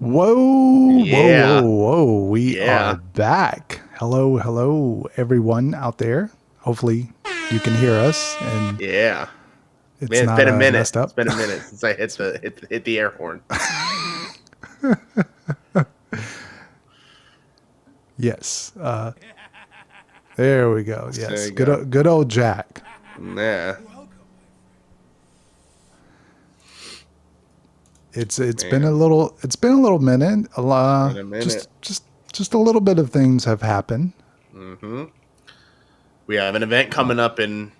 Whoa, whoa, whoa, Yeah, whoa. We are yeah, back. Hello, hello, everyone out there. Hopefully you can hear us and yeah. it's Man, it's not been a minute. messed It's up. been a minute since I hit the air horn. Yes. There we go. There Yes. you go. Good old Jack. Yeah, It's been man, a little minute. been a minute. Just a little bit of things have happened. hmm We have an event coming up in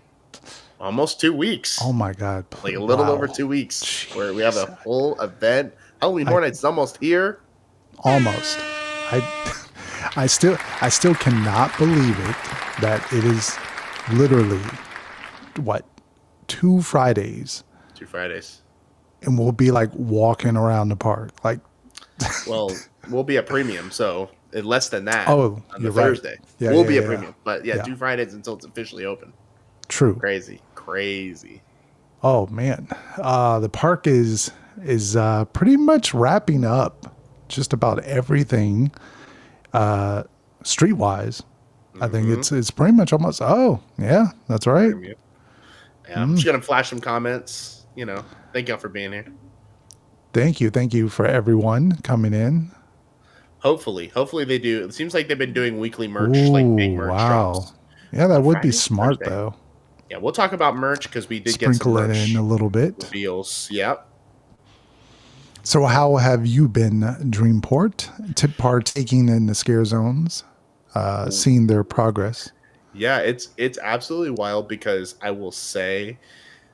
almost two Oh weeks, my God. like a little over Wow. 2 weeks, where we have Jeez. a full event. Halloween I Horror Nights is almost here. almost. I I still cannot believe it that it is literally what 2 Fridays Two Fridays. and we'll be like walking around the park like Well, we'll be at premium, so in less than that oh on the you're right Thursday. yeah We'll yeah be at yeah premium, but yeah, yeah 2 Fridays until it's officially open. true Crazy, crazy. oh man the park is pretty much wrapping up just about everything streetwise. I think hmm it's pretty much almost oh yeah that's right. Premium. Yeah, I'm just gonna flash some comments. Thank y'all for being here. Thank you for everyone coming in. Hopefully they do. It seems like they've been doing weekly merch, like big Ooh, merch wow. drops Yeah, that on would be Friday, smart Thursday. though. Yeah, we'll talk about merch because we did get some Sprinkle it in a merch little bit. reveals. Yep. So, how have you been, Dreamport, to partaking in the scare zones, seeing their progress? Yeah, it's absolutely wild because I will say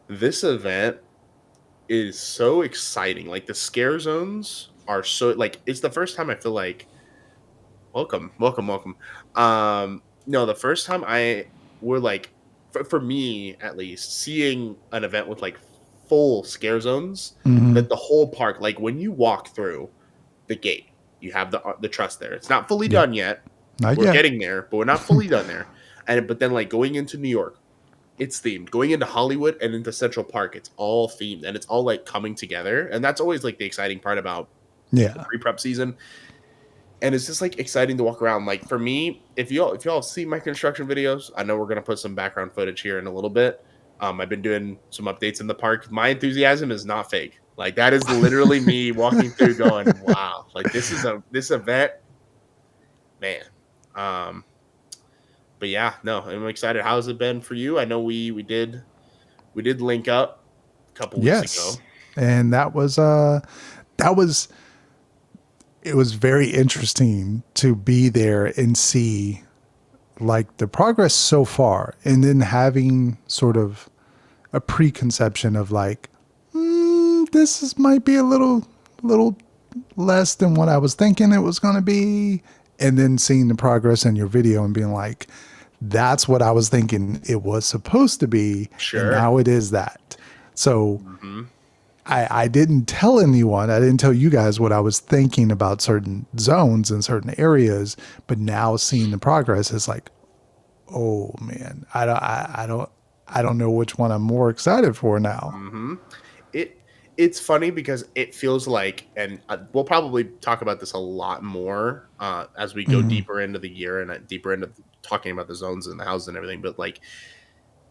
this event is so exciting. Like the scare zones are so like it's the first time I feel like welcome. No, the first time I were like for me at least seeing an event with like full scare zones Hmm. that the whole park like when you walk through the gate you have the trust there. It's not fully Yeah, done yet. not We're yet. getting there, but we're not fully done there. And but then like going into New York, it's themed. Going into Hollywood and into Central Park, it's all themed and it's all like coming together. And that's always like the exciting part about the Yeah. pre-prep season. And it's just like exciting to walk around. Like for me, if y'all see my construction videos, I know we're gonna put some background footage here in a little bit. I've been doing some updates in the park. My enthusiasm is not fake. Like that is literally me walking through, going, "Wow! Like this event, man." Um, but yeah, no, I'm excited. How's it been for you? I know we did link up a couple weeks Yes. ago. And that was it was very interesting to be there and see like the progress so far and then having sort of a preconception of like this is might be a little less than what I was thinking it was going to be and then seeing the progress in your video and being like that's what I was thinking it was supposed to be and Sure. now it is that. So hmm I didn't tell anyone. I didn't tell you guys what I was thinking about certain zones and certain areas, but now seeing the progress is like, oh man, I don't know which one I'm more excited for now. hmm It it's funny because it feels like, and we'll probably talk about this a lot more as we go Hmm. deeper into the year and deeper into talking about the zones and the houses and everything. But like,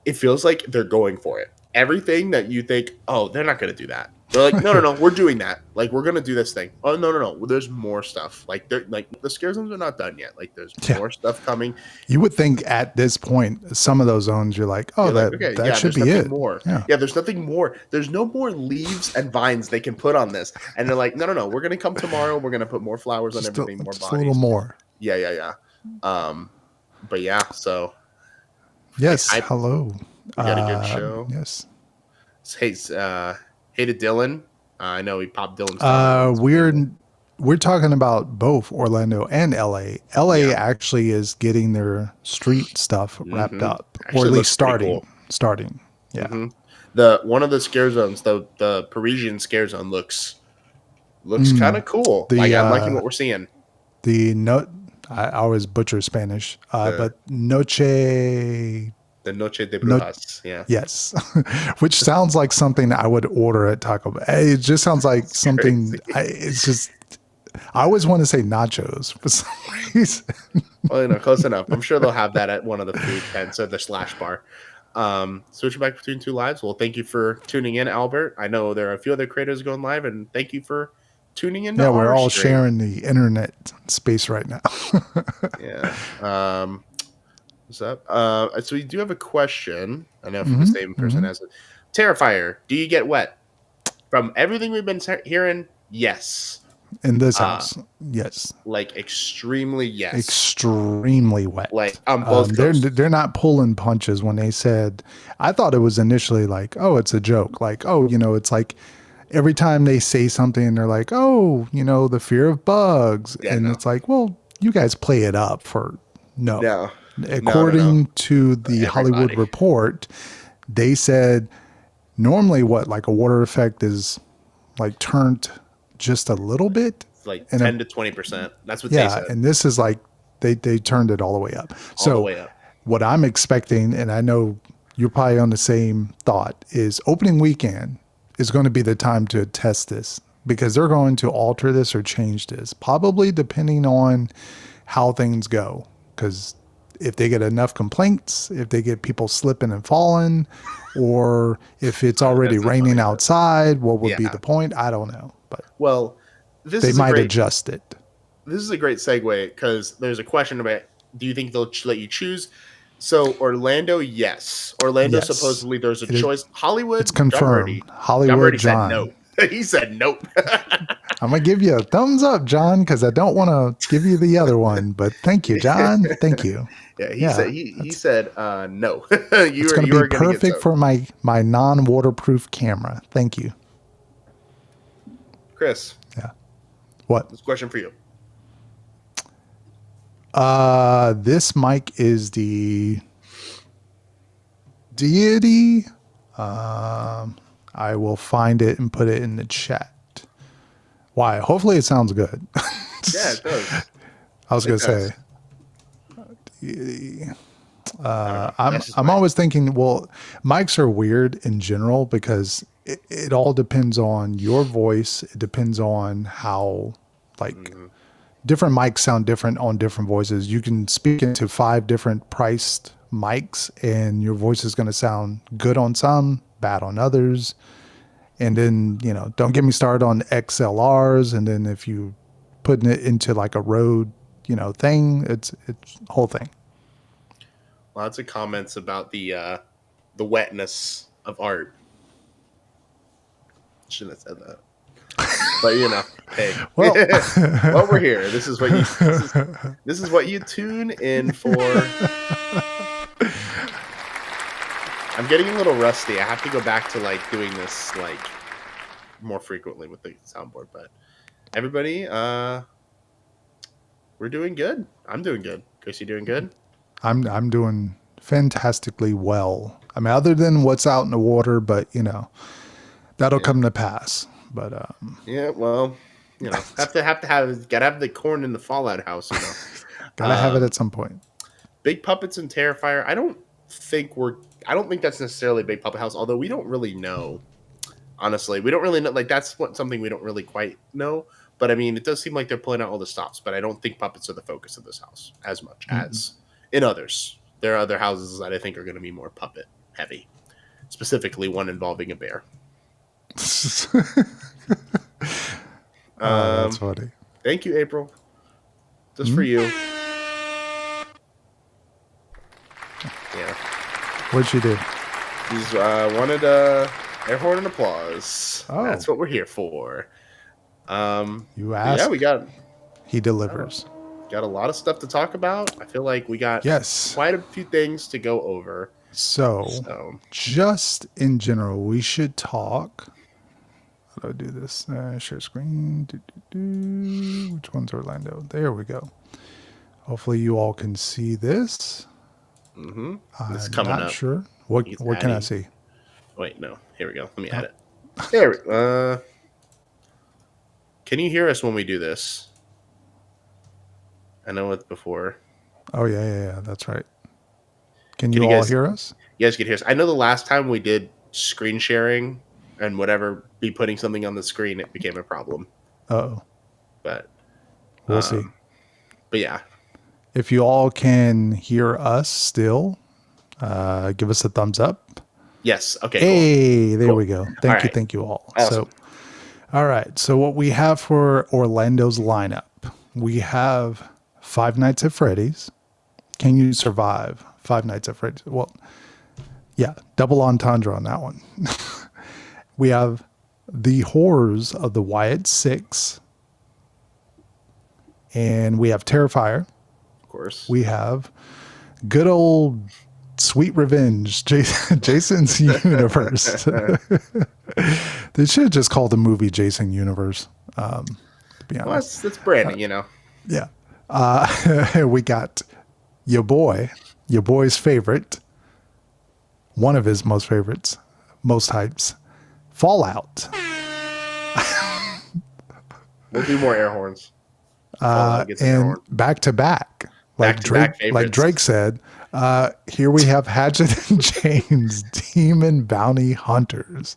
it feels like they're going for it. Everything that you think, oh, they're not going to do that. They're like, no, we're doing that. Like, we're going to do this thing. Oh, no. There's more stuff. Like, they're like the scare zones are not done yet. Like, there's Yeah, more stuff coming. you would think at this point, some of those zones you're like, oh, You're like, okay, that yeah, should there's be nothing it. more. Yeah, Yeah, there's nothing more. There's no more leaves and vines they can put on this. And they're like, no. We're going to come tomorrow. We're going to put more flowers on everything, more just a little bodies. more. Yeah. Um, but yeah, so Yes, I hello. we got a good show. Yes. Hey, hey to Dylan. I know he popped Dylan's comment on this video. We're talking about both Orlando and LA. LA Yeah. actually is getting their street stuff wrapped hmm up, or Actually, at least looks pretty cool. starting. Yeah. hmm The one of the scare zones, the Parisian scare zone looks kind of cool. Like The I'm liking what we're seeing. the no, I always butcher Spanish, The but noche. the Noche de No, Brujas. Yeah, yes, which sounds like something I would order at Taco Bell. It just sounds like something. crazy. It's just I always want to say nachos for some reason. Well, close enough. I'm sure they'll have that at one of the food tents or the slash bar. Switching back between two lives. Well, thank you for tuning in, Albert. I know there are a few other creators going live, and thank you for tuning into Yeah, we're our all stream. sharing the internet space right now. Yeah. What's up? So we do have a question. I know from the Hmm. same person Hmm. as it. Terrifier, do you get wet? From everything we've been hearing, yes. In this house, yes, Like extremely yes. extremely wet. Like on both coasts. They're not pulling punches when they said. I thought it was initially like, oh, it's a joke. Like, oh, it's like every time they say something, they're like, oh, the fear of bugs, Yeah, and no. it's like, well, you guys play it up for no. No. According to the Hollywood Everybody. Report, they said normally what like a water effect is like turned just a little bit, It's like and 10 to 20%. That's what they said. and this is like they turned it all the way up. All the So way up. what I'm expecting, and I know you're probably on the same thought, is opening weekend is going to be the time to test this because they're going to alter this or change this, probably depending on how things go. Because if they get enough complaints, if they get people slipping and falling, or if it's already That's not raining funny, but- outside, what would be Yeah. the point? I don't know, but Well, this they is might adjust it. this is a great segue because there's a question about do you think they'll let you choose? So Orlando, yes. Orlando, Yes. supposedly there's a It is- choice. Hollywood, It's confirmed. John Hollywood said John. no. He said nope. I'm gonna give you a thumbs up, John, because I don't want to give you the other one. But thank you, John. Thank you. Yeah, Yeah, he said no. It's going to be perfect for my non-waterproof camera. Thank you. Chris. Yeah. What? This question for you. This mic is the deity. I will find it and put it in the chat. Why? Hopefully it sounds good. Yeah, it does. I was It going to does. say. Deity. That's just I'm my- always thinking, well, mics are weird in general because it all depends on your voice. It depends on how, like, different mics sound different on different voices. You can speak into 5 different priced mics, and your voice is going to sound good on some, bad on others. And then, don't get me started on XLRs. And then if you putting it into like a Rode, thing, it's a whole thing. Lots of comments about the wetness of art. Shouldn't have said that. But hey. Well- well, we're here. This is what you tune in for. I'm getting a little rusty. I have to go back to like doing this like more frequently with the soundboard. But everybody, we're doing good. I'm doing good. Chris, you doing good? I'm doing fantastically well. I mean, other than what's out in the water, but that'll come to pass. But Yeah, well, gotta have the corn in the Fallout house. gotta have it at some point. Big puppets and Terrifier. I don't think that's necessarily Big Puppet House. Although we don't really know. Honestly, we don't really know. Like that's something we don't really quite know. But I mean, it does seem like they're pulling out all the stops. But I don't think puppets are the focus of this house as much as in others. There are other houses that I think are going to be more puppet heavy. Specifically, one involving a bear. That's funny. Thank you, April. Just for you. Yeah. What'd you do? He's wanted air horn and applause. Oh. That's what we're here for. You asked. Yeah, we got He delivers. a lot of stuff to talk about. I feel like we got Yes. quite a few things to go over. So, just in general, we should talk. How do I do this? Share screen. Which one's Orlando? There we go. Hopefully, you all can see this. Mm-hmm. I'm It's coming not up. sure. What He's can I adding. see? Wait, no. Here we go. Let me add it. There. Can you hear us when we do this? I know it before. Oh yeah. That's right. Can Can you you all guys- hear us? You guys can hear us. I know the last time we did screen sharing and whatever, be putting something on the screen, it became a problem. Oh, But We'll see. But yeah. If you all can hear us still, give us a thumbs up. Yes. Okay. Hey, there Cool. we go. All Thank you. right. Thank you all. Awesome. All right. So what we have for Orlando's lineup, we have Five Nights at Freddy's. Can you survive Five Nights at Freddy's? Well, yeah, double entendre on that one. We have The Horrors of the Wyatt Six. And we have Terrifier. Of course. We have good old Sweet Revenge, Jason's Universe. They should have just called the movie Jason Universe, to be Well, honest. that's branding, you know. Yeah. We got your boy's favorite, one of his most favorites, most hypes, Fallout. We'll do more air horns. Fallout gets an air And horn. back to back, Back-to-back favorites. Drake said, here we have Hatchet and James, Demon Bounty Hunters,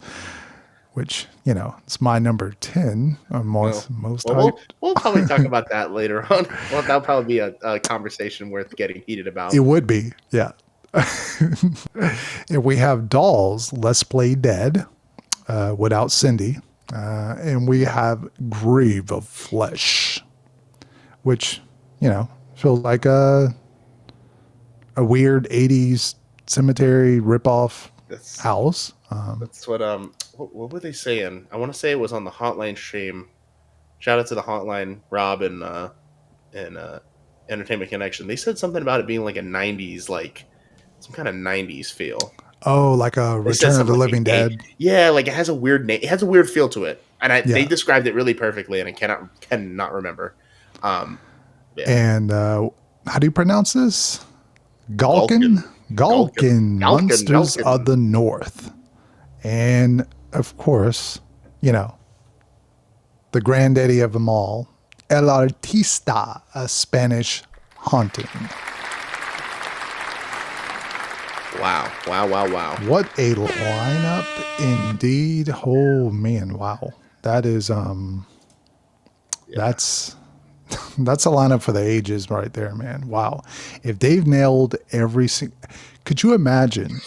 which, you know, it's my number 10 on most Well, hyped. we'll probably talk about that later on. Well, that'll probably be a conversation worth getting heated about. It would be, yeah. And we have Dolls, Let's Play Dead, without Cindy. And we have Grave of Flesh, which, you know, feels like a weird 80s cemetery ripoff house. That's what were they saying? I want to say it was on the Hotline stream. Shout out to the Hotline, Rob and Entertainment Connection. They said something about it being like a 90s, like some kind of 90s feel. Oh, like a They said Return of the something Living like Dead. Yeah, like it has a weird name. It has a weird feel to it, and they Yeah. described it really perfectly, and I cannot remember. Yeah. And how do you pronounce this? Galkin? Galkin. Monsters of the North. And of course, you know, the granddaddy of them all, El Artista, a Spanish haunting. Wow. What a lineup indeed. Oh man, wow. That is that's a lineup for the ages right there, man. Wow. If they've nailed could you imagine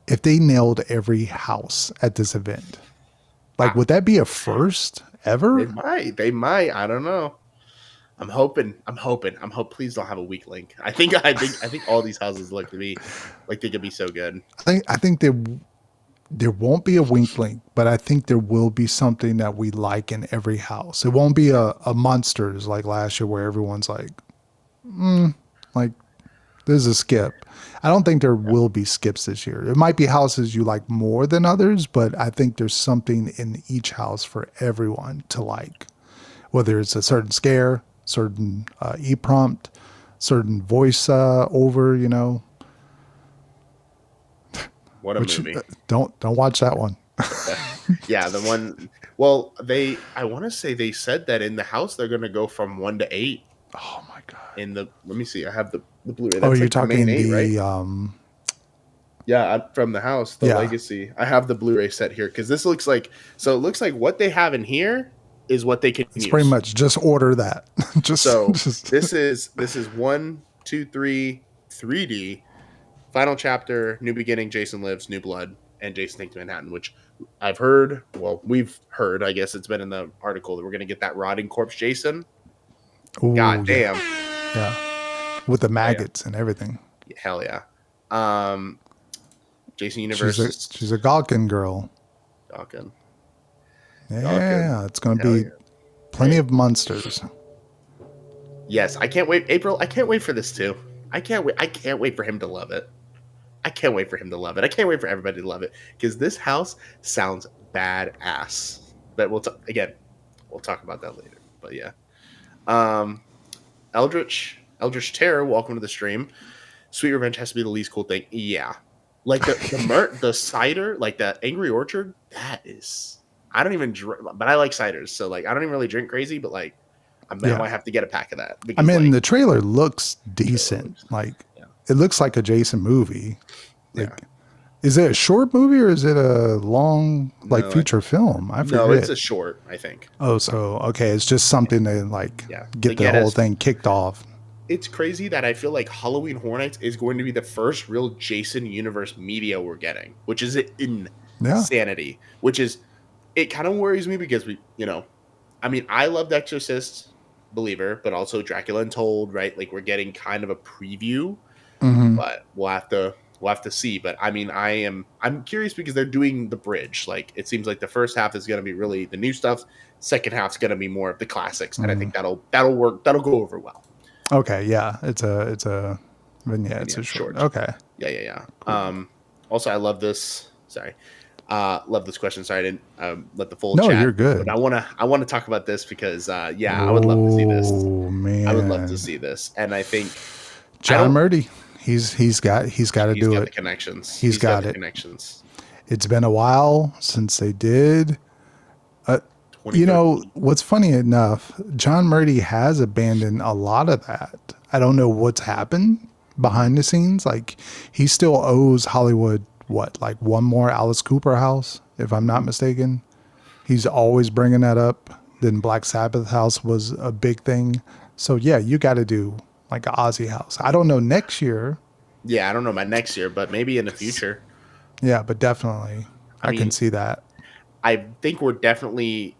if they nailed every house at this event? Like, would that be a first ever? They might. I don't know. I'm hoping. Please don't have a weak link. I think all these houses look to be like they could be so good. I think there won't be a wink link, but I think there will be something that we like in every house. It won't be a monsters like last year where everyone's like, like this is a skip. I don't think there will be skips this year. It might be houses you like more than others, but I think there's something in each house for everyone to like, whether it's a certain scare, certain e-prompt, certain voice over, you know. What a movie! Don't watch that one. Yeah, the one. Well, I want to say they said that in the house they're going to go from 1 to 8. Oh my god! Let me see. I have the Blu-ray. That's you're like talking the main 8, the right? Yeah, from the house, the Legacy. I have the Blu-ray set here because this looks like. So it looks like what they have in here is what they can It's use. pretty much just order that. just this is 1, 2, 3, 3D. Final Chapter, New Beginning, Jason Lives, New Blood, and Jason Takes Manhattan, which I've heard. Well, we've heard. I guess it's been in the article that we're going to get that rotting corpse Jason. Ooh, God damn. Yeah. With the maggots and everything. Hell yeah. Jason Universe. She's a Galkin girl. Galkin. Yeah, it's going to be plenty of monsters. Yes, I can't wait. April, I can't wait for this too. I can't wait for him to love it. I can't wait for everybody to love it because this house sounds badass. But we'll talk about that later. But yeah, Eldritch Terror, welcome to the stream. Sweet Revenge has to be the least cool thing. Yeah, like the cider, like the Angry Orchard. That is, I don't even drink, but I like ciders. So like, I don't even really drink crazy, but like, I might have to get a pack of that. Because, the trailer looks decent. It looks like a Jason movie. Is it a short movie or is it a long like No, feature film? I no, it's forget. a short, I think. Oh, so okay, it's just something to like Yeah. get Like, the yeah, whole thing kicked off. it's crazy that I feel like Halloween Horror Nights is going to be the first real Jason universe media we're getting, which is Yeah. insanity. Which is, it kind of worries me because I mean, I loved Exorcist Believer, but also Dracula Untold, right? Like we're getting kind of a preview, Hmm. but we'll have to see. But I mean, I'm curious because they're doing the bridge. Like it seems like the first half is going to be really the new stuff. Second half's going to be more of the classics, and I think that'll work. That'll go over well. Okay, yeah, it's a vignette. And It's yeah, a short. short. Okay, Yeah. cool. Also, I love this. Sorry, love this question. Sorry, I didn't let the full No, chat, you're but good. I wanna talk about this because yeah, I would love to see this. Oh I would love to man, see this, and I think I John don't. Murdy. He's got to He's do got the it. connections. He's He's got got the it. connections. It's been a while since they did. Uh, you know 2013. what's funny enough? John Murdy has abandoned a lot of that. I don't know what's happened Mhm. behind the scenes. Like he still owes Hollywood what, like one more Alice Cooper house, if I'm not Mhm. mistaken. He's always bringing that up. Then Black Sabbath house was a big thing. So yeah, you got to do like a Ozzy house. I don't know next year, Yeah, I don't know about next year, but maybe in the 'cause- future. yeah, but definitely I I can mean, see that. I think we're definitely.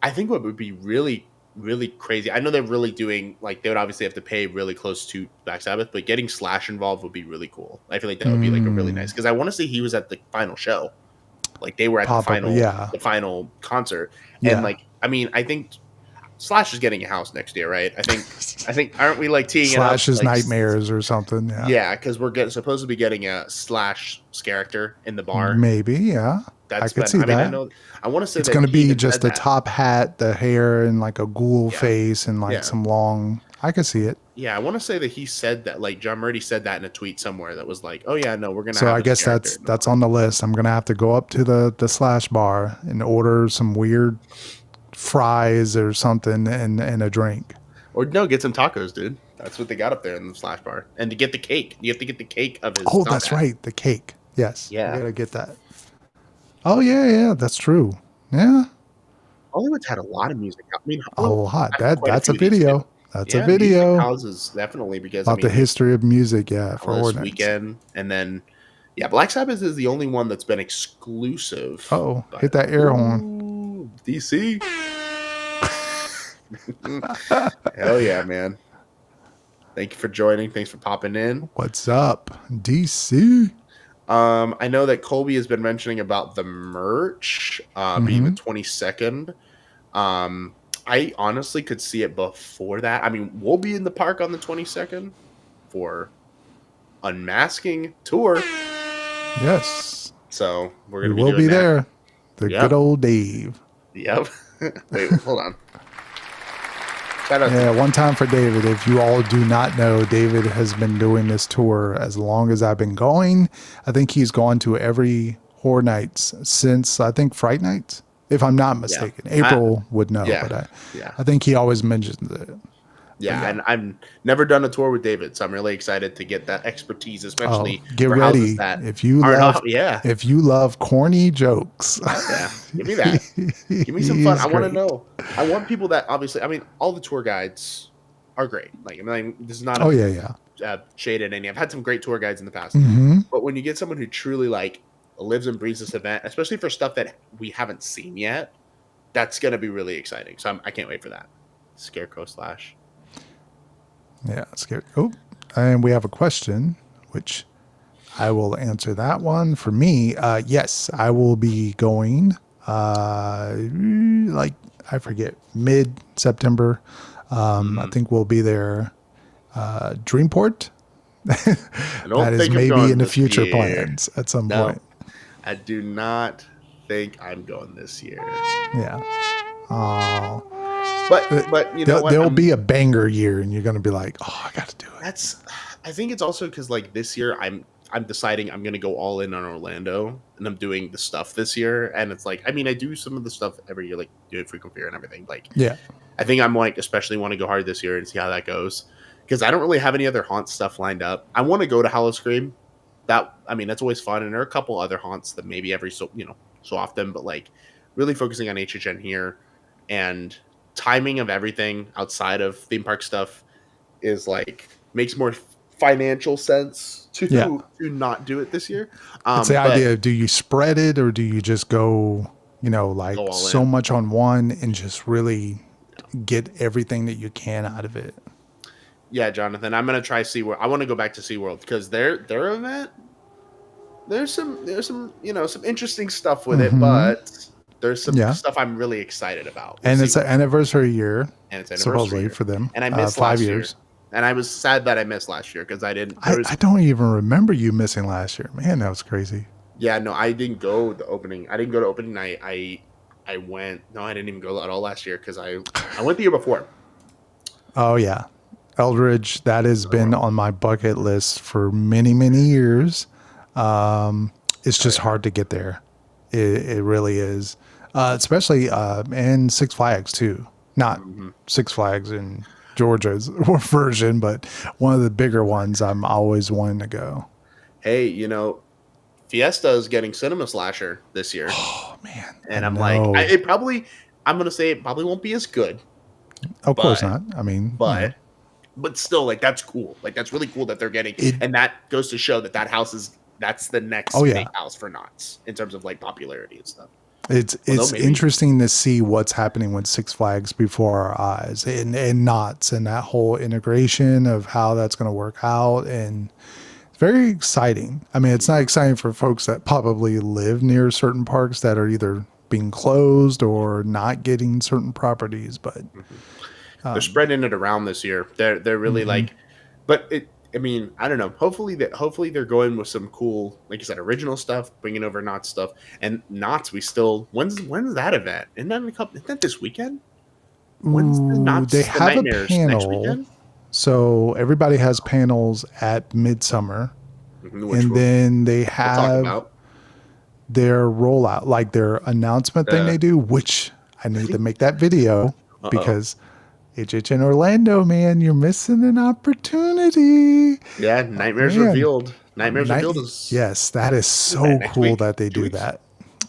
I think what would be really, really crazy. I know they're really doing like they would obviously have to pay really close to Black Sabbath, but getting Slash involved would be really cool. I feel like that would be like a really nice Mm, because I want to say he was at the final show, like they were at the probably, final yeah, the final concert, and yeah. like I mean I think Slash is getting a house next year, right? I think aren't we like teeing it up Slash's like nightmares or something. Yeah, yeah because we're getting supposed to be getting a Slash character in the bar. maybe. Yeah, I That's could been see I mean I that. know I want to say It's that going to he be even just said the that. top hat, the hair, and like a ghoul Yeah, face, and like yeah. some long. I could see it. Yeah, I want to say that he said that, like John Murdy said that in a tweet somewhere that was like, "Oh yeah, no, we're gonna So have I this guess character that's in the that's bar." on the list. I'm gonna have to go up to the Slash bar and order some weird fries or something and a drink. Or no, get some tacos, dude. That's what they got up there in the Slash bar. And to get the cake, you have to get the cake of his Oh, top that's hat. right, the cake. Yes, I Yeah, gotta get that. Oh yeah, that's true. Yeah, Hollywood's had a lot of music. I mean, a Hollywood's lot. had That quite a that's few a of these too. video. That's a Yeah, music video houses definitely because I about the mean, like history of music. Yeah, for Alice Ordnance. Weekend, and then yeah, Black Sabbath is the only one that's been exclusive. Oh, hit But that air horn. ooh, DC, hell yeah, man! Thank you for joining. Thanks for popping in. What's up, DC? I know that Colby has been mentioning about the merch being the Mm-hmm. 22nd. Um, I honestly could see it before that. I mean, we'll be in the park on the 22nd for Unmasking Tour. Yes, So we're we going to be will doing be that. there. The good Yep. old Dave. Yep. Wait, hold on. Shout out Yeah, to one time for David. If you all do not know, David has been doing this tour as long as I've been going. I think he's gone to every Horror Nights since I think Fright Nights, if I'm not yeah. mistaken. April would know, Yeah. but I, Yeah. I think he always mentions it. But Yeah, yeah. and I've never done a tour with David, so I'm really excited to get that expertise, Oh, especially get for houses ready. that aren't yeah. If you love corny jokes, Hell yeah. Give me that. Give me some fun. he's I want to great. know. I want people that obviously. I mean, all the tour guides are great. Like, I mean, this is not Oh a yeah, yeah. shade at any. I've had some great tour guides in the past, Hmm. but when you get someone who truly like lives and breathes this event, especially for stuff that we haven't seen yet, that's gonna be really exciting. So I can't wait for that. Scarecrow Slash. Yeah, scary. Oh, and we have a question, which I will answer that one. For me, yes, I will be going. Like I forget, mid September. I Mm, think we'll be there. Dreamport. I That don't is think I'm maybe in going the this future year. plans at some No, point. I do not think I'm going this year. Yeah. Oh, But you know what? there'll be a banger year, and you're gonna be like, oh, I got to do it. That's I think it's also because like this year I'm deciding I'm gonna go all in on Orlando and I'm doing the stuff this year and it's like I mean I do some of the stuff every year like do it frequent fear and everything like Yeah. I think I'm like especially want to go hard this year and see how that goes because I don't really have any other haunt stuff lined up. I want to go to Howl-O-Scream that, I mean, that's always fun. And there are a couple other haunts that maybe every so often, but like really focusing on HHN here, and timing of everything outside of theme park stuff is like makes more financial sense Yeah. to not do it this year. It's the But idea of, do you spread it or do you just go, like go all so in. much on one and just really get everything that you can out of it? Yeah, Jonathan, I'm gonna try SeaWorld. I want to go back to SeaWorld because their event, there's some some interesting stuff with it, Mm-hmm. but there's some Yeah. stuff I'm really excited about with And it's an SeaWorld. anniversary year, And it's anniversary supposedly, year. for them. And I missed 5 years. last year. And I was sad that I missed last year because I didn't there I was don't even remember you missing last year. Man, that was crazy. yeah, no, I didn't go the opening. I didn't go to opening night. I went no, I didn't even go at all last year because I went the year before. Oh, yeah. Eldridge, that has been on my bucket list for many, many years. It's just hard to get there. It really is. Especially and Six Flags, too. Not Mhm. Six Flags in Georgia's version, but one of the bigger ones I'm always wanting to go. Hey, Fiesta is getting Cinema Slasher this year. Oh, man. I And I'm like, know. I'm gonna say it probably won't be as good, Of course but not. I mean, but still, like that's cool. Like that's really cool that they're getting, it. and that goes to show that house that's the next Oh, big yeah. house for Knott's in terms of like popularity and stuff. It's Maybe. interesting to see what's happening with Six Flags before our eyes, and Knott's, and that whole integration of how that's going to work out, and it's very exciting. I mean, it's not exciting for folks that probably live near certain parks that are either being closed or not getting certain properties, but They're spreading it around this year. They're really mhm. like, but it. I mean, I don't know. Hopefully they're going with some cool, like you said, original stuff, bringing over Knott's stuff. And Knott's, we still when's that event? Isn't that in a couple? Isn't that this weekend? When's the Ooh, they Knott's the have a Nightmares next panel. weekend? So everybody has panels at Midsummer, Which and then they we'll talk have about. their rollout, like their announcement thing they do, which I need to make that video Uh oh. because HHN Orlando, man, you're missing an opportunity. Yeah, Oh, Nightmares man. Revealed. Nightmares Night, Revealed is yes, that is that so next cool week? that they 2 do weeks? that.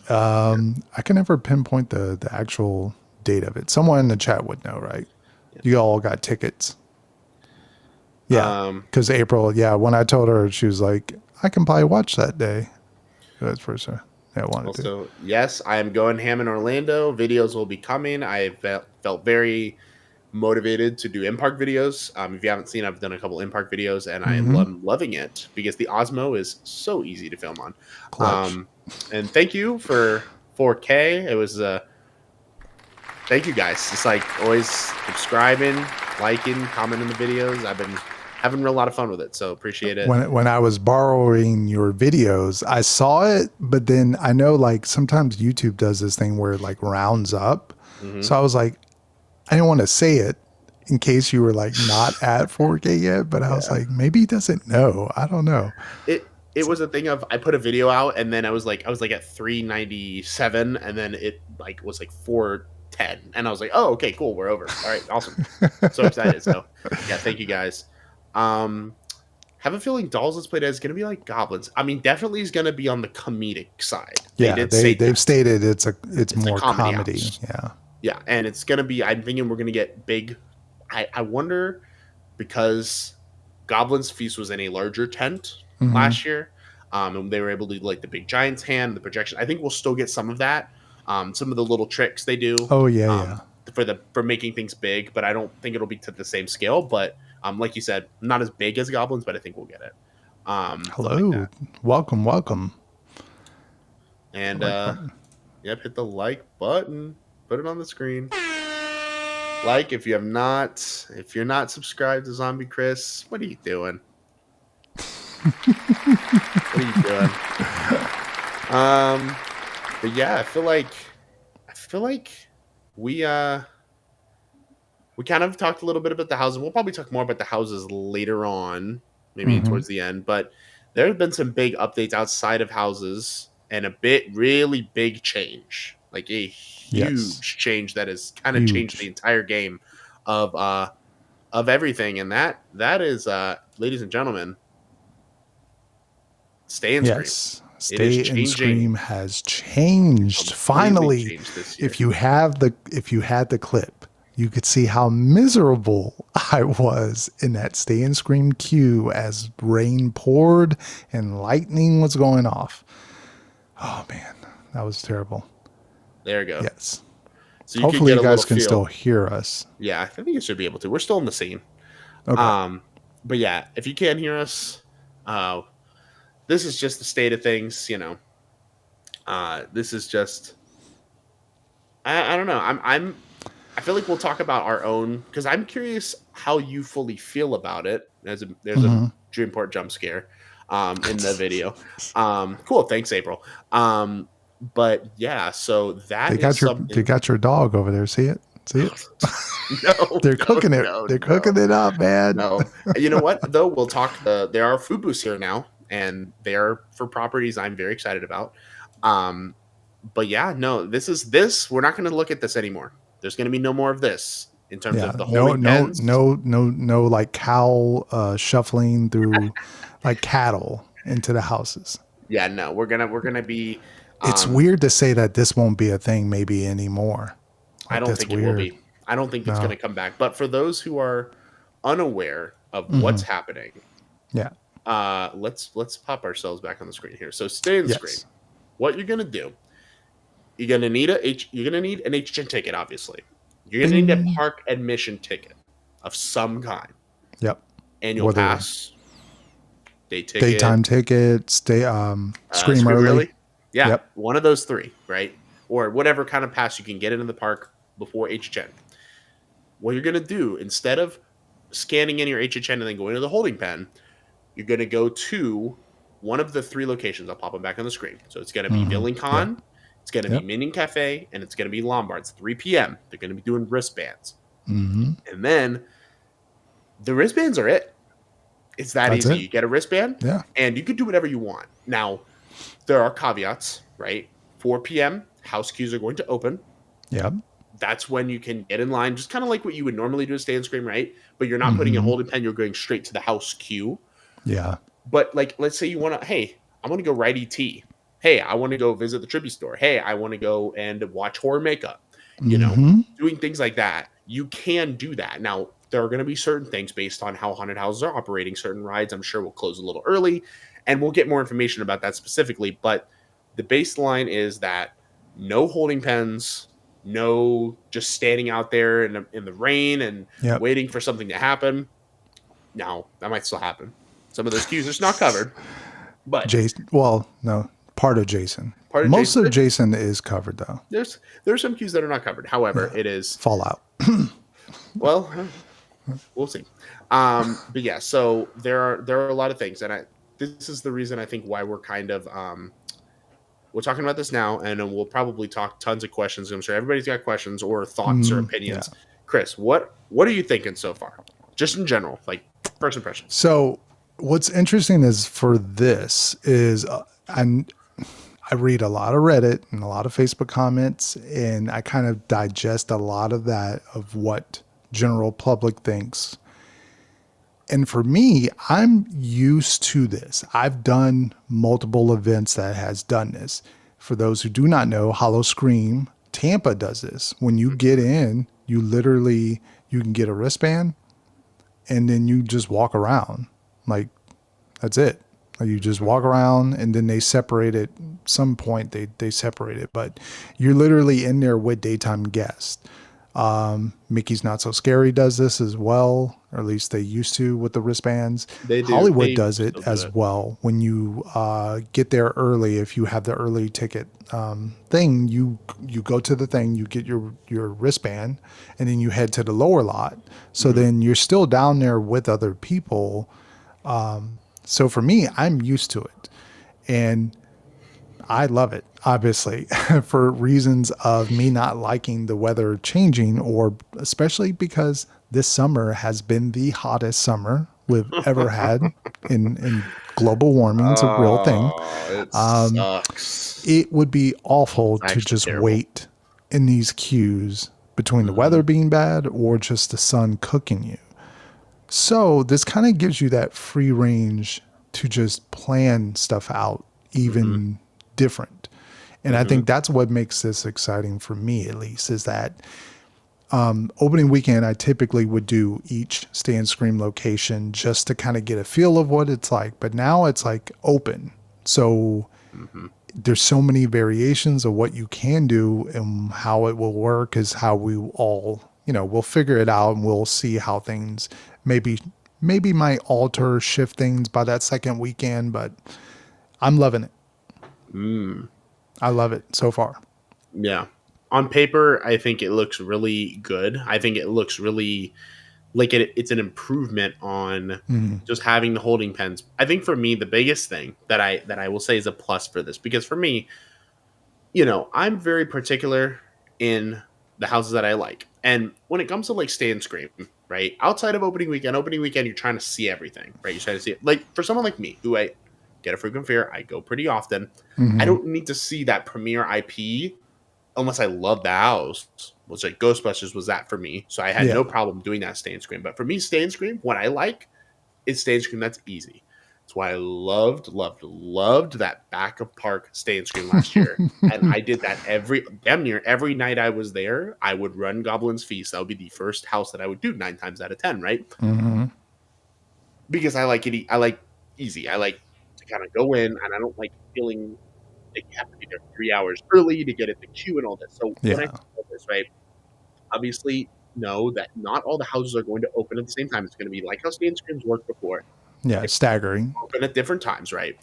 I can never pinpoint the actual date of it. Someone in the chat would know, right? Yeah. You all got tickets. Yeah, Um, because April, yeah, when I told her, she was like, I can probably watch that day. That's for sure. Yeah, I wanted to. Also, yes, I am going ham in Orlando. Videos will be coming. I felt very motivated to do in-park videos. If you haven't seen, I've done a couple in-park videos, and I Mm-hmm. am loving it because the Osmo is so easy to film on. Clutch. And thank you for 4K. It was thank you guys. It's like always subscribing, liking, commenting the videos. I've been having a lot of fun with it, so appreciate it. When I was borrowing your videos, I saw it, but then I know like sometimes YouTube does this thing where it like rounds up. Mm-hmm. So I was like, I didn't want to say it in case you were like not at 4K yet, but I was like, maybe he doesn't know. I don't know. It was a thing of I put a video out and then I was like at 397 and then it like was like 410 and I was like, oh, okay, cool, we're over. All right, awesome. So excited. So yeah, thank you guys. Have a feeling Dolls Let's Play Dead is gonna be like Goblins. I mean, definitely is gonna be on the comedic side. Yeah, they've that. stated it's more a comedy comedy. house. Yeah. Yeah, and it's gonna be. I'm thinking we're gonna get big. I wonder because Goblin's Feast was in a larger tent Mm-hmm. last year, and they were able to do like the big giant's hand, the projection. I think we'll still get some of that. Some of the little tricks they do. Oh yeah, For making things big, but I don't think it'll be to the same scale. But like you said, not as big as Goblins, but I think we'll get it. Hello, like welcome. And Button. yep, hit the like button. Put it on the screen. Like if you're not subscribed to Zombie Chris, what are you doing? What are you doing? But yeah, I feel like we kind of talked a little bit about the houses. We'll probably talk more about the houses later on, maybe towards the end. But there have been some big updates outside of houses and really big change, like a huge change that has kind of changed the entire game of everything. And that is, ladies and gentlemen, Stay and Scream. Yes. It is Stay and changing Scream has changed. completely Finally, changed this year. if you had the clip, you could see how miserable I was in that Stay and Scream queue as rain poured and lightning was going off. Oh man, that was terrible. There you go. Yes. So you could Hopefully get you a little guys can feel. still hear us. Yeah, I think you should be able to. We're still in the scene. Okay. But yeah, if you can't hear us, this is just the state of things. This is just. I don't know. I feel like we'll talk about our own because I'm curious how you fully feel about it. There's a Mhm. Dreamport jump scare, in the video. Cool. Thanks, April. But yeah, so that is They something. got your dog over there. See it? See it? No, They're cooking it. no, They're no. cooking it up, man. No, you know what though? We'll talk. There are food booths here now, and they are for properties I'm very excited about. Um, but yeah, no, this. We're not going to look at this anymore. There's going to be no more of this in terms Yeah. of the No, holding no, pens. no, no, no, like cow shuffling through like cattle into the houses. Yeah, no, we're gonna be. It's Um, weird to say that this won't be a thing maybe anymore. I Like don't that's think it will weird. be. I don't think it's going No. to come back. But for those who are unaware of Hmm. what's happening, Yeah. let's pop ourselves back on the screen here. So stay in screen. Yes. What you're gonna do? You're gonna need an HHN ticket, obviously. You're gonna need a Bing. park admission ticket of some kind. Yep. Annual Whether pass, day ticket, daytime tickets, scream scream early. early. Yeah, Yep. one of those three, right? Or whatever kind of pass you can get into the park before HHN. What you're gonna do instead of scanning in your HHN and then going to the holding pen, you're gonna go to one of the three locations. I'll pop them back on the screen. So it's gonna be Hmm. Yep. Villingcon, it's gonna be Yep. Minion Cafe, and it's gonna be Lombard's. 3 p.m. They're gonna be doing wristbands, Hmm. and then the wristbands are it. It's that That's easy. it. You get a wristband, Yeah. and you can do whatever you want. Now, there are caveats, right? 4 p.m. house queues are going to open. Yep. That's when you can get in line, just kind of like what you would normally do at Stay and Scream, right? But you're not putting a Hmm. holding pen, you're going straight to the house queue. Yeah. But like, let's say you want to, hey, I want to go ride ET. Hey, I want to go visit the tribute store. Hey, I want to go and watch horror makeup. You know, Hmm. doing things like that. You can do that. Now, there are going to be certain things based on how haunted houses are operating. Certain rides, I'm sure, will close a little early, and we'll get more information about that specifically. But the baseline is that no holding pens, no just standing out there in the rain and Yep. waiting for something to happen. Now, that might still happen. Some of those queues are just not covered, but Jason. Well, no, part of Jason. part of Most Jason, of Jason is covered though. there's some queues that are not covered. However, Yeah. it is Fallout. well, we'll see. But yeah, so there are a lot of things, and this is the reason I think why we're kind of we're talking about this now, and then we'll probably talk tons of questions. I'm sure everybody's got questions or thoughts or Yeah. opinions. Chris, what are you thinking so far, just in general, like first impressions? So what's interesting is for this is I read a lot of Reddit and a lot of Facebook comments, and I kind of digest a lot of that of what general public thinks. And for me, I'm used to this. I've done multiple events that has done this. For those who do not know, Hollow Scream Tampa does this. When you get in, you can get a wristband and then you just walk around. Like that's it. Like you just walk around and then they separate it. Some point they separate it, but you're literally in there with daytime guests. Mickey's Not So Scary does this as well, or at least they used to with the wristbands. They do. Hollywood They does it still do as it. well. When you get there early, if you have the early ticket thing, you go to the thing, you get your wristband, and then you head to the lower lot. So then you're still down there with other people. So for me, I'm used to it, and I love it, obviously, for reasons of me not liking the weather changing, or especially because this summer has been the hottest summer we've ever had in global warming. It's a real thing. It sucks. It would be awful It's to actually just terrible. wait in these queues between the weather being bad or just the sun cooking you. So this kind of gives you that free range to just plan stuff out Mm-hmm. even different. And I Mm-hmm. think that's what makes this exciting for me, at least, is that opening weekend, I typically would do each Stay and Scream location just to kind of get a feel of what it's like. But now it's like open. So Mm-hmm. there's so many variations of what you can do, and how it will work is how we all, we'll figure it out, and we'll see how things maybe might alter, shift things by that second weekend, but I'm loving it. Mm. I love it so far. Yeah. On paper, I think it looks really good. I think it looks really like it's an improvement on Mm. just having the holding pens. I think for me, the biggest thing that I will say is a plus for this, because for me, I'm very particular in the houses that I like. And when it comes to like Stay and Scream, right? Outside of opening weekend, you're trying to see everything, right? You're trying to see it. Like for someone like me, who I get a frequent fear, I go pretty often. I Hmm. don't need to see that premiere IP unless I love the house. Was like Ghostbusters was that for me. So I had Yeah. no problem doing that Stay and Scream. But for me, Stay and Scream, what I like is Stay and Scream that's easy. That's why I loved that back of park Stay and Scream last year. And I did that damn near every night I was there. I would run Goblin's Feast. That would be the first house that I would do 9 times out of 10, right? Hmm. Because I like it. I like easy. I like to kind of go in, and I don't like feeling that you have to be there 3 hours early to get at the queue and all this. So when I Yeah. think about this, right, obviously know that not all the houses are going to open at the same time. It's going to be like how Stay and Screams worked before. Yeah. If Staggering. they open at different times, right?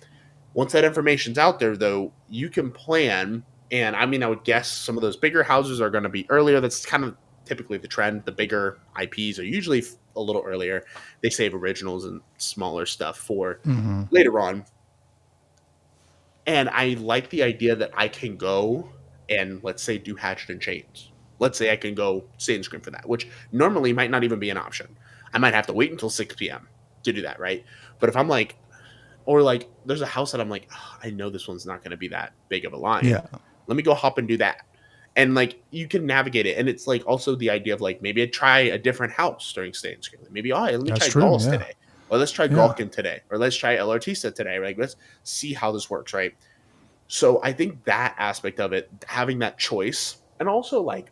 Once that information's out there, though, you can plan. And I mean, I would guess some of those bigger houses are going to be earlier. That's kind of typically the trend. The bigger IPs are usually a little earlier. They save originals and smaller stuff for Hmm. later on. And I like the idea that I can go and let's say do Hatchet and Chains. Let's say I can go Stay and Scream for that, which normally might not even be an option. I might have to wait until 6 p.m. to do that, right? But if I'm like, or like, there's a house that I'm like, "Oh, I know this one's not going to be that big of a line. Yeah. Let me go hop and do that." And like, you can navigate it. And it's like also the idea of like, maybe I'd try a different house during Stay and Scream. Maybe, let me That's try true. Gauls Yeah. today. Or let's try Yeah. Galkin today. Or let's try El Artista today. Like, let's see how this works, right? So I think that aspect of it, having that choice, and also like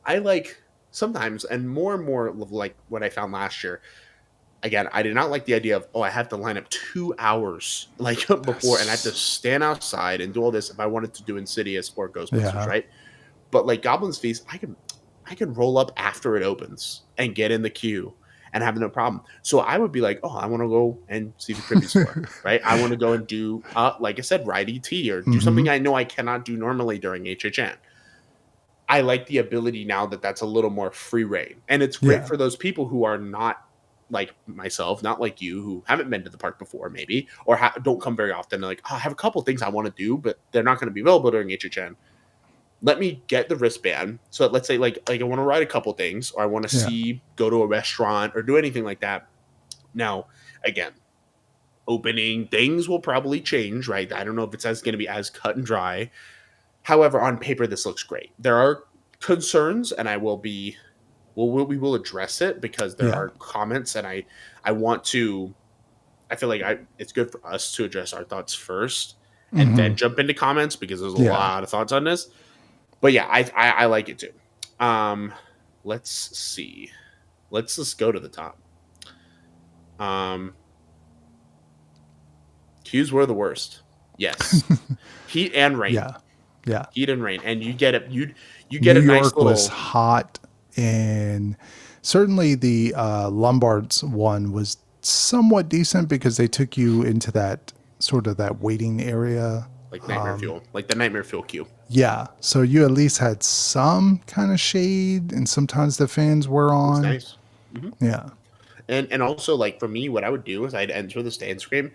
I like sometimes and more of like what I found last year. Again, I did not like the idea of I have to line up 2 hours like before, and I have to That's, stand outside and do all this if I wanted to do Insidious or Ghostbusters, yeah. right? But like Goblin's Feast, I can roll up after it opens and get in the queue and have no problem. So I would be like, I want to go and see the Creepy Store, right? I want to go and do, like I said, ride ET or do Hmm. something I know I cannot do normally during HHN. I like the ability now that that's a little more free reign, and it's great Yeah. for those people who are not like myself, not like you, who haven't been to the park before, maybe, or don't come very often. They're like, I have a couple things I want to do, but they're not going to be available during HHN. Let me get the wristband. So let's say like I want to ride a couple things, or I want to Yeah. go to a restaurant or do anything like that. Now, again, opening things will probably change, right? I don't know if it's as going to be as cut and dry. However, on paper, this looks great. There are concerns, and we will address it because there Yeah. are comments, and I want to. I feel like it's good for us to address our thoughts first, and Hmm. then jump into comments because there's a Yeah. lot of thoughts on this. But yeah, I like it too. Um, let's see. Let's just go to the top. Um, Q's were the worst. Yes, heat and rain, Yeah. Yeah. heat and rain, and you get it. You get New a nice York was little hot, and certainly the Lombards one was somewhat decent because they took you into that sort of that waiting area. like nightmare fuel, like the nightmare fuel queue. Yeah, so you at least had some kind of shade, and sometimes the fans were It was on. nice. Hmm. Yeah. And also like for me, what I would do is I'd enter the stand screen.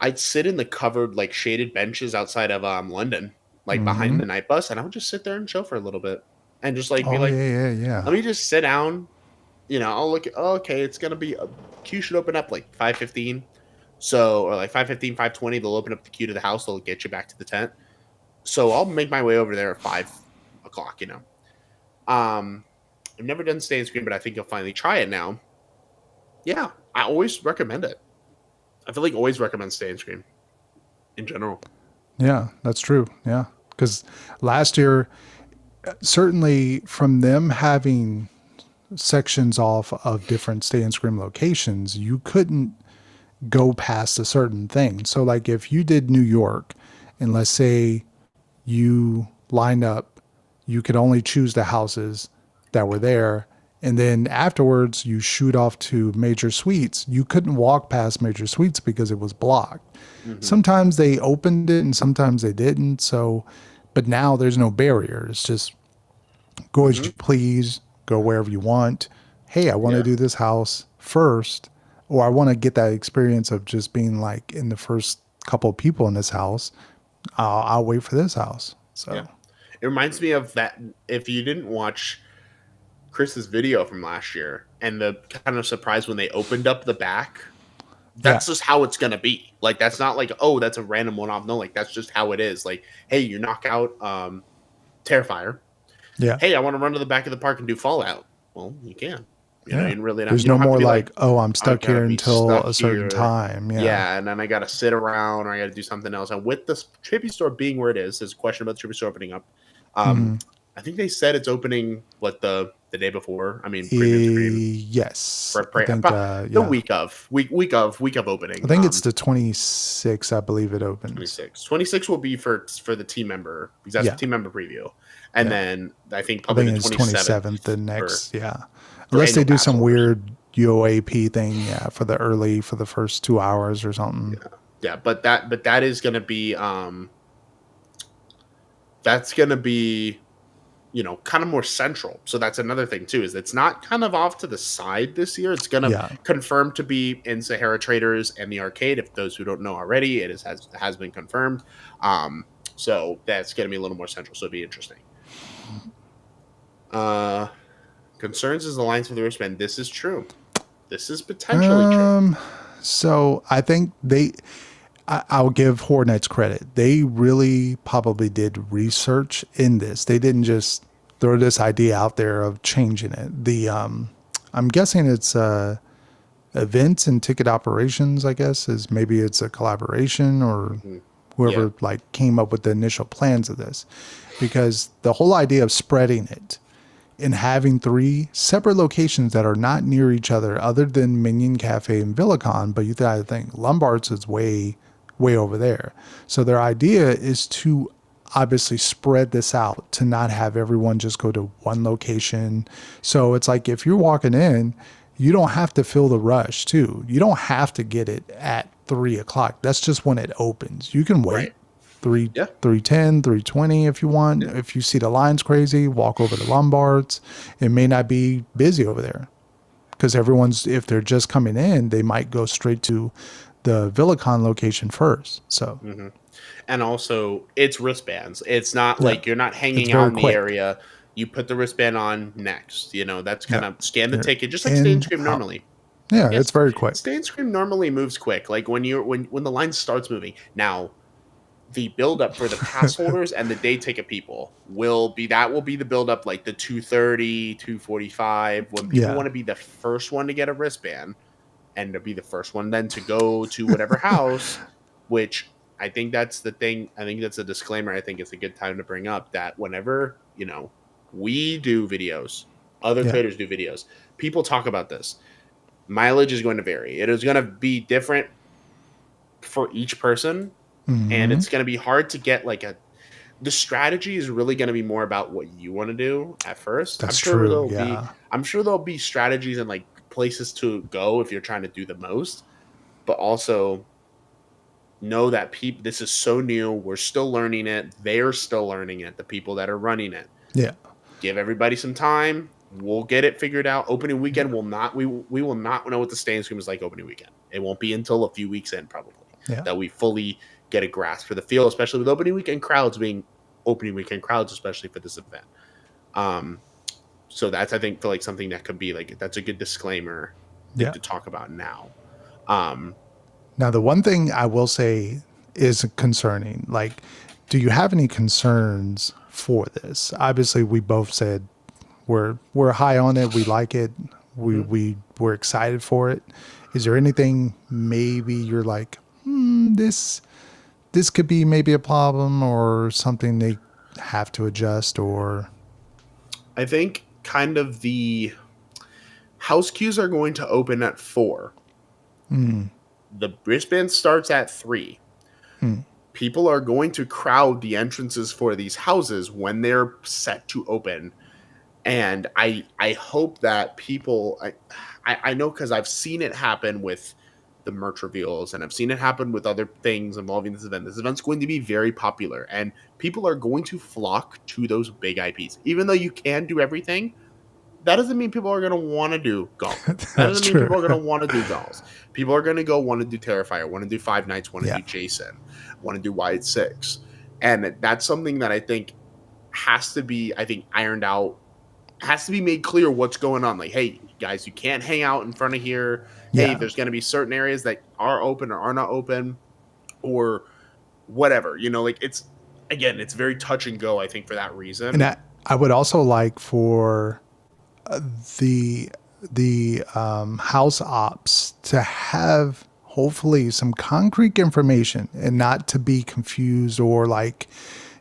I'd sit in the covered like shaded benches outside of London, like behind Hmm. the night bus, and I would just sit there and chill for a little bit and just like be Oh like, yeah, yeah, yeah, let me just sit down. I'll look at, okay, it's gonna be queue should open up like 5:15. So or like 5:15, 5:20, they'll open up the queue to the house, they'll get you back to the tent. So I'll make my way over there at 5 o'clock. I've never done stay and screen, but I think you'll finally try it now. Yeah, I always recommend it. I feel like always recommend Stay and Scream in general. Yeah, that's true. Yeah. Because last year, certainly from them having sections off of different Stay and Scream locations, you couldn't go past a certain thing. So, like if you did New York, and let's say you lined up, you could only choose the houses that were there. And then afterwards, you shoot off to Major Suites. You couldn't walk past Major Suites because it was blocked. Mm-hmm. Sometimes they opened it and sometimes they didn't. So, but now there's no barrier. It's just go as Mm-hmm. you please, go wherever you want. Hey, I want to Yeah. do this house first, or I want to get that experience of just being like in the first couple of people in this house. I'll wait for this house. Yeah. So, It reminds me of that. If you didn't watch Chris's video from last year and the kind of surprise when they opened up the back, yeah, that's just how it's gonna be. Like that's not like, oh, that's a random one off. No, like that's just how it is. Like, hey, you knock out Terrifier. yeah, Hey, I want to run to the back of the park and do Fallout. Well, you can. You know, yeah. you really not. There's You no don't have to more be like, like, oh, I'm I stuck gotta here be until stuck a certain here. time. Yeah. Yeah, and then I gotta sit around or I gotta do something else. And with the Trippy store being where it is, there's a question about the Trippy store opening up. Hmm. I think they said it's opening what the day before. I mean, Premium Scream Yes. for I think, the yeah. week of I opening. think it's the 26th, I believe it opens. 26. 26 will be for the team member because that's Yeah. the team member preview, and Yeah. then I think I probably think the it's 27th 27th, the for next, yeah. for Unless they annual do pass some holders. weird UOAP thing, yeah, for the first 2 hours or something. Yeah, but that is going to be that's going to be kind of more central. So that's another thing too, is it's not kind of off to the side this year. It's going to Yeah. confirm to be in Sahara Traders and the arcade. If those who don't know already, it has been confirmed. So that's going to be a little more central. So it'll be interesting. Concerns is the lines for the wristband. This is true. This is potentially true. So I think I'll give Hornets credit. They really probably did research in this. They didn't just throw this idea out there of changing it. I'm guessing it's events and ticket operations, I guess, is maybe it's a collaboration or Mhm. whoever Yeah. like came up with the initial plans of this. Because the whole idea of spreading it and having three separate locations that are not near each other than Minion Cafe and Villicon, but you gotta think Lombard's is way over there. So their idea is to obviously spread this out to not have everyone just go to one location. So it's like if you're walking in, you don't have to feel the rush too. You don't have to get it at 3 o'clock. That's just when it opens. You can wait. Right. 3 Yeah. 3:10, 3:20 if you want. Yeah. If you see the lines crazy, walk over to Lombard's. It may not be busy over there because if they're just coming in, they might go straight to the Villicon location first. So, And also, it's wristbands. It's not yeah, like you're not it's hanging out very in the quick. area. You put the wristband on next. That's kind Yeah. of scan the You're ticket, just like Stay and in, Scream out. normally. Yeah, it's Yes, very quick. Stay and Scream normally moves quick. Like when the line starts moving. Now, the build up for the pass holders and the day ticket people will be the build up like the 2:30, 2:45 when people Yeah. want to be the first one to get a wristband and to be the first one then to go to whatever house, which I think that's the thing. I think that's a disclaimer. I think it's a good time to bring up that whenever, we do videos, other Yeah. creators do videos, people talk about this. Mileage is going to vary. It is going to be different for each person, and Hmm. it's going to be hard to get the strategy is really going to be more about what you want to do at first. That's true. Yeah. I'm sure there'll be strategies and like places to go if you're trying to do the most, but also know that this is so new. We're still learning it. They're still learning it. The people that are running it. Yeah. Give everybody some time. We'll get it figured out. Opening weekend will not. We will not know what the Stay and Scream is like opening weekend. It won't be until a few weeks in probably Yeah. that we fully get a grasp for the feel, especially with opening weekend crowds, especially for this event. So that's I think feel like something that could be like that's a good disclaimer Yeah. to talk about now. Now, the one thing I will say is concerning. Like, do you have any concerns for this? Obviously, we both said we're high on it. We like it. We're excited for it. Is there anything maybe you're like, this could be maybe a problem or something they have to adjust or I think kind of the house queues are going to open at 4. The wristband starts at 3. People are going to crowd the entrances for these houses when they're set to open. And I hope that people I know, because I've seen it happen with the merch reveals, and I've seen it happen with other things involving this event. This event's going to be very popular, and people are going to flock to those big IPs. Even though you can do everything, that doesn't mean people are going to want to do golf. That that's doesn't mean true. people are going to want to do golf. People are going to go want to do Terrifier, want to do Five Nights, want to Yeah. do Jason, want to do Wide Six. And that's something that I think has to be, ironed out, has to be made clear what's going on. Like, hey, guys, you can't hang out in front of here. Hey, Yeah. there's going to be certain areas that are open or are not open, or whatever. Like, it's very touch and go, I think, for that reason. And I would also like for the house ops to have hopefully some concrete information and not to be confused, or like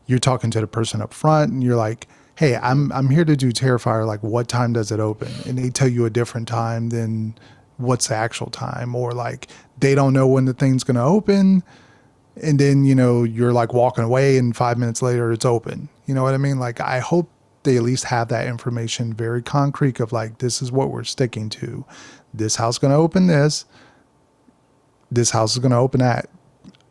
you're talking to the person up front and you're like, hey, I'm here to do Terrifier, like what time does it open? And they tell you a different time than what's the actual time, or like they don't know when the thing's going to open, and then you're like walking away and 5 minutes later it's open. You know what I mean? Like, I hope they at least have that information very concrete of like, this is what we're sticking to. This house is going to open this house is going to open that.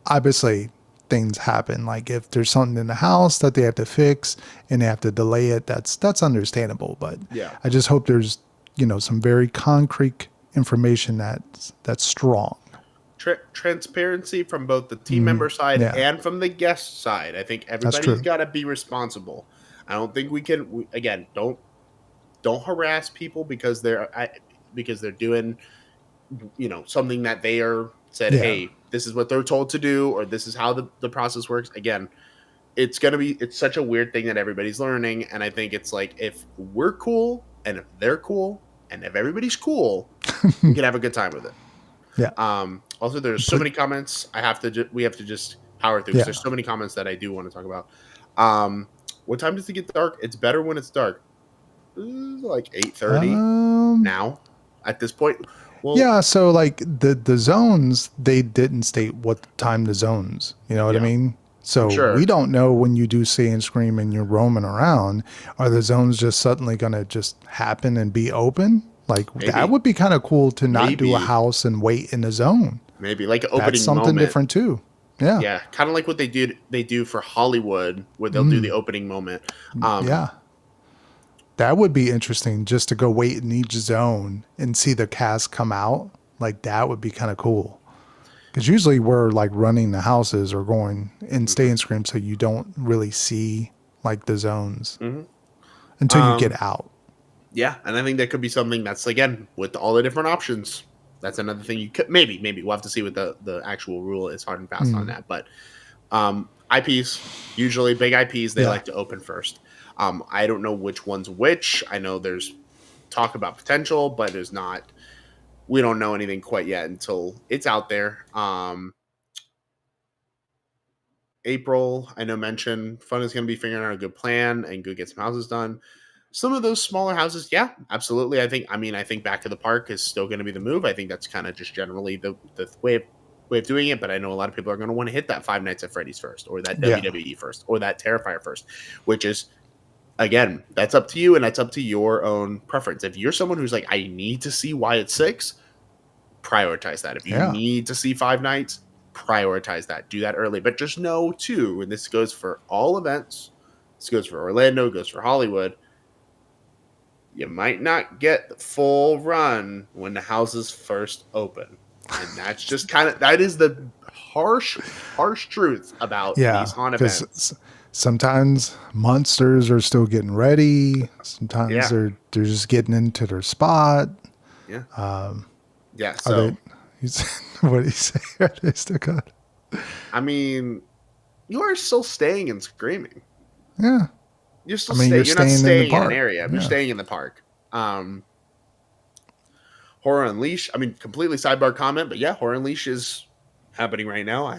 Obviously things happen, like if there's something in the house that they have to fix and they have to delay it, that's understandable, but Yeah. I just hope there's some very concrete information that's strong. Transparency from both the team member side Yeah. and from the guest side. I think everybody's true. got to be responsible. I don't think we can. Again, don't harass people because they're doing something that they are said. Yeah. Hey, this is what they're told to do, or this is how the process works. Again, it's such a weird thing that everybody's learning, and I think it's like, if we're cool and if they're cool and if everybody's cool, we can have a good time with it. Yeah. Also, there's so many comments. We have to just power through. Yeah. There's so many comments that I do want to talk about. What time does it get dark? It's better when it's dark. Like 8:30 now. At this point, well, yeah. So like the zones, they didn't state what time the zones. You know what I mean? So sure. We don't know when you do See and Scream and you're roaming around. Are the zones just suddenly going to just happen and be open? Like, Maybe. That would be kind of cool to not do a Maybe. house and wait in the zone. Maybe like an opening That's something moment. different too. Yeah. Yeah, kind of like what they do for Hollywood, where they'll do the opening moment. Yeah. That would be interesting, just to go wait in each zone and see the cast come out. Like, that would be kind of cool. Because usually we're like running the houses or going and stay and scream, so you don't really see like the zones until you get out. Yeah, and I think that could be something that's, again, with all the different options. That's another thing you could maybe we'll have to see what the actual rule is, hard and fast on that. But IPs, usually big IPs, they like to open first. I don't know which one's which. I know there's talk about potential, but there's not. We don't know anything quite yet until it's out there. April, I know, mentioned Fun is going to be figuring out a good plan and go get some houses done. Some of those smaller houses, yeah, absolutely. I think Back to the Park is still going to be the move. I think that's kind of just generally the way of doing it. But I know a lot of people are going to want to hit that Five Nights at Freddy's first, or that WWE first, or that Terrifier first, which is, again, that's up to you, and that's up to your own preference. If you're someone who's like, I need to see why it's 6, prioritize that. If you need to see Five Nights, prioritize that. Do that early. But just know, too, and this goes for all events, this goes for Orlando, goes for Hollywood, you might not get the full run when the houses first open. And that's just that is the harsh truth about these haunted events. Sometimes monsters are still getting ready. Sometimes they're just getting into their spot. Yeah. So what do you say? Are they still good? I mean, you are still staying and screaming. Yeah. You're still you're not staying in an area. Yeah. You're staying in the park. Horror Unleashed. I mean, completely sidebar comment, but yeah, Horror Unleashed is happening right now.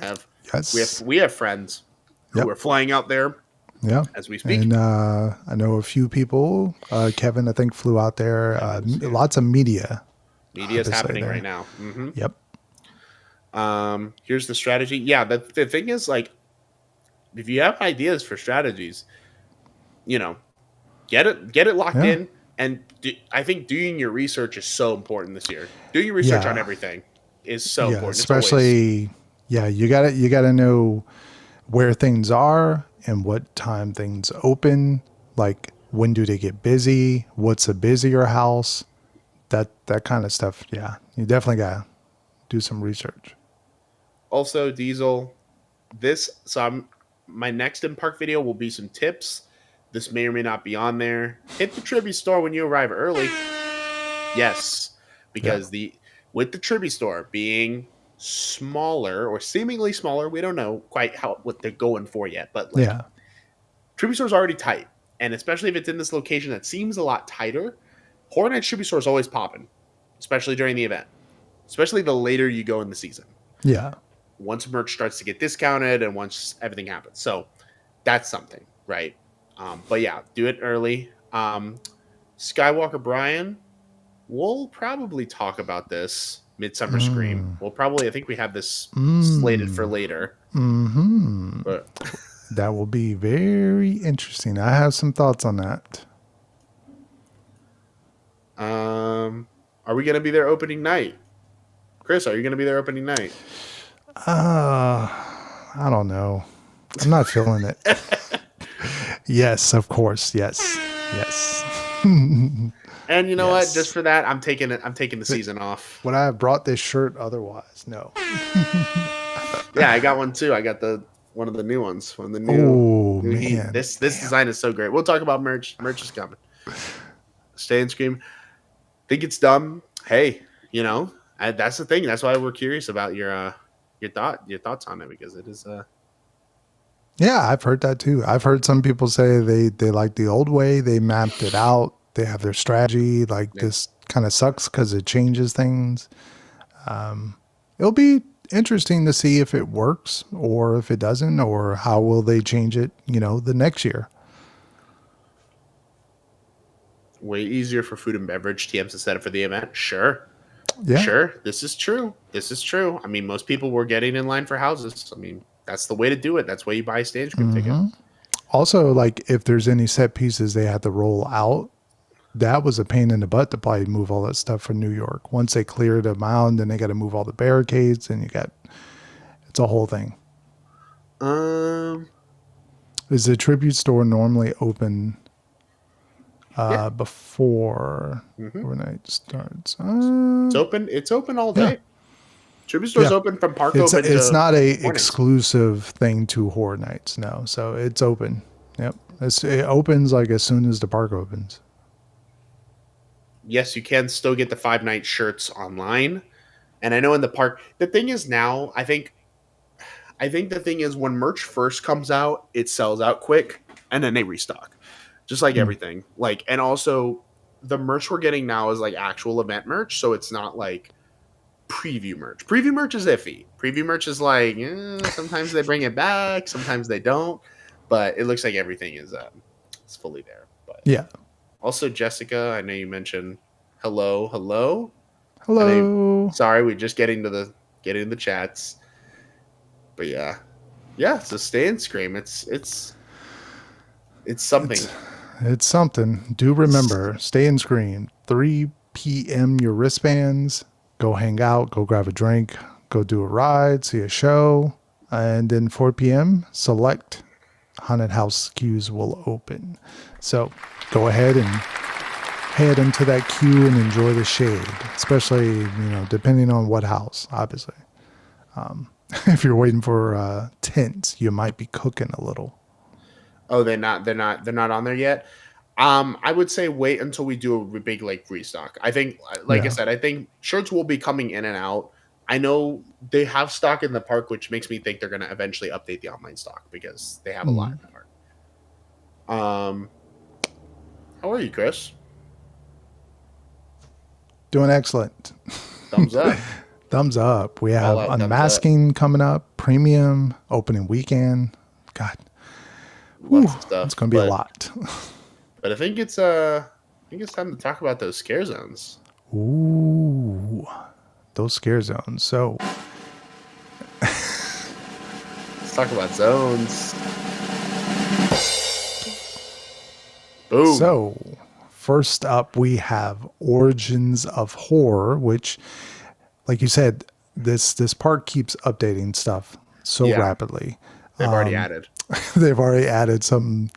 Yes. We have friends who Yep. are flying out there Yeah. as we speak. And I know a few people. Kevin, I think, flew out there. Yeah. Lots of media, Media is obviously, happening right there. now. Yep. Here's the strategy. Yeah, the thing is, like, if you have ideas for strategies, you know, get it locked Yeah. in. And I think doing your research is so important this year. Doing your research on Yeah. everything is so Yeah. important. It's always Especially, yeah, you gotta know where things are and what time things open. Like, when do they get busy? What's a busier house? That kind of stuff. Yeah, you definitely gotta do some research. also Diesel. My next in park video will be some tips. This may or may not be on there. Hit the tribute store when you arrive early. Yes, Yeah. because the with the tribute store being smaller or seemingly smaller, we don't know quite how what they're going for yet, but like Yeah. tribute store is already tight, and especially if it's in this location that seems a lot tighter, Horror Nights tribute store is always popping, especially during the event, especially the later you go in the season. Yeah. Once merch starts to get discounted and once everything happens, so that's something, right? But yeah, do it early. Skywalker Brian, we'll probably talk about this Midsummer Scream. Mm. We'll probably, I think we have this slated for Mm. later. Hmm. But That will be very interesting. I have some thoughts on that. are we gonna be there opening night? Chris, are you gonna be there opening night? Uh, I don't know. I'm not feeling it. Yes, of course. Yes. Yes. And you know what? Just Yes. for that, I'm taking it. I'm taking the season off. Would I have brought this shirt otherwise? No. Yeah, I got one too. I got the one of the new ones. One of the Oh new heat. man. This Damn. design is so great. We'll talk about merch. Merch is coming. Stay and Scream. Think it's dumb. Hey, that's the thing. That's why we're curious about your thoughts on it, because it is Yeah, I've heard that too. I've heard some people say they like the old way. They mapped it out. They have their strategy. Like, yeah. this kind of sucks because it changes things. It'll be interesting to see if it works or if it doesn't, or how will they change it, the next year. Way easier for food and beverage TMs to set up for the event. Sure. Yeah. Sure. This is true. This is true. I mean, most people were getting in line for houses. I mean, that's the way to do it. That's why you buy a stage screen ticket. Also, like, if there's any set pieces they had to roll out, that was a pain in the butt to probably move all that stuff for New York. Once they cleared a mound, then they got to move all the barricades, and it's a whole thing. Um Is the tribute store normally open yeah. before Mm-hmm. overnight starts? It's open all Yeah. day. Tribute store's Yeah. open from park It's open it's to not a mornings. exclusive thing to Horror Nights, no. So it's open. Yep. It opens like as soon as the park opens. Yes, you can still get the 5 night shirts online. And I know in the park, the thing is now, I think the thing is when merch first comes out, it sells out quick and then they restock. Just like Hmm. everything. Like, and also the merch we're getting now is like actual event merch, so it's not like preview merch. Preview merch is iffy. Preview merch is like, sometimes they bring it back, sometimes they don't. But it looks like everything is fully there. But Yeah. also, Jessica, I know you mentioned hello. I know. Hello. Sorry, we're just getting the chats. But yeah. So stay and scream. It's something. It's something. Do remember, stay and scream. 3 p.m. your wristbands. Go hang out. Go grab a drink. Go do a ride. See a show. And then 4 p.m. select haunted house queues will open. So go ahead and head into that queue and enjoy the shade. Especially, depending on what house, obviously. If you're waiting for tents, you might be cooking a little. Oh, they're not on there yet. I would say wait until we do a big like restock. I think, like I Yeah. said, I think shirts will be coming in and out. I know they have stock in the park, which makes me think they're going to eventually update the online stock because they have a lot in the park. How are you, Chris? Doing excellent. Thumbs up. Thumbs up. We have Fallout, thumbs up. Unmasking coming up, Premium, opening weekend. God, whew, Lots of stuff. it's going to be a lot. But I think it's time to talk about those scare zones. Ooh, those scare zones. So Let's talk about zones. Boom. So, first up, we have Origins of Horror, which, like you said, this park keeps updating stuff so rapidly. They've already added. They've already added some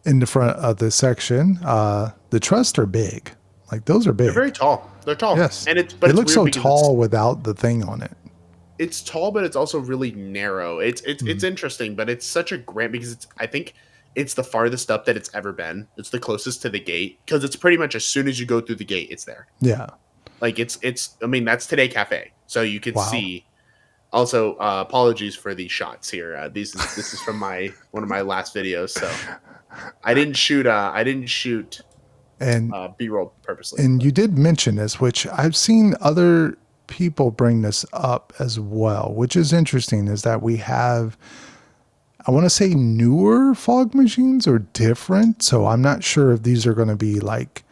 in the front of the section. The trusts are big. Like those are big. They're very tall. They're tall. Yes, and it looks so tall without the thing on it. It's tall, but it's also really narrow. It's interesting, but it's such a grand because I think it's the farthest up that it's ever been. It's the closest to the gate because it's pretty much as soon as you go through the gate, it's there. Yeah, like it's. I mean, that's Today Cafe, so you can see. Also, apologies for these shots here. This is from one of my last videos, so I didn't shoot and B-roll purposely. And you did mention this, which I've seen other people bring this up as well, which is interesting. Is that we have, I want to say, newer fog machines or different. So I'm not sure if these are going to be like,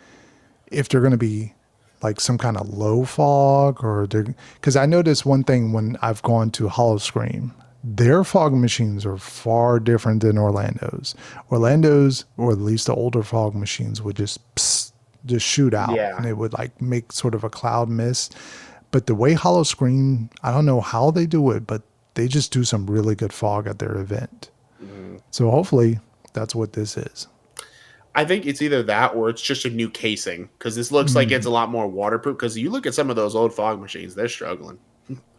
if they're going to be like some kind of low fog or they're, because I noticed one thing when I've gone to Hollow Scream, their fog machines are far different than Orlando's. Orlando's, or at least the older fog machines, would just shoot out and it would like make sort of a cloud mist. But the way Hollow Scream, I don't know how they do it, but they just do some really good fog at their event. So hopefully that's what this is. I think it's either that or it's just a new casing because this looks like it's a lot more waterproof. Because you look at some of those old fog machines, they're struggling.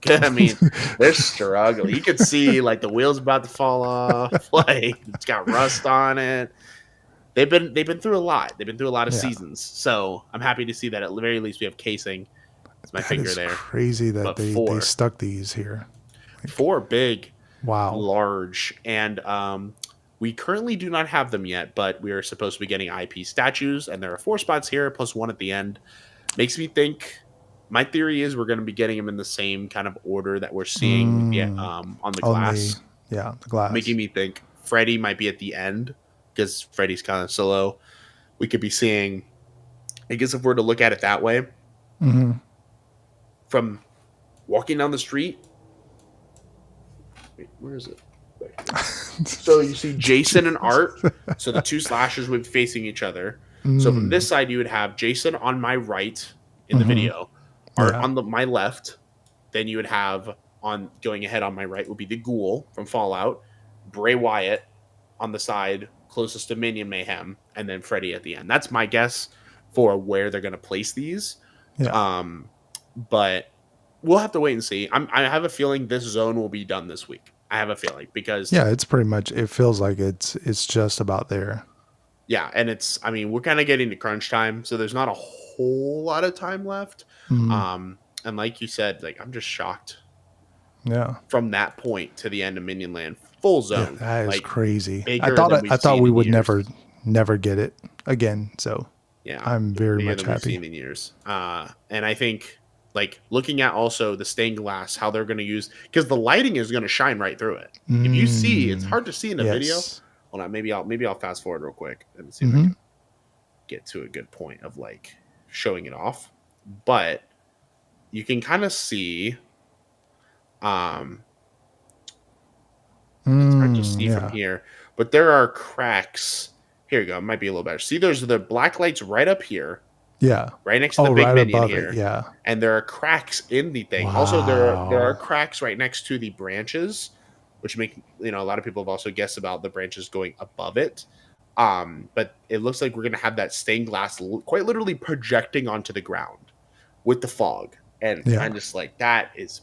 I mean, they're struggling. You can see like the wheels about to fall off. Like it's got rust on it. They've been through a lot. They've been through a lot of seasons. So I'm happy to see that at the very least we have casing. It's my finger there. Crazy that they stuck these here. Like, 4 big, large, and we currently do not have them yet, but we are supposed to be getting IP statues, and there are 4 spots here plus 1 at the end. Makes me think. My theory is we're going to be getting them in the same kind of order that we're seeing on the glass. The glass. Making me think Freddy might be at the end because Freddy's kind of slow. We could be seeing, I guess if we're to look at it that way, from walking down the street. Wait, where is it? So you see Jason and Art. So the 2 slashers would be facing each other. So from this side, you would have Jason on my right in the video, Art on my left. Then you would have going ahead on my right would be the Ghoul from Fallout, Bray Wyatt on the side closest to Minion Mayhem, and then Freddy at the end. That's my guess for where they're going to place these. But we'll have to wait and see. I have a feeling this zone will be done this week. I have a feeling because it's pretty much. It feels like it's just about there. Yeah, and I mean, we're kind of getting to crunch time, so there's not a whole lot of time left. And like you said, like I'm just shocked. Yeah. From that point to the end of Minion Land, full zone. That is like, crazy. I thought we would never get it again. So yeah, I'm very much happy. We've seen in years. And I think. Like looking at also the stained glass, how they're going to use, because the lighting is going to shine right through it. If you see, it's hard to see in the video. Hold on, maybe I'll fast forward real quick and see if I can get to a good point of like showing it off. But you can kind of see, it's hard to see from here, but there are cracks. Here you go. It might be a little better. See, there's the black lights right up here. Yeah. Right next to the big minion here. Yeah. And there are cracks in the thing. Wow. Also, there are cracks right next to the branches, which make, a lot of people have also guessed about the branches going above it. But it looks like we're going to have that stained glass quite literally projecting onto the ground with the fog. And I'm just like, that is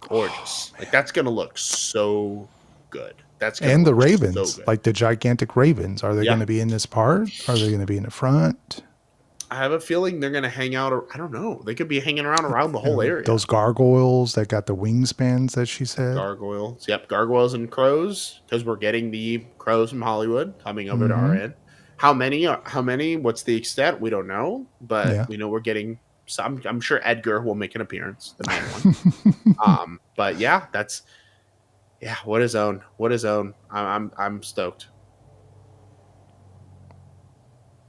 gorgeous. Like, that's going to look so good. And the ravens, like the gigantic ravens. Are they going to be in this part? Are they going to be in the front? I have a feeling they're going to hang out. I don't know. They could be hanging around the whole area. Those gargoyles that got the wingspans that she said. Gargoyles. Yep. Gargoyles and crows. Because we're getting the crows from Hollywood coming over to our end. How many? What's the extent? We don't know. But we know we're getting So I'm sure Edgar will make an appearance, the main one. But yeah, what a zone. What a zone. I'm stoked.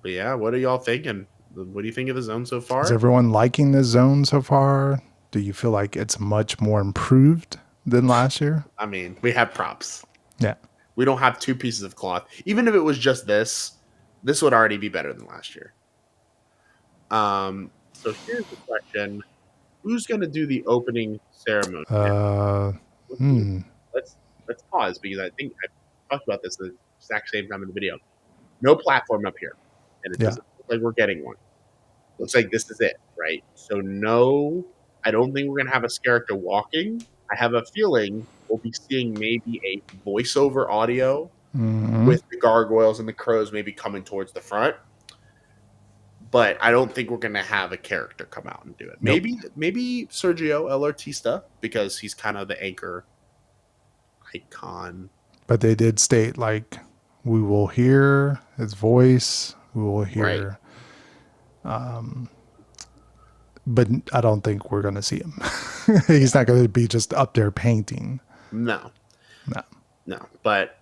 But yeah, what are y'all thinking? What do you think of the zone so Is far? everyone liking this zone so far? Do you feel like it's much more improved than last year? I mean, we have props. Yeah. We don't have two pieces of cloth. Even if it was just this would already be better than last year. So here's the question: who's going to do the opening ceremony? Uh, hmm. Let's let's pause because I think I talked about this at the exact same time in the video. No platform up here, and it Yeah. doesn't look like we're getting one. Looks like this is it, right? So no, I don't think we're gonna have a character walking. I have a feeling we'll be seeing maybe a voiceover audio Hmm. with the gargoyles and the crows maybe coming towards the front. But I don't think we're gonna have a character come out and do it. Nope. Maybe Sergio El Artista because he's kind of the anchor icon. But they did state like we will hear his voice. We will Right. hear. But I don't think we're going to see him. He's not going to be just up there painting. No. No. No. But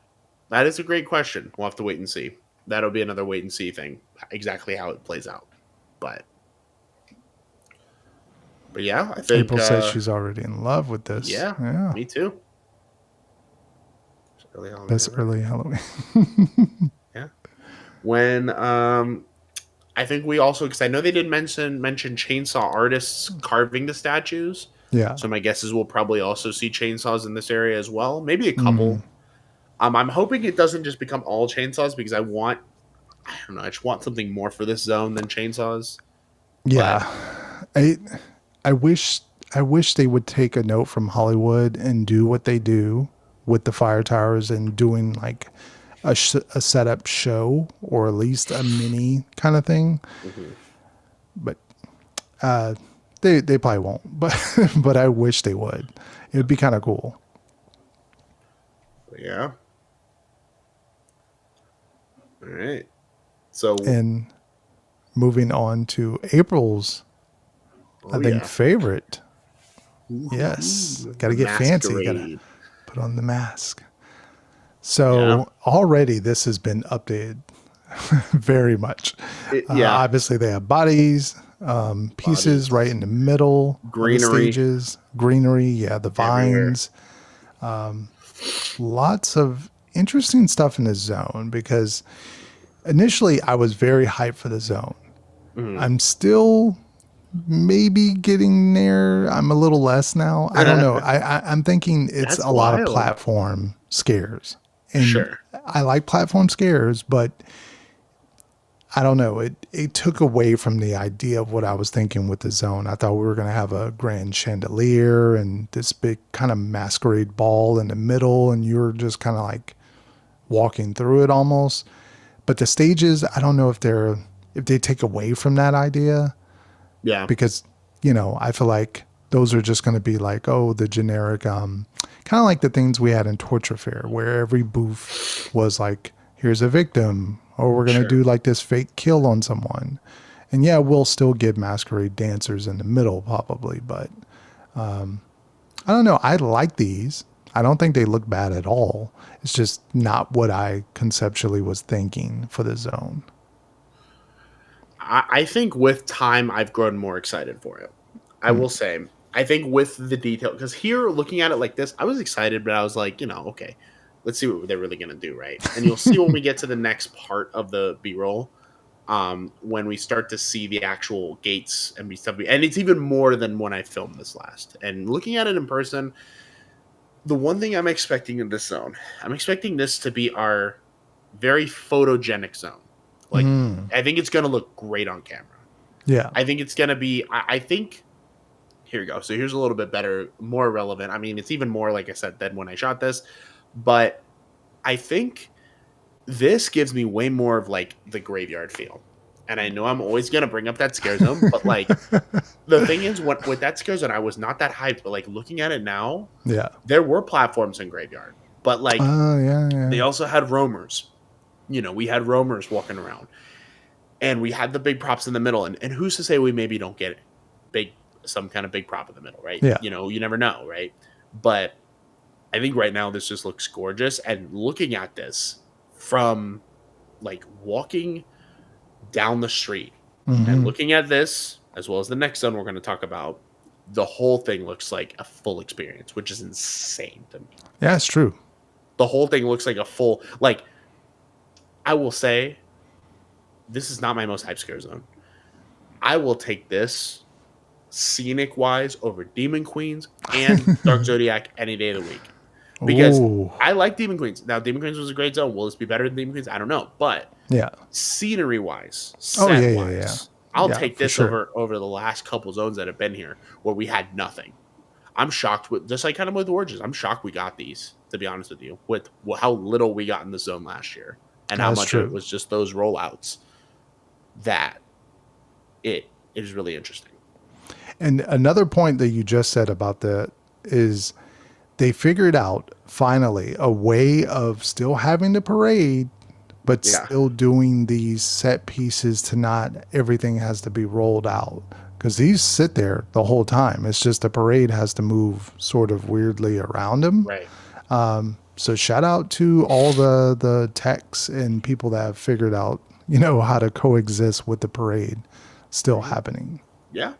that is a great question. We'll have to wait and see. That'll be another wait and see thing, exactly how it plays out. But yeah, I think April says she's already in love with this. Yeah. Me too. Early Halloween, That's right? early Halloween. Yeah. When I think we also, because I know they did mention chainsaw artists carving the statues. Yeah. So my guess is we'll probably also see chainsaws in this area as well. Maybe a couple. I'm hoping it doesn't just become all chainsaws because I don't know, I just want something more for this zone than chainsaws. Yeah. I wish they would take a note from Hollywood and do what they do with the fire towers and doing like a setup show or at least a mini kind of thing. Mm-hmm. But they probably won't. But I wish they would. It would be kind of cool. Yeah. All right. So And moving on to April's, I think favorite. Yes, got to get fancy. Got to put on the mask. So already this has been updated very much. Obviously they have bodies, pieces right in the middle, greenery, of the stages, greenery. Yeah, the vines. Lots of interesting stuff in the zone because initially I was very hyped for the zone. Mm-hmm. I'm still maybe getting there. I'm a little less now. I don't know. I'm thinking it's a lot of platform scares. And I like platform scares, but I don't know. It took away from the idea of what I was thinking with the zone. I thought we were going to have a grand chandelier and this big kind of masquerade ball in the middle, and you were just kind of like walking through it almost. But the stages, I don't know if they take away from that idea. Yeah. Because, I feel like those are just going to be like, the generic, kind of like the things we had in Torture Fair, where every booth was like, here's a victim, or we're going to do like this fake kill on someone. And yeah, we'll still get masquerade dancers in the middle probably, but I don't know. I like these. I don't think they look bad at all. It's just not what I conceptually was thinking for the zone. I think with time, I've grown more excited for it. I will say, I think with the detail, because here looking at it like this, I was excited, but I was like, okay, let's see what they're really going to do, right? And you'll see when we get to the next part of the B-roll, when we start to see the actual gates and stuff. And it's even more than when I filmed this last. And looking at it in person, the one thing I'm expecting in this zone, I'm expecting this to be our very photogenic zone. Like, I think it's going to look great on camera. Yeah. I think it's going to be, I think, here we go. So here's a little bit better, more relevant. I mean, it's even more, like I said, than when I shot this. But I think this gives me way more of like the graveyard feel. And I know I'm always going to bring up that scare zone. But like, the thing is, with that scare zone, I was not that hyped. But like, looking at it now, there were platforms in graveyard. But like, they also had roamers. We had roamers walking around, and we had the big props in the middle. And who's to say we maybe don't get some kind of big prop in the middle, right? Yeah. You never know, right? But I think right now this just looks gorgeous. And looking at this from like walking down the street and Hmm. looking at this, as well as the next zone we're going to talk about, the whole thing looks like a full experience, which is insane to me. Yeah, it's true. The whole thing looks like a full, like, I will say, this is not my most hype scare zone. I will take this scenic wise over Demon Queens and Dark Zodiac any day of the week. Because Ooh. I like Demon Queens. Now, Demon Queens was a great zone. Will this be better than Demon Queens? I don't know. But Yeah. scenery wise, Oh, yeah, set yeah, yeah. wise, I'll Yeah, take for this sure. over the last couple zones that have been here where we had nothing. I'm shocked with just like kind of with Origins. I'm shocked we got these, to be honest with you, with how little we got in the zone last year and how That's much of it true. was just those rollouts. That it is really interesting. And another point that you just said about that is they figured out finally a way of still having the parade, but Yeah. still doing these set pieces to not everything has to be rolled out. Because these sit there the whole time. It's just the parade has to move sort of weirdly around them. Right. So shout out to all the techs and people that have figured out, how to coexist with the parade still happening. Yeah.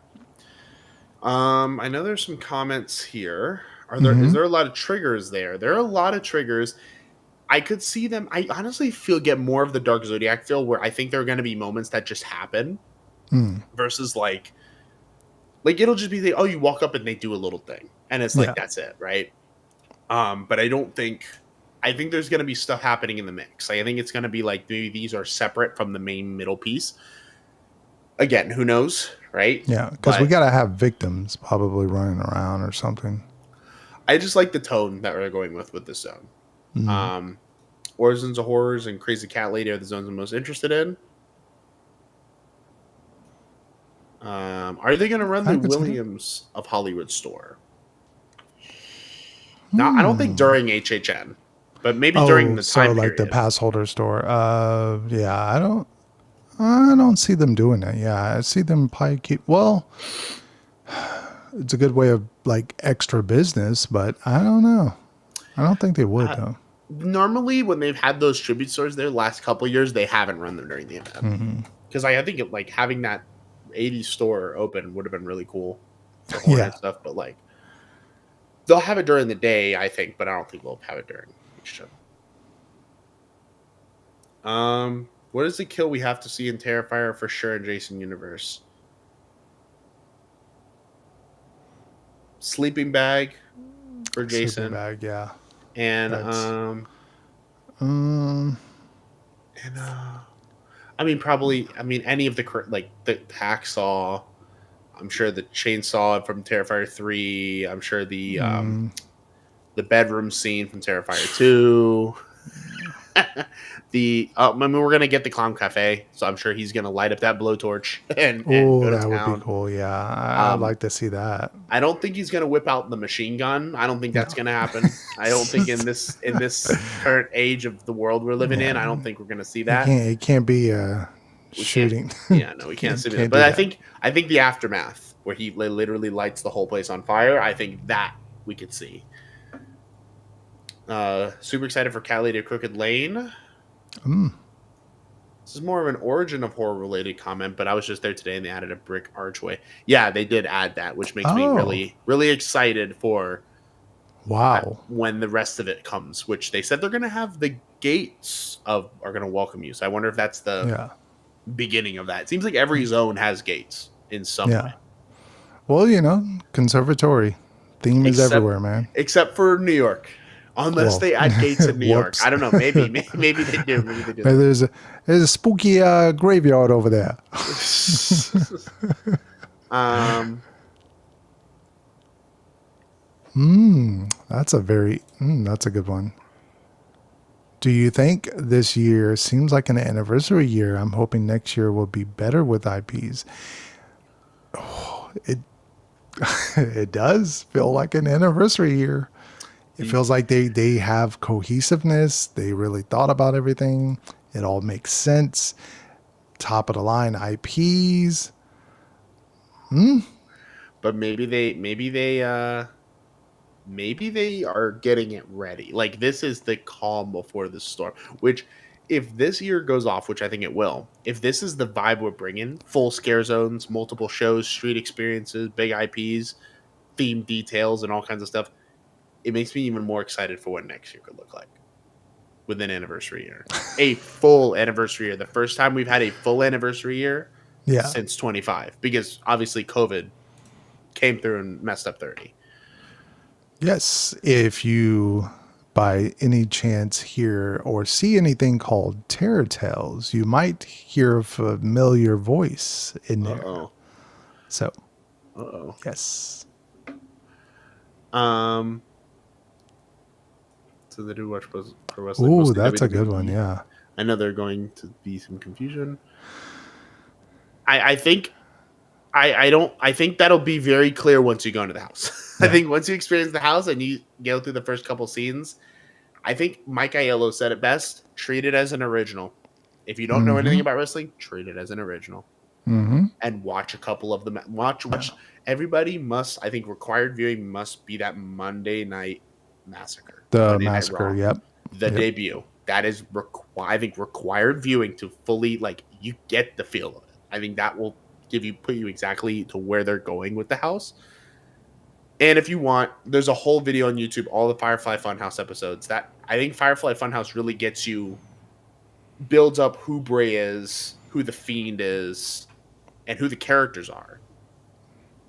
I know there's some comments here. Is Mm-hmm. there a lot of triggers there? There are a lot of triggers. I could see them. I honestly get more of the Dark Zodiac feel where I think there are going to be moments that just happen Mm. versus like it'll just be oh, you walk up and they do a little thing and it's like Yeah. that's it, right? But I think there's going to be stuff happening in the mix. Like, I think it's going to be like maybe these are separate from the main middle piece. Again, who knows, right? Yeah. Because we But got to have victims probably running around or something. I just like the tone that we're going with this zone. Mm. Origins of Horrors and Crazy Cat Lady are the zones I'm most interested in. Are they going to run I the could see that. Williams of Hollywood store? Now, I don't think during HHN, but maybe during Oh, the so time like the period. pass holder store. Yeah, I don't see them doing that. Yeah, I see them probably keep. Well, it's a good way of like extra business, but I don't know. I don't think they would though. Normally, when they've had those tribute stores there last couple of years, they haven't run them during the event. Hmm. Because I think like having that 80s store open would have been really cool for Hornet Yeah. stuff, but like they'll have it during the day, I think, but I don't think they'll have it during each show. What is the kill we have to see in Terrifier for sure in Jason Universe? Sleeping bag for Jason. Sleeping bag. Yeah. And That's- I mean probably any of the hacksaw. I'm sure the chainsaw from Terrifier 3. I'm sure the bedroom scene from Terrifier 2. We're gonna get the Clown Cafe, so I'm sure he's gonna light up that blowtorch and Oh, go to that town. would be cool. Yeah, I'd like to see that. I don't think he's gonna whip out the machine gun. I don't think that's gonna happen. I don't think in this current age of the world we're living in, I don't think we're gonna see that. It can't be shooting. Yeah, no, we can't see that. Can't But do I that. think the aftermath where he literally lights the whole place on fire. I think that we could see. Super excited for Cat Lady of Crooked Lane. This is more of an origin of horror related comment, but I was just there today and they added a brick archway. Yeah, they did add that, which makes me really, really excited for Wow. when the rest of it comes, which they said they're going to have the gates are going to welcome you. So I wonder if that's the beginning of that. It seems like every zone has gates in some way. Well, conservatory theme is everywhere, man. Except for New York. Unless they add gates in New York. I don't know. Maybe they do. Maybe they do. Maybe there's a spooky graveyard over there. That's a good one. Do you think this year seems like an anniversary year? I'm hoping next year will be better with IPs. Oh, it does feel like an anniversary year. It feels like they have cohesiveness. They really thought about everything. It all makes sense. Top of the line IPs. but maybe they are getting it ready. Like this is the calm before the storm. Which, if this year goes off, which I think it will, if this is the vibe we're bringing, full scare zones, multiple shows, street experiences, big IPs, theme details, and all kinds of stuff, it makes me even more excited for what next year could look like with an anniversary year, a full anniversary year. The first time we've had a full anniversary year Yeah. since 25, because obviously COVID came through and messed up 30. Yes. If you by any chance hear or see anything called Terror Tales, you might hear a familiar voice in there. Uh-oh. So, Uh-oh. yes. So they do watch pro wrestling. Ooh, Mostly that's a good WWE. one. Yeah. I know there's going to be some confusion. I think I think that'll be very clear once you go into the house. Yeah. I think once you experience the house and you go through the first couple scenes, I think Mike Aiello said it best: treat it as an original. If you don't know anything about wrestling, treat it as an original. Mm-hmm. And watch a couple of them. Watch. Everybody must. I think required viewing must be that Monday Night Massacre. The Monday Night Massacre. Raw, Yep. the debut. That is I think required viewing to fully you get the feel of it. I think that will put you exactly to where they're going with the house. And if you want, there's a whole video on YouTube, all the Firefly Funhouse episodes. That I think Firefly Funhouse really gets you, builds up who Bray is, who the Fiend is, and who the characters are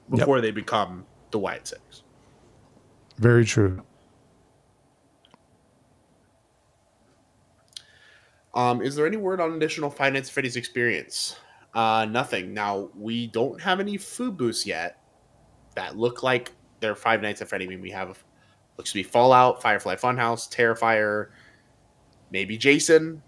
before they become the White Six. Very true. Is there any word on additional Five Nights at Freddy's experience? Nothing. Now, we don't have any food booths yet that look like they're Five Nights at Freddy. I mean, we have, looks to be Fallout, Firefly Funhouse, Terrifier, maybe Jason.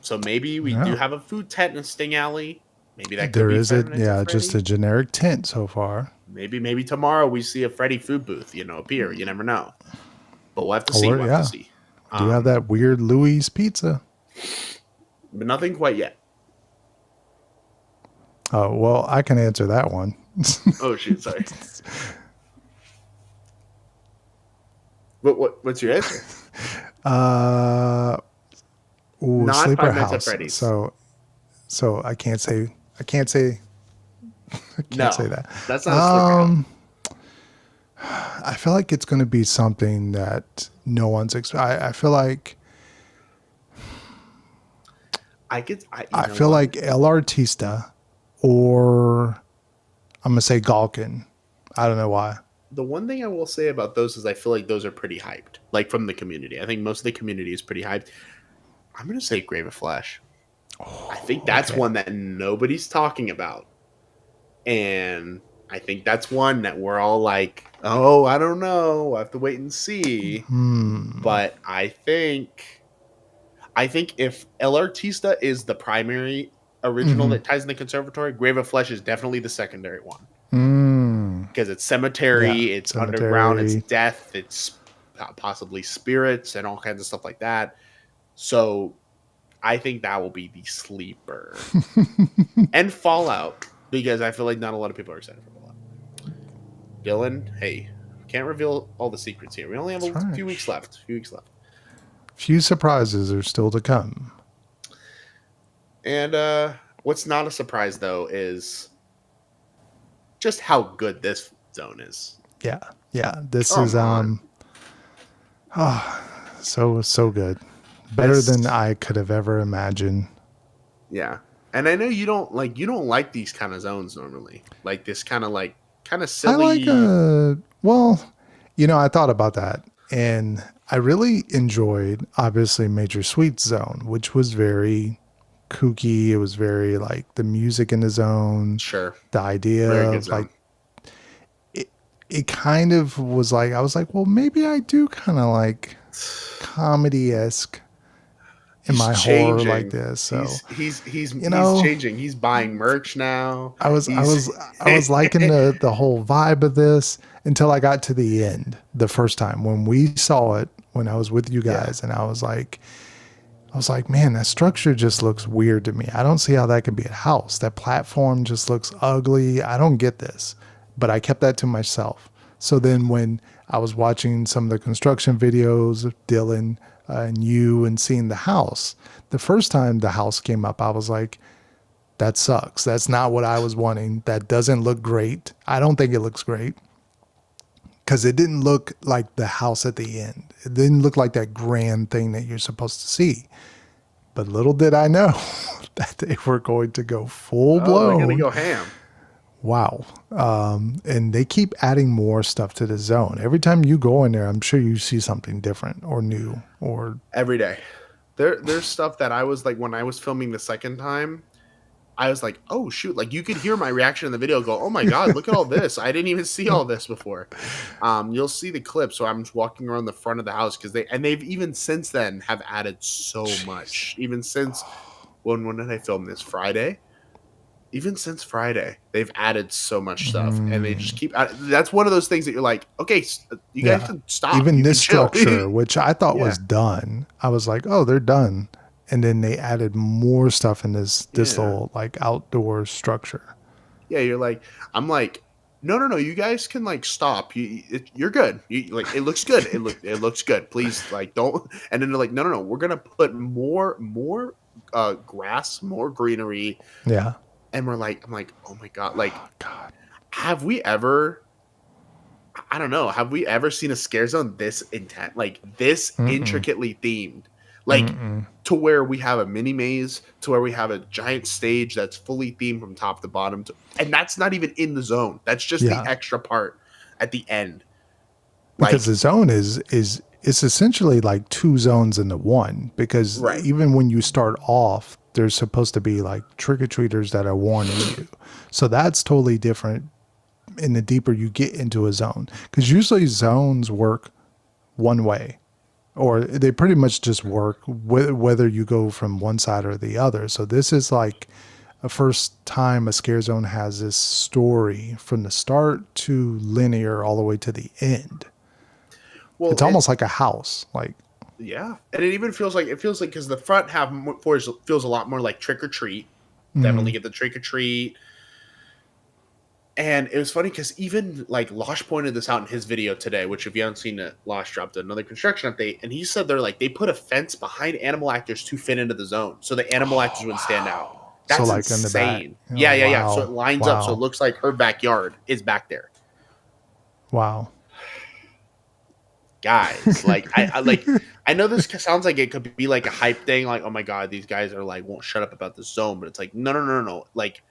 So maybe we do have a food tent in a Sting Alley. Maybe that could there be is Five it. Nights Yeah, at just a Freddy. generic tent so far. Maybe tomorrow we see a Freddy food booth, appear. You never know. But we'll have to see. We'll have to see. Do you have that weird Louis pizza? But nothing quite yet. Oh, well, I can answer that one. Oh, shoot, sorry. What's your answer? Not Sleeper Five Nights at House. Freddy's. So I can't say say that. That's not a Sleeper House. I feel like it's going to be something that no one's I feel like I feel like El Artista or I'm going to say Galkin. I don't know why. The one thing I will say about those is I feel like those are pretty hyped, like from the community. I think most of the community is pretty hyped. I'm going to say Grave of Flesh. I think that's one that nobody's talking about. And I think that's one that we're all like, oh, I don't know. I have to wait and see. But I think if El Artista is the primary original that ties in the conservatory, Grave of Flesh is definitely the secondary one. Because it's cemetery, it's underground, it's death, it's possibly spirits and all kinds of stuff like that. So I think that will be the sleeper. And Fallout, because I feel like not a lot of people are excited for Fallout. Dylan, hey, can't reveal all the secrets here. We only have a few weeks left. Few surprises are still to come. And what's not a surprise, though, is just how good this zone is. Yeah. This is so good. Better than I could have ever imagined. Yeah. And I know you don't like these kind of zones normally. Like this kind of silly. I thought about that, and I really enjoyed obviously Major Sweets Zone, which was very kooky. It was very like the music in the zone. Sure. The idea of like it kind of was like I was like, well, maybe I do kind of like comedy-esque in my horror like this. So he's changing. He's buying merch now. I was liking the whole vibe of this until I got to the end the first time when we saw it, when I was with you guys, and I was like, man, that structure just looks weird to me. I don't see how that can be a house. That platform just looks ugly. I don't get this. but I kept that to myself. So then when I was watching some of the construction videos of Dylan and you and seeing the house, the first time the house came up, I was like, that sucks. That's not what I was wanting. That doesn't look great. I don't think it looks great because it didn't look like the house at the end. It didn't look like that grand thing that you're supposed to see. But little did I know that they were going to go full Oh, they're gonna blown. go ham Wow. And they keep adding more stuff to the zone. Every time you go in there, I'm sure you see something different or new or every day. There's stuff that I was like when I was filming the second time. I was like, oh shoot! Like you could hear my reaction in the video. Go, oh my god, look at all this! I didn't even see all this before. You'll see the clip. So I'm just walking around the front of the house because they've even since then have added so much. Even since when did I film this? Friday. Even since Friday, they've added so much stuff, and they just keep. That's one of those things that you're like, okay, you guys yeah. can stop. Even You this can chill. structure, which I thought Yeah. was done, I was like, oh, they're done. And then they added more stuff in this Yeah. little like outdoor structure. Yeah, you're like, I'm like, no, you guys can like stop. You're good. Like, it looks good. It looks good. Please, like, don't. And then they're like, no, we're gonna put more grass, more greenery, Yeah. and I'm like, oh my god, like, God. have we ever? I don't know. Have we ever seen a scare zone this intent, like this intricately themed, like to where we have a mini maze, to where we have a giant stage that's fully themed from top to bottom, and that's not even in the zone. That's just Yeah. the extra part at the end. Because Like, the zone is it's essentially like two zones into one. Because right. even when you start off, there's supposed to be like trick-or-treaters that are warning you. So that's totally different in the deeper you get into a zone. Because usually zones work one way, or they pretty much just work whether you go from one side or the other. So this is like a first time a scare zone has this story from the start to linear all the way to the end. Well, It's almost like a house. Like, yeah, and it even feels like because the front half feels a lot more like trick or treat. Definitely get the trick or treat. And it was funny because even like Losh pointed this out in his video today, which if you haven't seen it, Losh dropped another construction update, and he said they put a fence behind animal actors to fit into the zone, so the animal actors wouldn't stand out. That's so like insane. in the back. Yeah. Wow. So it lines up, so it looks like her backyard is back there. Wow. Guys, like I know this sounds like it could be like a hype thing, like, oh my god, these guys are like won't shut up about the zone, but it's like no. Like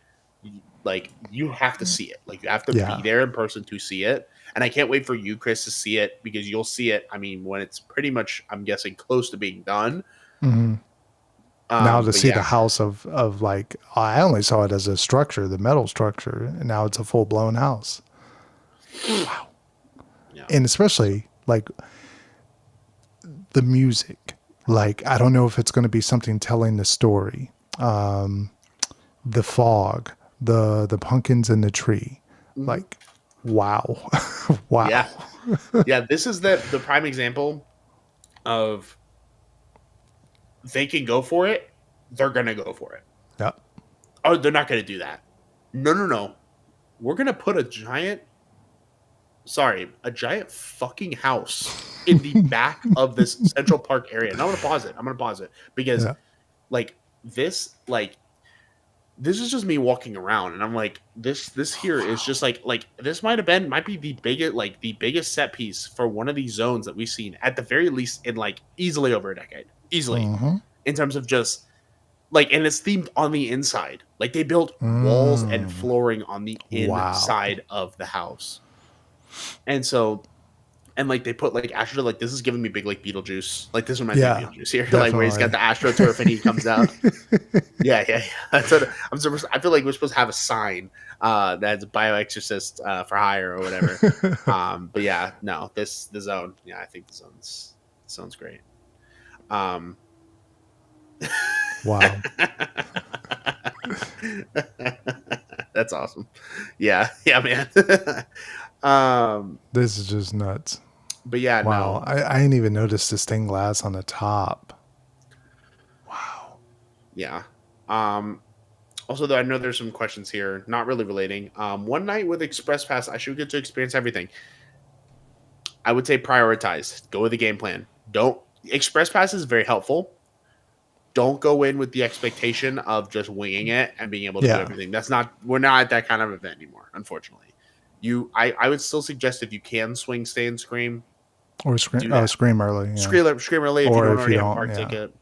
you have to see it. Like you have to be there in person to see it. And I can't wait for you, Chris, to see it because you'll see it. I mean, when it's pretty much, I'm guessing, close to being done. Now to see the house of like, I only saw it as a structure, the metal structure, and now it's a full blown house. Wow. Yeah. And especially like the music. Like, I don't know if it's going to be something telling the story. The fog, the pumpkins in the tree. Like, wow. Wow. Yeah. This is the prime example of they can go for it. They're going to go for it. Yep. Oh, they're not going to do that. No. We're going to put a giant fucking house in the back of this Central Park area. And I'm going to pause it because this is just me walking around and I'm like, this here is just like this might be the biggest set piece for one of these zones that we've seen at the very least in like easily over a decade. Easily. In terms of just like, and it's themed on the inside. Like they built walls and flooring on the inside of the house. And so, and like they put like Astro, like this is giving me big like Beetlejuice. Like this reminds me of Beetlejuice here. Like where he's got the AstroTurf and he comes out. Yeah. That's what I'm supposed. I feel like we're supposed to have a sign that's bioexorcist for hire or whatever. But yeah, no, the zone. Yeah, I think the zone's great. Wow. That's awesome. Yeah, man. This is just nuts. But yeah, wow. no. I didn't even notice the stained glass on the top. Wow. Yeah. Also, though, I know there's some questions here, not really relating. One night with Express Pass, I should get to experience everything. I would say prioritize. Go with the game plan. Don't Express Pass is very helpful. Don't go in with the expectation of just winging it and being able to do Yeah, everything. That's not we're not at that kind of event anymore, unfortunately. I would still suggest if you can swing, stay and scream, or do that. scream early. Yeah, Scream early if you or don't if you already have a don't, park yeah. ticket.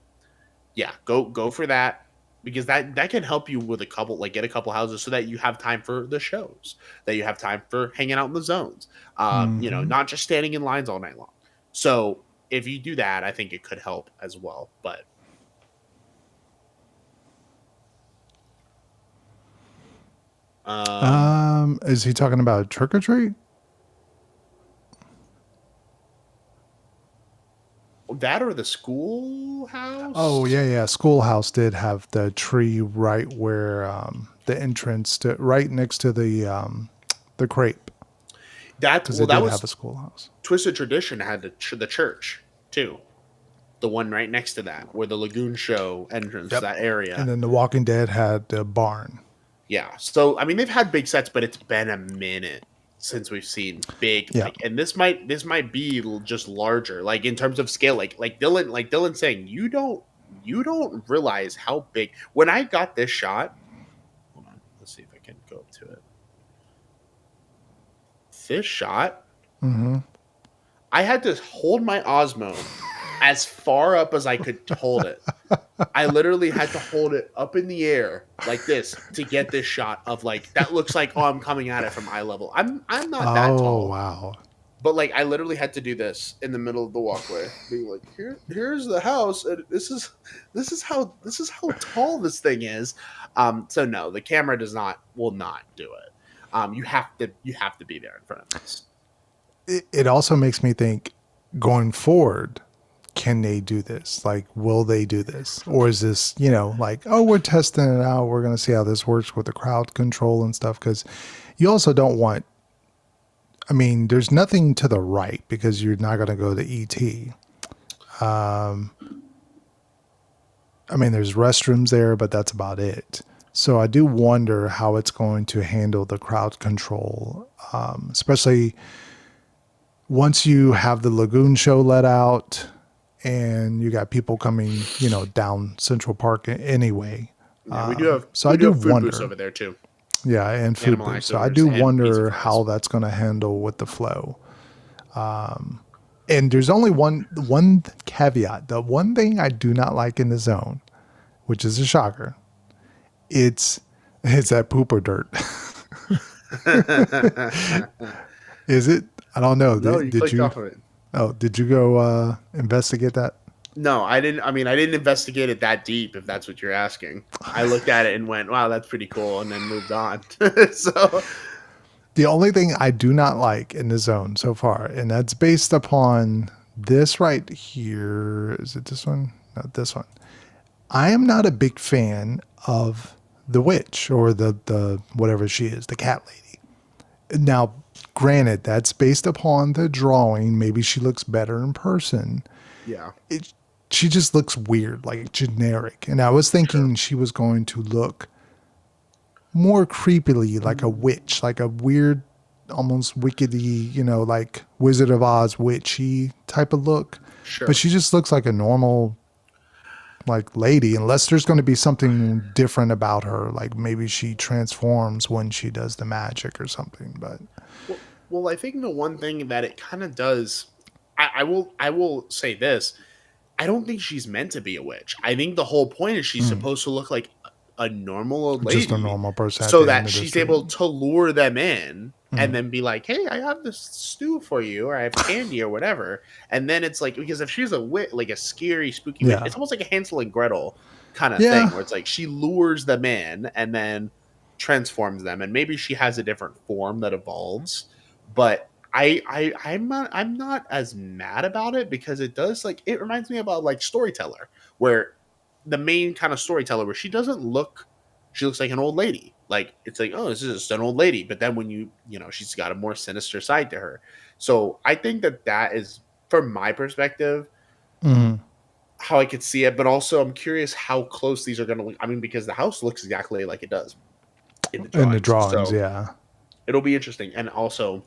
Yeah, go for that because that can help you with a couple like get a couple houses so that you have time for the shows, that you have time for hanging out in the zones. Hmm. Not just standing in lines all night long. So if you do that, I think it could help as well. But um Is he talking about trick or treat? that or the schoolhouse. Oh yeah, yeah. Schoolhouse did have the tree right where the entrance to right next to the crepe That because well, it that did have was a schoolhouse. Twisted Tradition had the church too. The one right next to that, where the Lagoon Show entrance, Yep. that area. And then The Walking Dead had the barn. Yeah. So I mean, they've had big sets, but it's been a minute since we've seen big Yeah. like, and this might be just larger, like in terms of scale. Dylan saying, you don't realize how big. When I got this shot, hold on, let's see if I can go up to it. This shot, Mm-hmm. I had to hold my Osmo as far up as I could hold it. I literally had to hold it up in the air like this to get this shot of like that looks like I'm coming at it from eye level. I'm not that Oh tall, wow. but like I literally had to do this in the middle of the walkway, being like, here's the house, and this is how tall this thing is. So no, the camera will not do it. You have to be there in front of this. It also makes me think going forward, can they do this? Like, will they do this? Or is this, like, oh, we're testing it out. We're going to see how this works with the crowd control and stuff. Because you also don't want, I mean, there's nothing to the right because you're not going to go to ET. I mean, there's restrooms there, but that's about it. So I do wonder how it's going to handle the crowd control, especially once you have the Lagoon Show let out and you got people coming, down Central Park anyway. Yeah, we do have So I we do do have food booths wonder, over there too. yeah, and food Animal booths. So I activers do and pizza wonder fries. how that's going to handle with the flow. And there's only one caveat. The one thing I do not like in the zone, which is a shocker, it's that poop or dirt. Is it? I don't know. No, Did, you did clicked you? off of it. Oh, did you go investigate that? No, I didn't. I mean, I didn't investigate it that deep. If that's what you're asking, I looked at it and went, "Wow, that's pretty cool," and then moved on. So, The only thing I do not like in the zone so far, and that's based upon this right here. Is it this one? No, this one. I am not a big fan of the witch or the whatever she is, the cat lady. Now, granted, that's based upon the drawing. Maybe she looks better in person. yeah, She just looks weird, like generic. And I was thinking she was going to look more creepily like a witch, like a weird, almost wickedy, like Wizard of Oz witchy type of look. sure. But she just looks like a normal like lady, unless there's going to be something different about her, like maybe she transforms when she does the magic or something. But Well, I think the one thing that it kind of does, I will say this. I don't think she's meant to be a witch. I think the whole point is she's supposed to look like a normal old just a lady normal person at so the end that of the she's street. able to lure them in and Mhm. then be like, "Hey, I have this stew for you, or I have candy, or whatever." And then it's like because if she's a witch, like a scary, spooky witch, Yeah. it's almost like a Hansel and Gretel kind of thing, Yeah. where it's like she lures them in and then transforms them, and maybe she has a different form that evolves. But I'm not as mad about it because it does like it reminds me about like Storyteller, where the main kind of storyteller where she looks like an old lady. Like it's like, oh, this is just an old lady. But then when she's got a more sinister side to her. So I think that is, from my perspective, Mhm. how I could see it, but also I'm curious how close these are going to look. I mean, because the house looks exactly like it does in the In the drawings, drawings, so yeah. it'll be interesting. And also,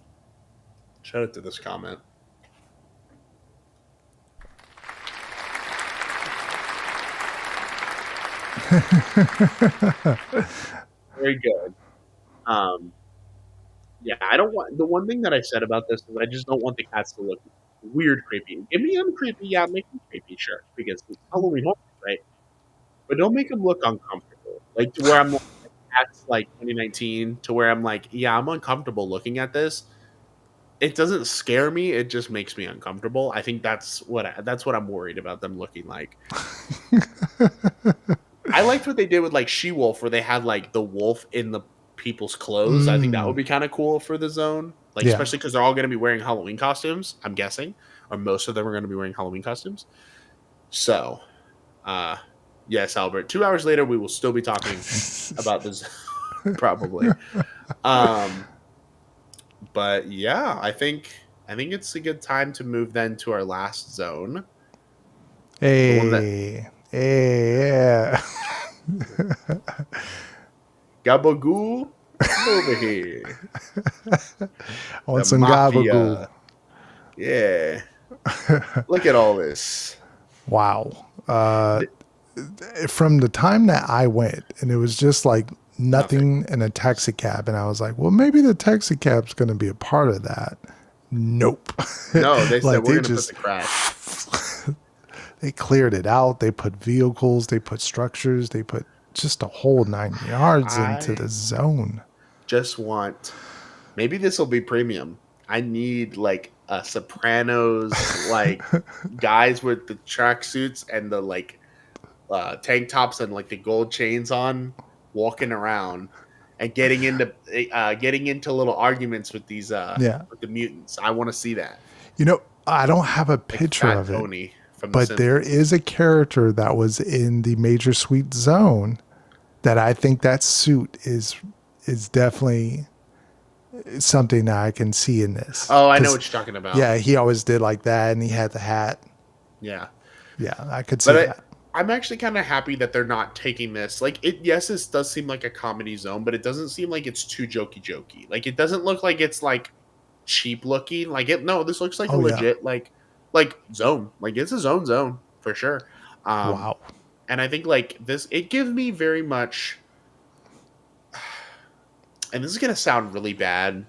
shout out to this comment. Very good. Um, yeah, I don't want the one thing that I said about this is I just don't want the cats to look weird, creepy. Give me them creepy, yeah, make them creepy, sure, because it's Halloween horror, right? But don't make them look uncomfortable. Like to where I'm like, that's like 2019 to where I'm like, yeah, I'm uncomfortable looking at this. It doesn't scare me. It just makes me uncomfortable. I think that's what I'm worried about them looking like. I liked what they did with like She Wolf, where they had like the wolf in the people's clothes. I think that would Mm, be kind of cool for the zone, like yeah. especially because they're all going to be wearing Halloween costumes. I'm guessing, or most of them are going to be wearing Halloween costumes. So, uh, yes, Albert. 2 hours later, we will still be talking about this probably. Um, but yeah, I think it's a good time to move then to our last zone, the one that Hey, hey, yeah. Gabagool over here, I want the some gabagool. mafia. Yeah, look at all this. Wow. Th- From the time that I went, and it was just like Nothing. nothing in a taxi cab, and I was like, well, maybe the taxi cab's going to be a part of that. Nope. No, they said Like we're they gonna put just the crash. they cleared it out. They put vehicles, they put structures, they put just a whole 9 yards into I the zone. just want maybe this will be premium. I need like a Sopranos like guys with the tracksuits and the like tank tops and like the gold chains on, walking around and getting into little arguments Yeah. with the mutants. I want to see that, I don't have a like picture Fat of it, Tony from The but there Simpsons. is a character that was in the Major Sweet Zone that I think that suit is definitely something that I can see in this. Oh, I know Because what you're talking about. yeah, he always did like that, and he had the hat. Yeah, Yeah, I could see but that. I'm actually kind of happy that they're not taking this. Like it, yes, this does seem like a comedy zone, but it doesn't seem like it's too jokey. Like it doesn't look like it's like cheap looking. Like it, no, this looks like a Oh yeah, legit like zone. Like it's a zone for sure. Um, wow. and I think like this, it gives me very much. And this is gonna sound really bad,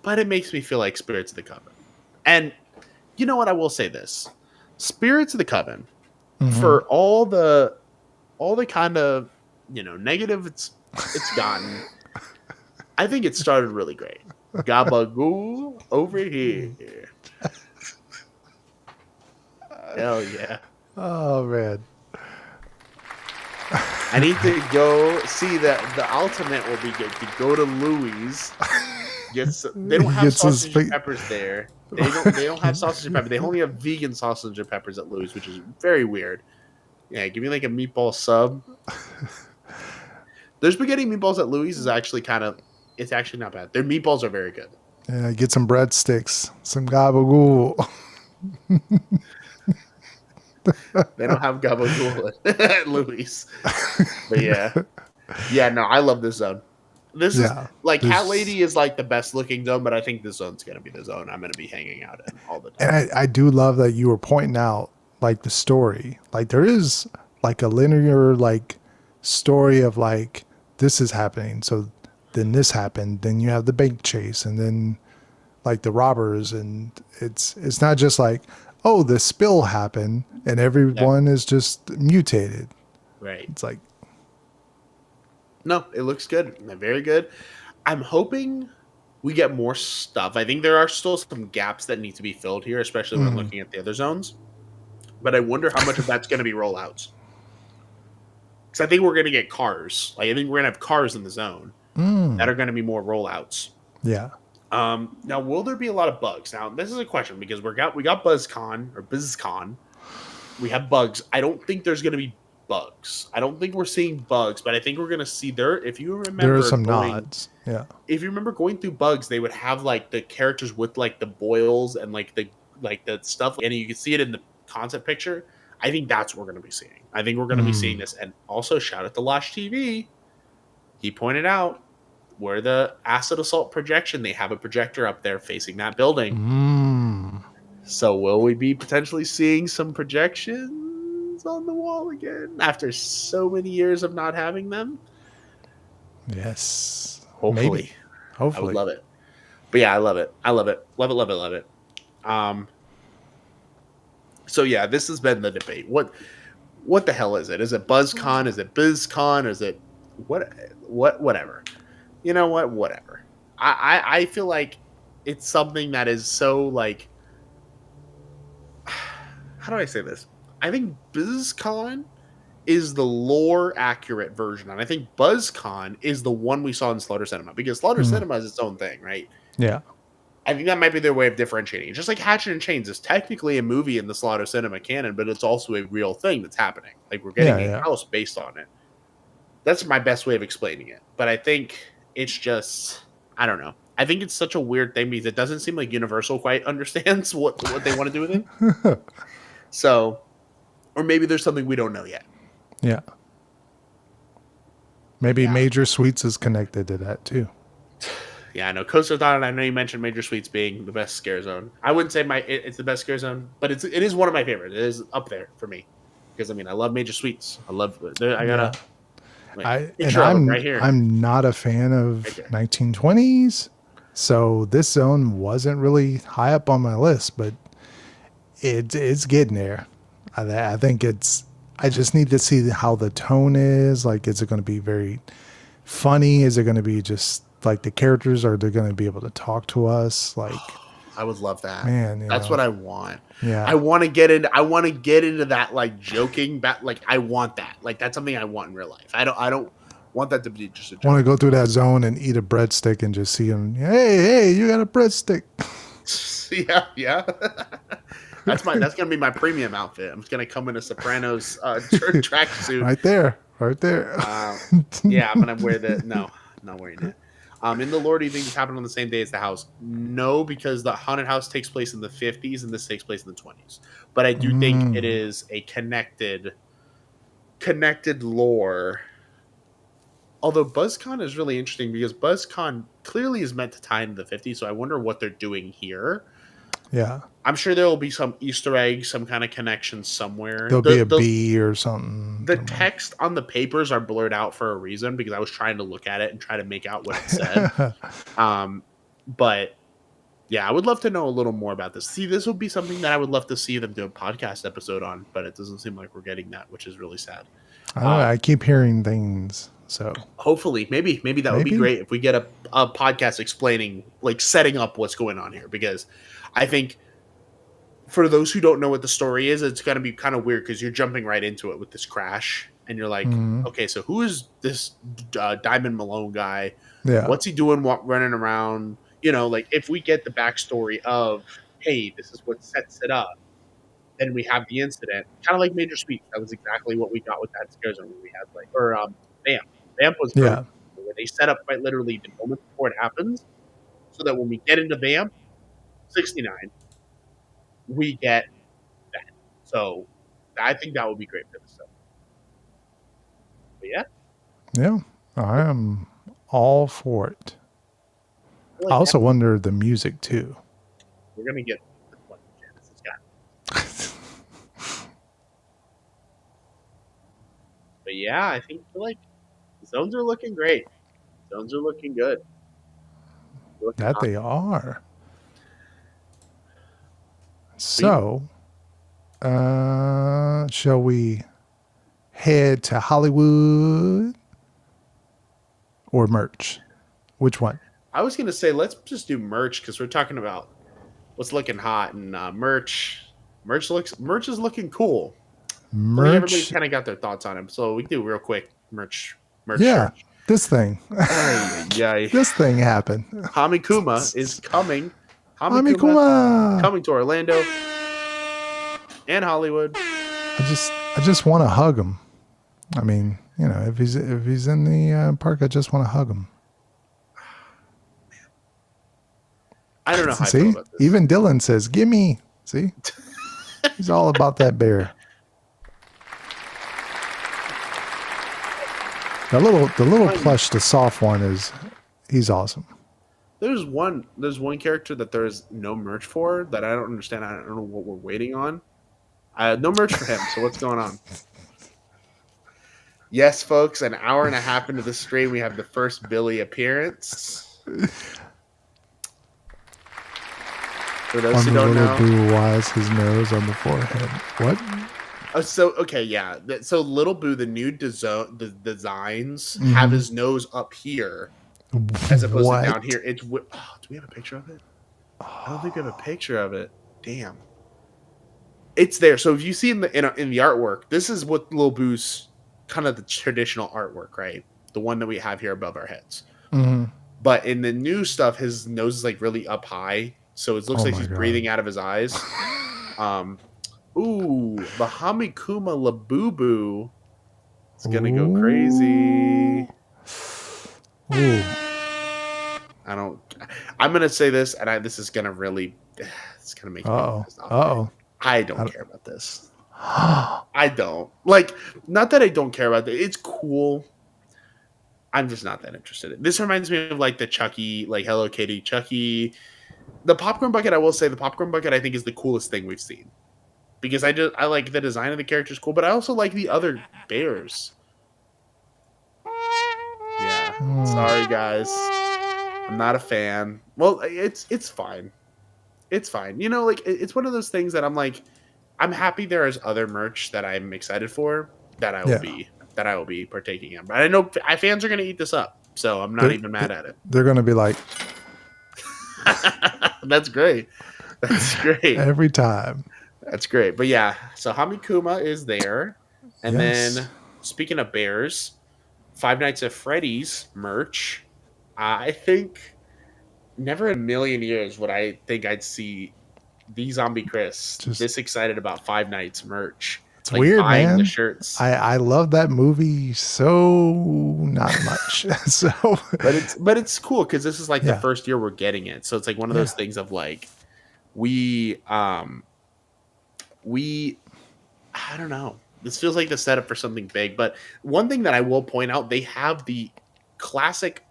but it makes me feel like Spirits of the Coven. And you know what? I will say this: Spirits of the Coven, Hmm. for all the kind of negative it's gotten. I think it started really great. Gabagool over here. Hell yeah. Oh man, I need to go see that the ultimate will be good to go to Louis. They don't he have gets his sausage and feet. peppers there. They don't have sausage and pepper. They only have vegan sausage and peppers at Louis, which is very weird. Yeah, give me like a meatball sub. Their spaghetti meatballs at Louis is actually it's actually not bad. Their meatballs are very good. Yeah, get some breadsticks, some gabagool. They don't have gabagool at Louis. But yeah. Yeah, no, I love this zone. This is Yeah, like Cat there's Lady is like the best looking zone, but I think this zone's gonna be the zone I'm gonna be hanging out in all the and time. I do love that you were pointing out like the story. Like there is like a linear like story of like this is happening. So then this happened. Then you have the bank chase, and then like the robbers, and it's not just like oh the spill happened and Yeah, everyone is just mutated. right. It's like No, it looks good. Very good. I'm hoping we get more stuff. I think there are still some gaps that need to be filled here, especially when mm, looking at the other zones. But I wonder how much of that's going to be rollouts. Because I think we're going to get cars. Like I think we're going to have cars in the zone that mm, are going to be more rollouts. yeah. Now, will there be a lot of bugs? Now, this is a question because we got BuzzCon or BizzCon. We have bugs. I don't think there's going to be bugs. I don't think we're seeing bugs, but I think we're going to see there. There are some nods. Yeah. If you remember going through bugs, they would have like the characters with like the boils and like the stuff, and you can see it in the concept picture. I think that's what we're going to be seeing. I think we're going to be seeing this. And also, shout out to Losh TV. He pointed out where the acid assault projection, they have a projector up there facing that building. So will we be potentially seeing some projections on the wall again after so many years of not having them? Yes. Hopefully. Maybe. Hopefully. I would love it. But yeah, I love it. I love it. Love it, love it, love it. So yeah, this has been the debate. What the hell is it? Is it BuzzCon? Is it BizCon? Is it whatever? You know what? Whatever. I feel like it's something that is so like, how do I say this? I think BizCon is the lore accurate version, and I think BuzzCon is the one we saw in Slaughter Cinema, because Slaughter Cinema is its own thing, right? Yeah. I think that might be their way of differentiating. Just like Hatchet and Chains is technically a movie in the Slaughter Cinema canon, but it's also a real thing that's happening. Like, we're getting a house based on it. That's my best way of explaining it. But I think it's just, I don't know. I think it's such a weird thing because it doesn't seem like Universal quite understands what they want to do with it. So, or maybe there's something we don't know yet. Yeah. Maybe Major Sweets is connected to that too. Yeah, I know. Coaster Thought, I know you mentioned Major Sweets being the best scare zone. I wouldn't say it's the best scare zone, but it is one of my favorites. It is up there for me. Because, I mean, I love Major Sweets. I love it. I gotta... I'm not a fan of 1920s, so this zone wasn't really high up on my list, but it's getting there. I think I just need to see how the tone is. Like, is it going to be very funny? Is it going to be just like the characters? Are they going to be able to talk to us? Like, I would love that. Man, that's what I want. Yeah, I want to get into that, like, joking. Like, I want that. Like, that's something I want in real life. I don't want that to be just a joke. I want to go through that zone and eat a breadstick and just see them. Hey, you got a breadstick? Yeah. That's gonna be my premium outfit. I'm just gonna come in a Sopranos tracksuit. Right there. Yeah, I'm gonna wear the. No, not wearing it. In the lore, do you think this happened on the same day as the house? No, because the haunted house takes place in the 50s and this takes place in the 20s. But I do think it is a connected lore. Although BuzzCon is really interesting because BuzzCon clearly is meant to tie into the 50s, so I wonder what they're doing here. Yeah. I'm sure there will be some Easter egg, some kind of connection somewhere. There'll be a bee or something. The text on the papers are blurred out for a reason because I was trying to look at it and try to make out what it said. But yeah, I would love to know a little more about this. See, this would be something that I would love to see them do a podcast episode on, but it doesn't seem like we're getting that, which is really sad. I don't know, I keep hearing things. So hopefully, maybe that would be great if we get a podcast explaining, like, setting up what's going on here, because I think for those who don't know what the story is, it's going to be kind of weird because you're jumping right into it with this crash and you're like, okay, so who is this Diamond Malone guy? Yeah. What's he doing running around? You know, like, if we get the backstory of, hey, this is what sets it up, then we have the incident, kind of like Major Sweets. That was exactly what we got with that scare zone we had, like, or Vamp. Vamp was where they set up quite literally the moment before it happens, so that when we get into Vamp 69, we get that. So I think that would be great for this stuff. But yeah, I am all for it. I also wonder the music too. We're gonna get this one. This has got. But yeah, I think the zones are looking great. Zones are looking good. They are. So, shall we head to Hollywood or merch? Which one? I was gonna say let's just do merch because we're talking about what's looking hot, and merch is looking cool. Merch. Everybody's kind of got their thoughts on him, so we can do real quick merch. Yeah, search. This thing. This thing happened. Hamikuma is coming. Hamikuma coming to Orlando and Hollywood. I just want to hug him. I mean, you know, if he's in the park, I just want to hug him. I don't know how See? I feel about this. Even Dylan says, "Gimme." See, he's all about that bear. The little plush, the soft one he's awesome. There's one character that there's no merch for that I don't understand. I don't know what we're waiting on. No merch for him. So what's going on? Yes, folks, an hour and a half into the stream, we have the first Billy appearance. For those who don't know, Boo, why is his nose on the forehead? What? So Little Boo, the new the designs have his nose up here as opposed to down here. Do we have a picture of it? I don't think we have a picture of it. Damn, it's there. So if you see in the artwork, this is what Little Boo's kind of the traditional artwork, right? The one that we have here above our heads. Mm-hmm. But in the new stuff, his nose is like really up high, so it looks like he's breathing out of his eyes. Ooh, the Hamikuma Labubu is gonna go crazy. Ooh. I'm gonna say this, and this is gonna really, it's gonna make me. I don't care about this. I don't like. Not that I don't care about it. It's cool. I'm just not that interested. This reminds me of like the Chucky, like Hello Kitty Chucky. The popcorn bucket, I will say, the popcorn bucket I think is the coolest thing we've seen. Because I like the design of the characters cool, but I also like the other bears. Yeah. Sorry guys. I'm not a fan. Well, it's fine. It's fine. You know, like it's one of those things that I'm like, I'm happy there is other merch that I'm excited for that I will be partaking in. But I know fans are gonna eat this up, so I'm not even mad at it. They're gonna be like That's great. That's great. Every time. That's great. But yeah, so Hamikuma is there. And then speaking of bears, Five Nights at Freddy's merch. I think never in a million years would I think I'd see the Zombie Chris this excited about Five Nights merch. It's like weird, man. The shirts. I love that movie so not much. but it's cool because this is like the first year we're getting it. So it's like one of those things of like we I don't know. This feels like the setup for something big. But one thing that I will point out, they have the classic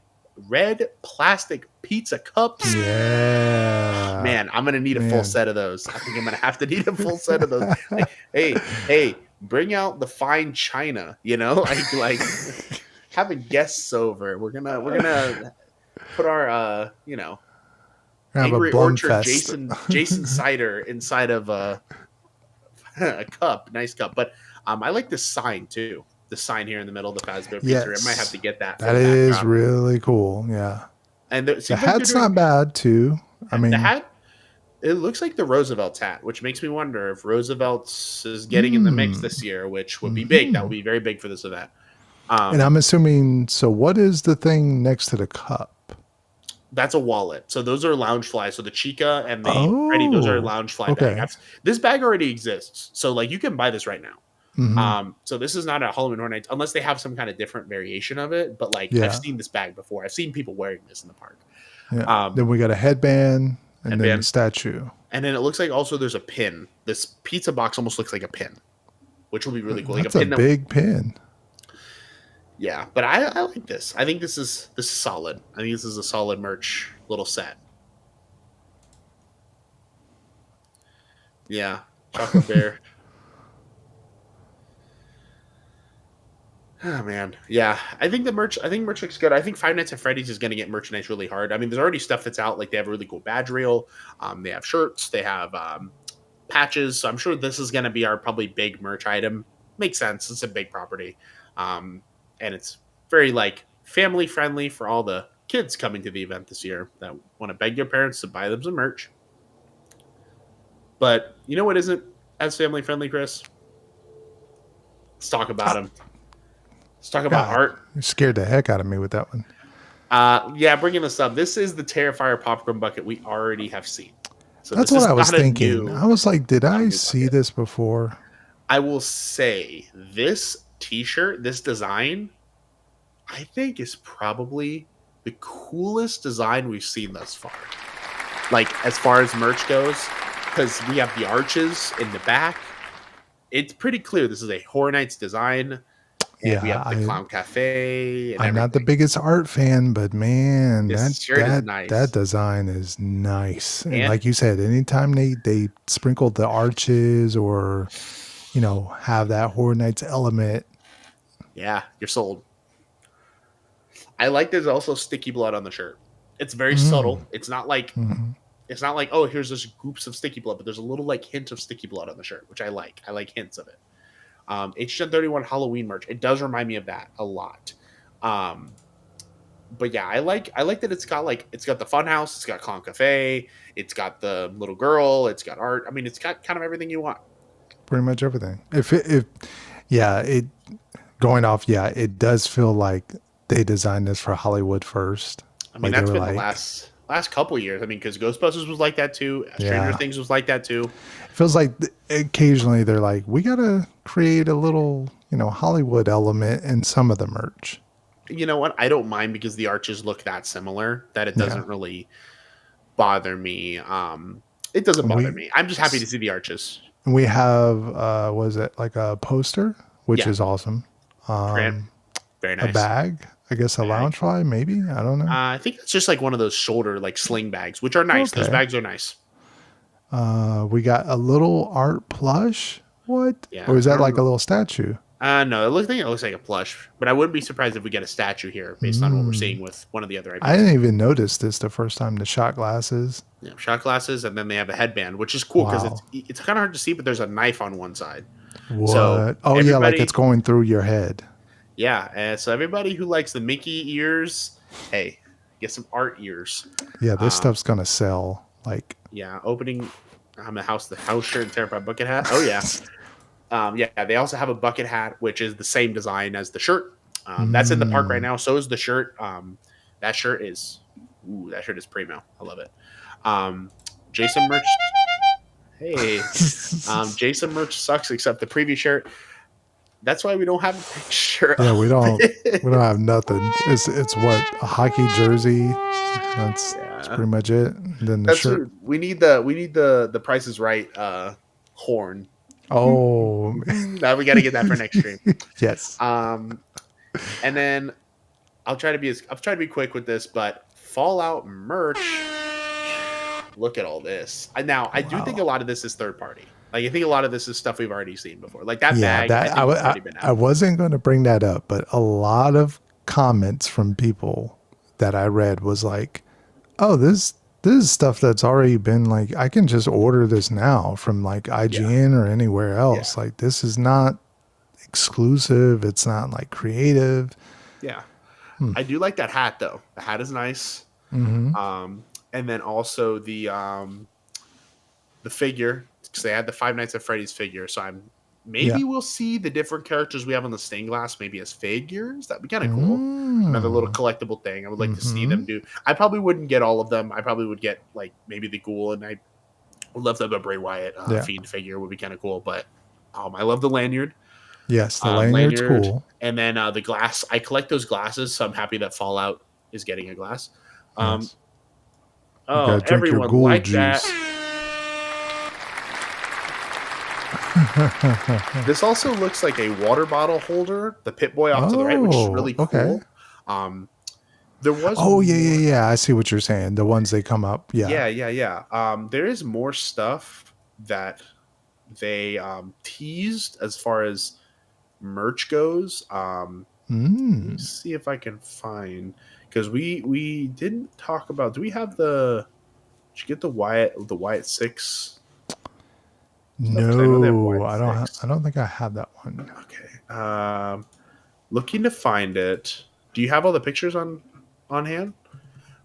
red plastic pizza cups. Yeah. Man, I'm going to need a full set of those. I think I'm going to have to need a full set of those. Like, hey, bring out the fine china, you know? Like having guests over. We're going to put our Angry Orchard Jason cider inside of a cup, nice cup. But I like this sign too. The sign here in the middle of the Fazbear Pizzeria. I might have to get that. That is really cool. Yeah. And the hat's not bad too. I mean, the hat. It looks like the Roosevelt's hat, which makes me wonder if Roosevelt's is getting in the mix this year, which would be big. That would be very big for this event. And I'm assuming. So, what is the thing next to the cup? That's a wallet. So those are lounge flies. So the Chica and the Freddy, those are lounge fly bags. This bag already exists. So like you can buy this right now. Mm-hmm. So this is not a Halloween Horror Nights unless they have some kind of different variation of it. But like I've seen this bag before. I've seen people wearing this in the park. Yeah. Then we got a headband and then a statue. And then it looks like also there's a pin. This pizza box almost looks like a pin, which will be really cool. That's like a big pin. Yeah, but I like this. I think this is solid. I think this is a solid merch little set. Yeah, chocolate bear. Oh man, yeah. I think merch looks good. I think Five Nights at Freddy's is going to get merchandise really hard. I mean, there's already stuff that's out. Like they have a really cool badge reel. They have shirts. They have patches. So I'm sure this is going to be our probably big merch item. Makes sense. It's a big property. And it's very like family friendly for all the kids coming to the event this year that want to beg their parents to buy them some merch. But you know what isn't as family friendly, Chris? Let's talk about them. Let's talk about art. You scared the heck out of me with that one. Bringing this up. This is the Terrifier popcorn bucket we already have seen. So that's what I was thinking. I was like, did I see this before? I will say this t-shirt, this design, I think is probably the coolest design we've seen thus far. Like as far as merch goes, because we have the arches in the back. It's pretty clear this is a Horror Nights design. and we Yeah, have the Clown Cafe and I'm not the everything. biggest art fan, but man, This shirt is that nice. design is nice. And And like you said, anytime they sprinkle the arches or have that Horror Nights element. yeah, you're sold. I like there's also sticky blood on the shirt. It's very Mm, subtle. It's not like oh here's just groups of sticky blood, but there's a little like hint of sticky blood on the shirt, which I like. I like hints of it. HHN 31 Halloween merch. It does remind me of that a lot. Um, but yeah, I like that it's got the fun house, it's got Clown Cafe, it's got the little girl, it's got art. I mean, it's got kind of everything you want. pretty much everything. If yeah, it going off, yeah, it does feel like they designed this for Hollywood first. I mean, Like they that's were been the like, last couple years. I mean, because Ghostbusters was like that too. Stranger yeah. Things was like that too. It feels like occasionally they're like, we gotta create a little, Hollywood element in some of the merch. You know what? I don't mind because the arches look that similar that it Yeah. doesn't really bother me. It doesn't And bother we me. I'm just happy to see the arches. we have was it like a poster, which Yeah, is awesome. Grant, very A nice. bag, I guess a Bag. lounge fly, maybe. I don't know. I think it's just like one of those shoulder like sling bags, which are nice. Those Okay. bags are nice. We got a little art plush. What? Or Yeah, is I that don't like a know. little statue? No, I think it looks like a plush, but I wouldn't be surprised if we get a statue here based on what we're Hmm. seeing with one of the other I IPs. didn't even notice this the first time. The shot glasses. Yeah, shot glasses, and then they have a headband, which is cool because it's Wow. it's kind of hard to see, but there's a knife on one side. So What? Oh yeah, like it's everybody, going through your head. yeah, so everybody who likes the Mickey ears, hey, get some art ears. Yeah, this Um, stuff's gonna sell. Like, yeah, opening. I'm the house shirt and terrified bucket hat. Oh yeah, yeah. They also have a bucket hat, which is the same design as the shirt. That's in the park right mm, now. So is the shirt. That shirt is, that shirt is primo. I love it. Um, Jason merch. Hey, Jason merch sucks except the preview shirt. That's why we don't have a picture yeah, we of don't we don't it. have nothing. It's what a hockey jersey. That's Yeah, pretty much it. And then the that's shirt. what we need the Price is Right horn. Oh, Now we got to get that for next stream. yes. Um, and then I'll try to be quick with this, but Fallout merch. Look at all this. Now I do think a Wow. lot of this is third party. Like I think a lot of this is stuff we've already seen before. Like that Yeah, bag, I that think it's I already been I out. wasn't going to bring that up, but a lot of comments from people that I read was like, "Oh, this is stuff that's already been like I can just order this now from like Yeah, IGN or anywhere yeah, else. Like this is not exclusive. It's not like creative." yeah. Hmm. I do like that hat though. The hat is nice. Mm-hmm. And then also the figure because they had the Five Nights at Freddy's figure. So Yeah. maybe we'll see the different characters we have on the stained glass maybe as figures. That'd be kind of cool. Another little Mm. collectible thing. I would like to see Mm-hmm. them do. I probably wouldn't get all of them. I probably would get like maybe the ghoul, and I would love to have a Bray Wyatt Yeah. fiend figure. Would be kind of cool. But I love the lanyard. Yes, the lanyard's Lanyard, cool. and then the glass. I collect those glasses, so I'm happy that Fallout is getting a glass. Um, Yes. You oh, gotta drink your everyone ghoul like that. juice. This also looks like a water bottle holder, the Pit Boy off to the right, which is Oh, really okay. cool. Um, there was Oh yeah, yeah, more. yeah. I see what you're saying. The ones they come up. Yeah. Yeah, yeah, yeah. There is more stuff that they teased as far as merch goes. Let me Mm. see if I can find because we didn't talk about. Do we have the? Did you get the Wyatt Six stuff? Because I know they have No, Wyatt I Six. don't think I have that one. Okay. Looking to find it. Do you have all the pictures on hand?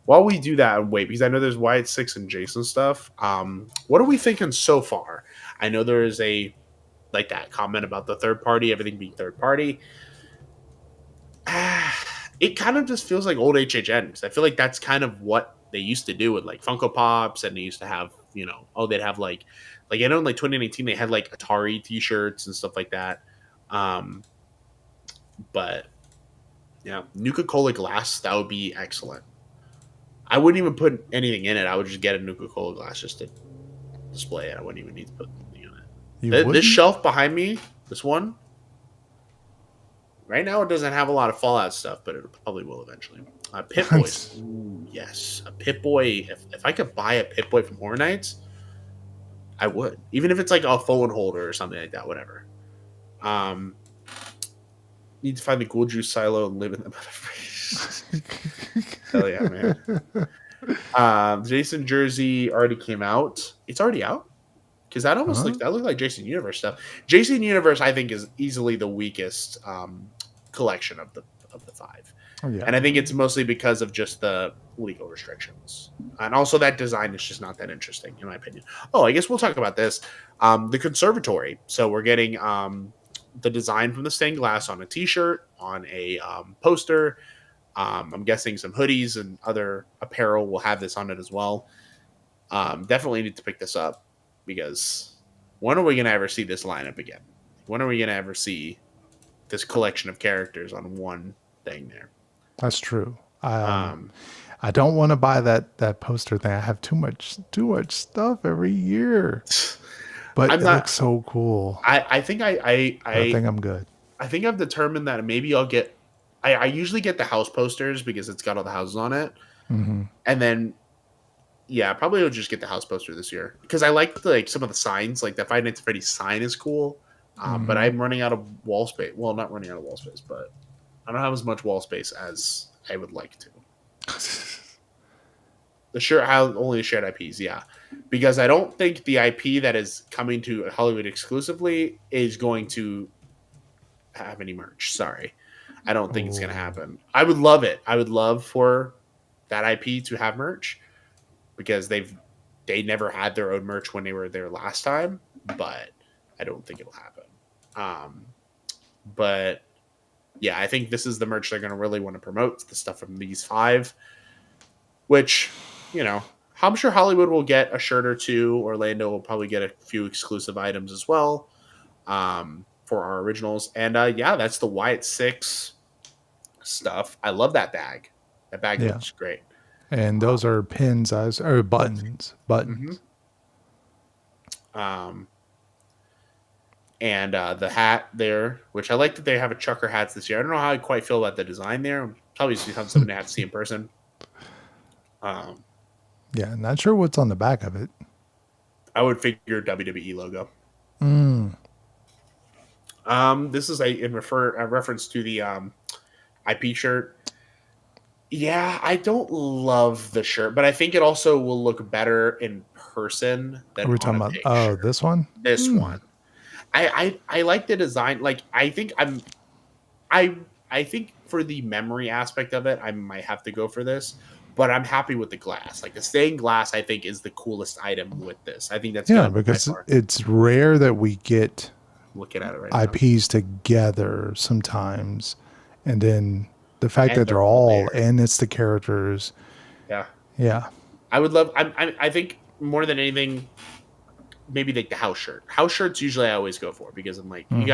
While we do that and wait, because I know there's Wyatt Six and Jason stuff. What are we thinking so far? I know there is a like that comment about the third party, everything being third party. It kind of just feels like old HHN because I feel like that's kind of what they used to do with like Funko Pops, and they used to have they'd have like I know in like 2019 they had like Atari T-shirts and stuff like that. Um, but yeah, Nuka Cola glass that would be excellent. I wouldn't even put anything in it. I would just get a Nuka Cola glass just to display it. I wouldn't even need to put anything in You it. This wouldn't? shelf behind me, this one, Right now, it doesn't have a lot of Fallout stuff, but it probably will eventually. Pit Boys. Ooh, yes. A Pit Boy. If I could buy a Pit Boy from Horror Nights, I would. Even if it's like a phone holder or something like that, whatever. Um, Need to find the Ghoul Juice silo and live in the metaverse. Hell yeah, man. Jason Jersey already came out. It's already out? Because that almost Huh? looks that looked like Jason Universe stuff. Jason Universe, I think, is easily the weakest collection of the five, Oh yeah. and I think it's mostly because of just the legal restrictions, and also that design is just not that interesting, in my opinion. Oh, I guess we'll talk about this. The conservatory. So we're getting the design from the stained glass on a T-shirt, on a poster. I'm guessing some hoodies and other apparel will have this on it as well. Definitely need to pick this up because when are we going to ever see this lineup again? When are we going to ever see this collection of characters on one thing there? That's true. Um, I don't want to buy that poster thing. I have too much stuff every year, but I'm it looks not. so cool. I think But I think I'm good. I think I've determined that maybe I'll get. I usually get the house posters because it's got all the houses on it, Hmm. and then yeah, probably I'll just get the house poster this year because I like like some of the signs. Like the Five Nights at Freddy's sign is cool, but Hmm. I'm running out of wall space. Well, not running out of wall space, but I don't have as much wall space as I would like to. The shirt have only shared IPs, yeah, because I don't think the IP that is coming to Hollywood exclusively is going to have any merch. Sorry, I don't think it's going to Oh, happen. I would love it. I would love for that IP to have merch because they never had their own merch when they were there last time, but I don't think it'll happen. Um, but yeah, I think this is the merch they're going to really want to promote, the stuff from these five, which, you know, I'm sure Hollywood will get a shirt or two. Orlando will probably get a few exclusive items as well for our originals. And yeah, that's the Wyatt Six stuff. I love that bag. That bag yeah. looks great. And Um, those are pins, or buttons. mhm. Buttons. um, and the hat there, which I like that they have a trucker hats this year. I don't know how I quite feel about the design there. Probably something I have to see in person. Um, Yeah, not sure what's on the back of it. I would figure WWE logo. Mm. This is a reference to the IP shirt. Yeah, I don't love the shirt, but I think it also will look better in person Are than we on talking a about, oh, picture. this one? This Hmm. one, I like the design. Like, I I think for the memory aspect of it, I might have to go for this. But I'm happy with the glass. Like the stained glass, I think is the coolest item with this. I think that's Yeah, gonna be by because far. it's rare that we get Looking at it right now, IPs together sometimes. And then the fact and that they're they're all all, there. and it's the characters. Yeah, Yeah. I would love. I think more than anything, maybe like the house shirt. House shirts usually I always go for because I'm like Mm. you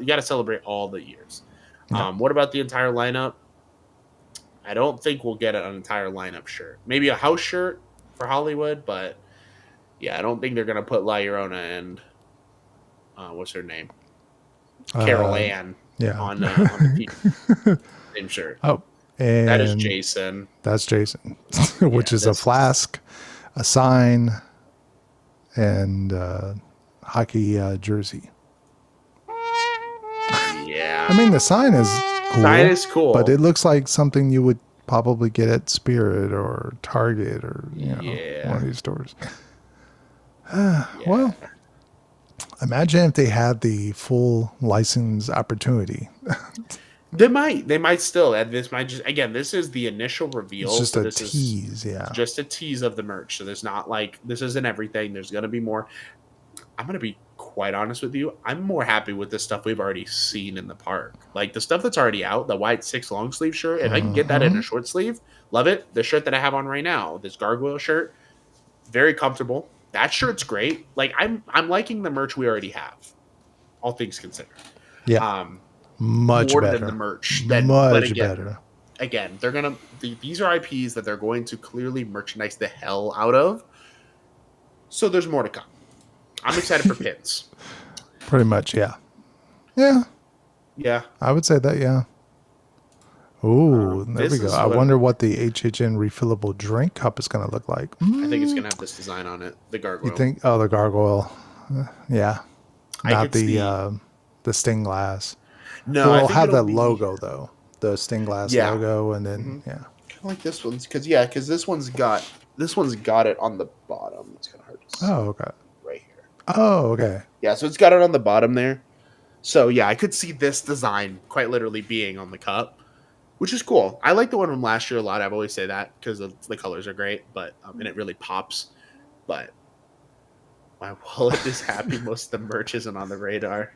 gotta celebrate all the years. Yeah. What about the entire lineup? I don't think we'll get an entire lineup shirt. Maybe a house shirt for Hollywood, but yeah, I don't think they're gonna put La Llorona and what's her name, Carol Uh, Ann yeah. on the team same shirt. Oh, That is and Jason. that's Jason, Yeah, which is a this is flask, a sign, and hockey jersey. I yeah. mean, the sign is Sign cool, is but cool. it looks like something you would probably get at Spirit or Target or, one of Yeah, these stores. yeah. Well, imagine if they had the full license opportunity. They might still. And this might just again. This is the initial It's reveal, just so a this is tease, yeah. just a tease of the merch. So there's not like this isn't everything. There's gonna be more. I'm gonna be quite honest with you. I'm more happy with the stuff we've already seen in the park. Like the stuff that's already out, the white six long sleeve shirt. If I can get that in a Hmm. short sleeve, love it. The shirt that I have on right now, this gargoyle shirt, very comfortable. That shirt's great. Like I'm liking the merch we already have, all things considered. Yeah, Um, much More than the better. merch. But Much better. again, these are IPs that they're going to clearly merchandise the hell out of. So there's more to come. I'm excited for pins. Pretty much, yeah. Yeah. Yeah. I would say that, yeah. Ooh, there we This go. is I what wonder what the HHN refillable drink cup is going to look like. I think it's gonna have this design on it. The You gargoyle. think? Oh, the gargoyle. Yeah, I not could see. the stained glass. No, Well, I it'll think have it'll that be. logo though, the stained glass Yeah. logo, and then Hmm. yeah. Kind of like this one's because this one's got it on the bottom. It's kind of hard to see Oh, okay. right here. Oh, okay. Yeah, so it's got it on the bottom there. So yeah, I could see this design quite literally being on the cup, which is cool. I like the one from last year a lot. I've always say that because the colors are great, but and it really pops. But my wallet is happy most of the merch isn't on the radar.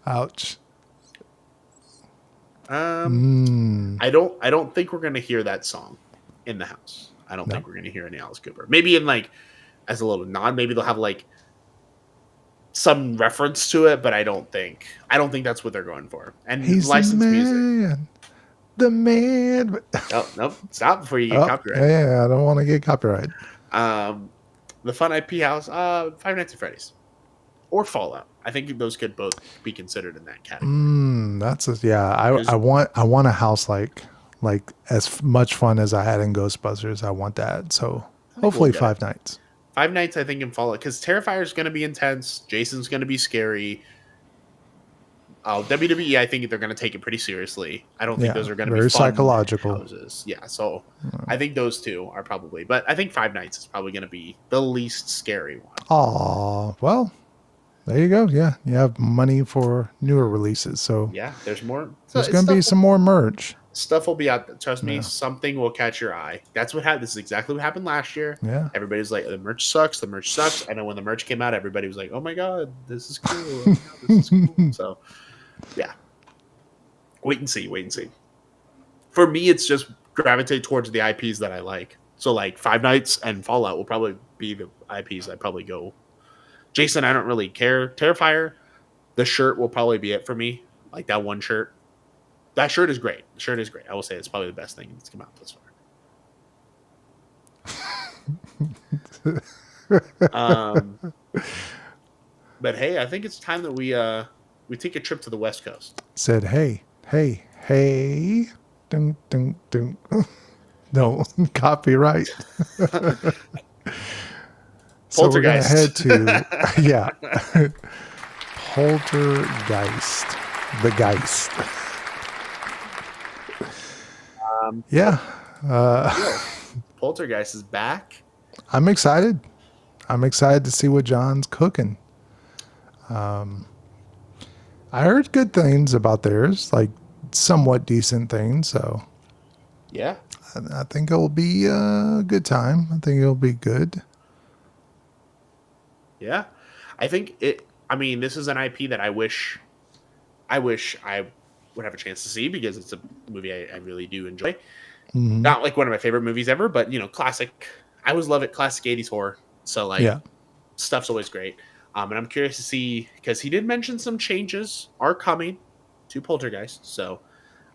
Ouch. Um, I don't think we're gonna hear that song in the house. I don't No. think we're gonna hear any Alice Cooper. Maybe in like as a little nod. Maybe they'll have like some reference to it, but I don't think that's what they're going for. And He's the licensed music. man. The man. Oh, nope. Stop before you get Oh, copyright. yeah, I don't want to get copyright. The Fun IP House, Five Nights at Freddy's, or Fallout. I think those could both be considered in that category. Yeah. I want a house like as much fun as I had in Ghostbusters. I want that. So hopefully we'll get 5 nights. Five Nights, I think, in Fallout, because Terrifier is going to be intense. Jason's going to be scary. WWE, I think they're going to take it pretty seriously. I don't think Yeah, those are going to be very fun psychological. houses. Yeah, so I think those two are probably, but I think Five Nights is probably going to be the least scary one. Aw, well, there you go. Yeah, you have money for newer releases, so Yeah, there's more. there's going to be some more merch. Stuff will be out there. Trust me, Yeah. something will catch your eye. That's what happened. This is exactly what happened last year. Yeah. Everybody's like, the merch sucks. The merch sucks. I know when the merch came out, everybody was like, oh my God, this is cool. Oh my God, this is cool. So, yeah. Wait and see. Wait and see. For me, it's just gravitate towards the IPs that I like. So, like, Five Nights and Fallout will probably be the IPs I probably go. Jason, I don't really care. Terrifier, the shirt will probably be it for me. Like that one shirt. That shirt is great. The shirt is great. I will say it's probably the best thing that's come out this far. But hey, I think it's time that we take a trip to the West Coast. Said, hey. Dun, dun, dun. No, copyright. So we're going to head to, yeah, Poltergeist. The Geist. Yeah. Poltergeist is back. I'm excited. I'm excited to see what John's cooking. I heard good things about theirs, like somewhat decent things. So Yeah. I think it'll be a good time. I think it'll be good. Yeah. I think it. I mean, this is an IP that I wish I would have a chance to see because it's a movie I really do enjoy. Mhm. Not like one of my favorite movies ever, but classic. I always love it. Classic 80s horror. So like, Yeah. stuff's always great. And I'm curious to see because he did mention some changes are coming to Poltergeist. So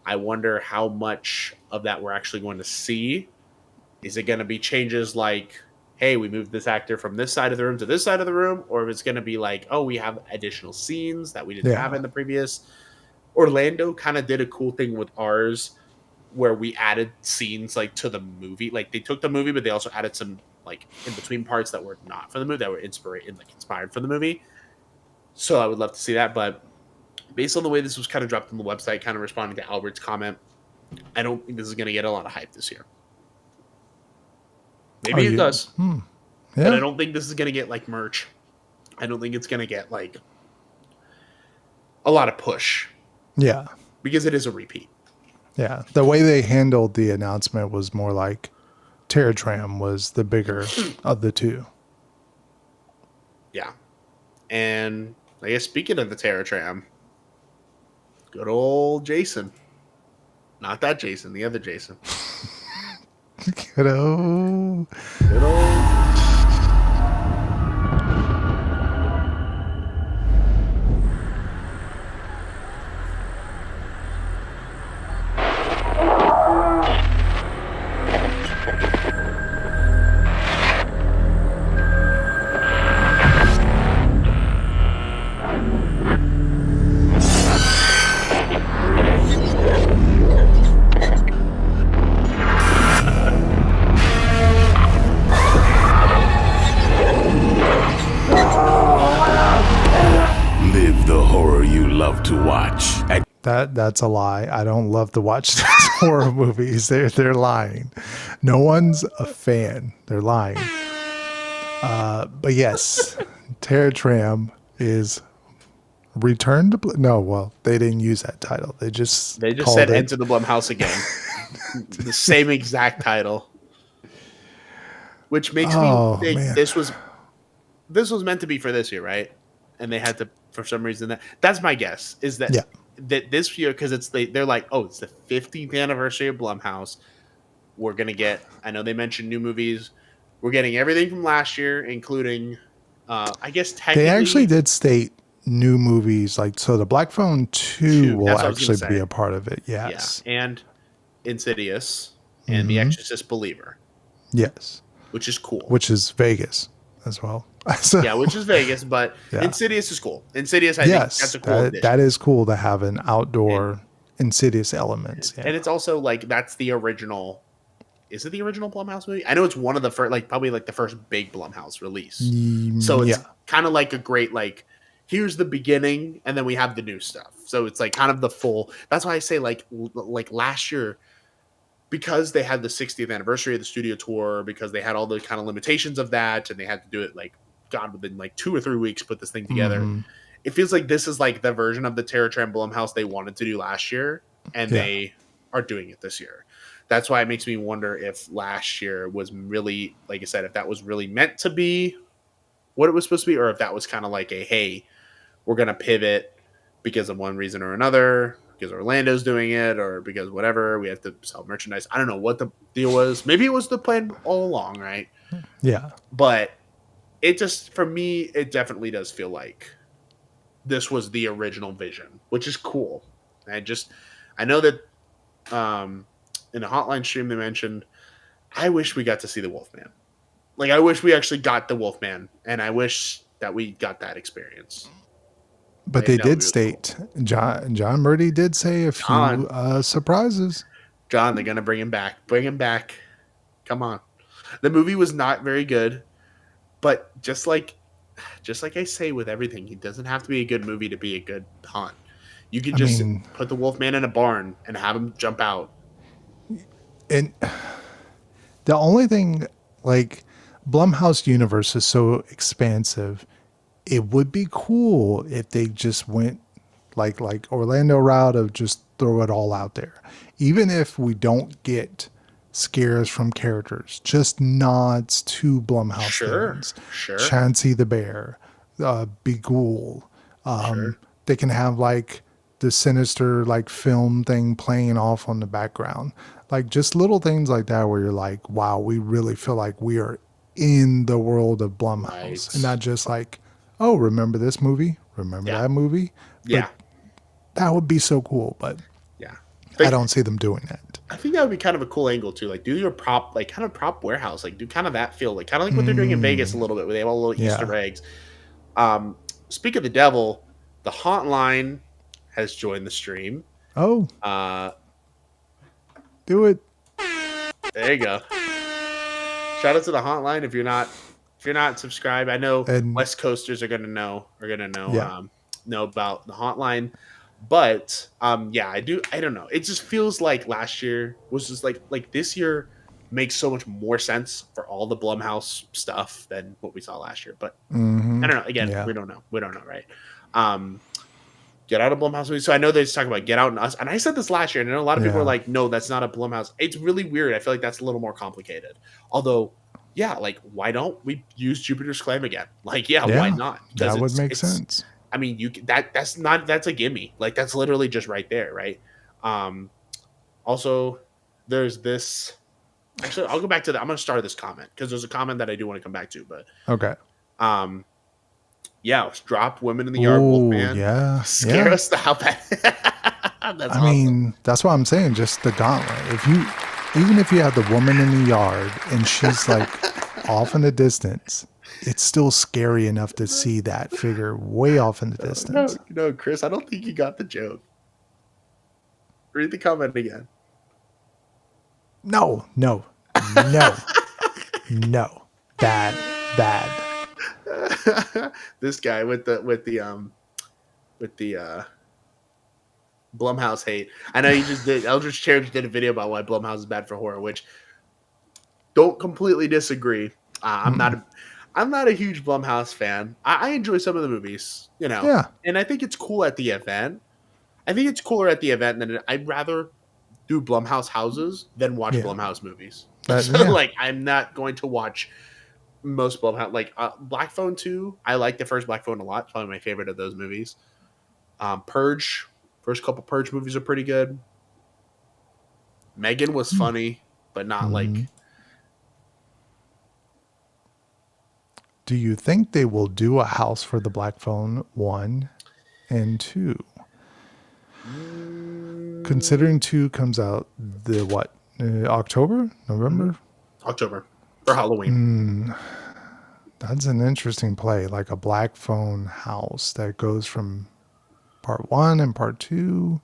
I wonder how much of that we're actually going to see. Is it going to be changes like, hey, we moved this actor from this side of the room to this side of the room? Or if it's going to be like, oh, we have additional scenes that we didn't Yeah. have in the previous. Orlando kind of did a cool thing with ours where we added scenes like to the movie. Like they took the movie, but they also added some like in between parts that were not for the movie that were inspired for the movie. So I would love to see that. But based on the way this was kind of dropped on the website, kind of responding to Albert's comment, I don't think this is going to get a lot of hype this year. Maybe it does, Yeah. but I don't think this is going to get like merch. I don't think it's going to get like a lot of push Yeah. because it is a repeat. Yeah. The way they handled the announcement was more like Terror Tram was the bigger of the two. Yeah. And I guess speaking of the Terror Tram, good old Jason. Not that Jason, the other Jason. Kiddo. Good old. That's a lie. I don't love to watch those horror movies. They're lying. No one's a fan. They're lying. But yes, Terror Tram is Return to no. Well, they didn't use that title. They just said called it. Enter the Blumhouse again. The same exact title. Which makes me Oh think man, this was meant to be for this year, right? And they had to, for some reason, that's my guess, is that yeah. this year, because they're like, oh, it's the 15th anniversary of Blumhouse. We're gonna get. I know they mentioned new movies. We're getting everything from last year, including, I guess They actually technically did state new movies, like so. The Black Phone 2 two. will That's what I was gonna actually be say. a part of it. Yeah, Yes. and Insidious and The Mm-hmm. Exorcist Believer, Yes. which is cool. Which is Vegas as well. So, Yeah, which is Vegas, but yeah. Insidious is cool. Insidious, I think that's Yes, a cool that addition. is cool to have an And outdoor Insidious elements. Yeah. and it's also like that's the original. Is it the original Blumhouse movie? I know it's one of the first, like probably like the first big Blumhouse release. So it's Yeah. kind of like a great like here's the beginning, and then we have the new stuff. So it's like kind of the full. That's why I say like last year, because they had the 60th anniversary of the studio tour, because they had all the kind of limitations of that, and they had to do it like God within like 2 or 3 weeks put this thing together. Hmm. It feels like this is like the version of the Terror Tram Blumhouse they wanted to do last year, and Yeah. they are doing it this year. That's why it makes me wonder if last year was really, like I said, if that was really meant to be what it was supposed to be, or if that was kind of like a hey, we're gonna pivot because of one reason or another, because Orlando's doing it, or because whatever, we have to sell merchandise. I don't know what the deal was. Maybe it was the plan all along, right? Yeah. But it just, for me, it definitely does feel like this was the original vision, which is cool. I know that in the hotline stream they mentioned, I wish we got to see the Wolfman. Like, I wish we actually got the Wolfman, and I wish that we got that experience. But Like, they that would did be state John Murdy did say a few John. surprises. John, they're gonna bring him back. Bring him back. Come on. The movie was not very good, but just like I say with everything, it doesn't have to be a good movie to be a good haunt. You could I just mean, put the Wolfman in a barn and have him jump out. and the only thing, like, Blumhouse universe is so expansive. It would be cool if they just went like Orlando route of just throw it all out there. Even if we don't get scares from characters, just nods to Blumhouse Sure, villains. sure, Chansey the Bear, Begool. sure. They can have like the sinister like film thing playing off on the background. Like just little things like that where you're like, wow, we really feel like we are in the world of Blumhouse. Right. And not just like, oh, remember this movie? Remember Yeah. that movie? Yeah, That would be so cool, but yeah. I don't see them doing that. I think that would be kind of a cool angle too. Like, do your prop, like kind of prop warehouse, like do kind of that feel, like kind of like what they're doing in Vegas a little bit, where they have all the little Yeah. Easter eggs. Speak of the devil, the Hauntline has joined the stream. Oh, Uh, do it. there you go. Shout out to the Hauntline. If you're not subscribed, I know And- West Coasters are gonna know Yeah. know about the Hauntline. But yeah, I don't know. It just feels like last year was just like this year makes so much more sense for all the Blumhouse stuff than what we saw last year. But Mhm. I don't know. Again, Yeah. we don't know. We don't know, right? Get out of Blumhouse movies. So I know they just talk about Get Out and Us, and I said this last year, and I know a lot of people Yeah. are like, "No, that's not a Blumhouse." It's really weird. I feel like that's a little more complicated. Although, yeah, like why don't we use Jupiter's Claim again? Like, yeah, why Yeah, not? 'Cause that would make it's sense. I mean, that's a gimme. Like that's literally just right there, right? Also, there's this. Actually, I'll go back to that. I'm going to start this comment because there's a comment that I do want to come back to. But Okay. yeah, let's drop Women in the Yard, Oh, Wolfman. yeah. Scare Yeah. us the hell back. That's I awesome. mean, that's what I'm saying. Just the gauntlet. Even if you have the woman in the yard and she's like off in the distance, it's still scary enough to see that figure way off in the distance. No, Chris, I don't think you got the joke. Read the comment again. No. Bad. This guy with the Blumhouse hate. I know you just did. Eldritch Cherry did a video about why Blumhouse is bad for horror, which don't completely disagree. I'm not. Mm. I'm not a huge Blumhouse fan. I enjoy some of the movies, Yeah. and I think it's cool at the event. I think it's cooler at the event than I'd rather do Blumhouse houses than watch Yeah. Blumhouse movies. That, So yeah. like, I'm not going to watch most Blumhouse. Like Black Phone 2, I like the first Black Phone a lot. It's probably my favorite of those movies. Purge, first couple Purge movies are pretty good. Megan was funny, but not Mhm. like. Do you think they will do a house for the Black Phone 1 and 2? Considering 2 comes out the what? October? November? October for Halloween. That's an interesting play, like a Black Phone house that goes from part 1 and part 2.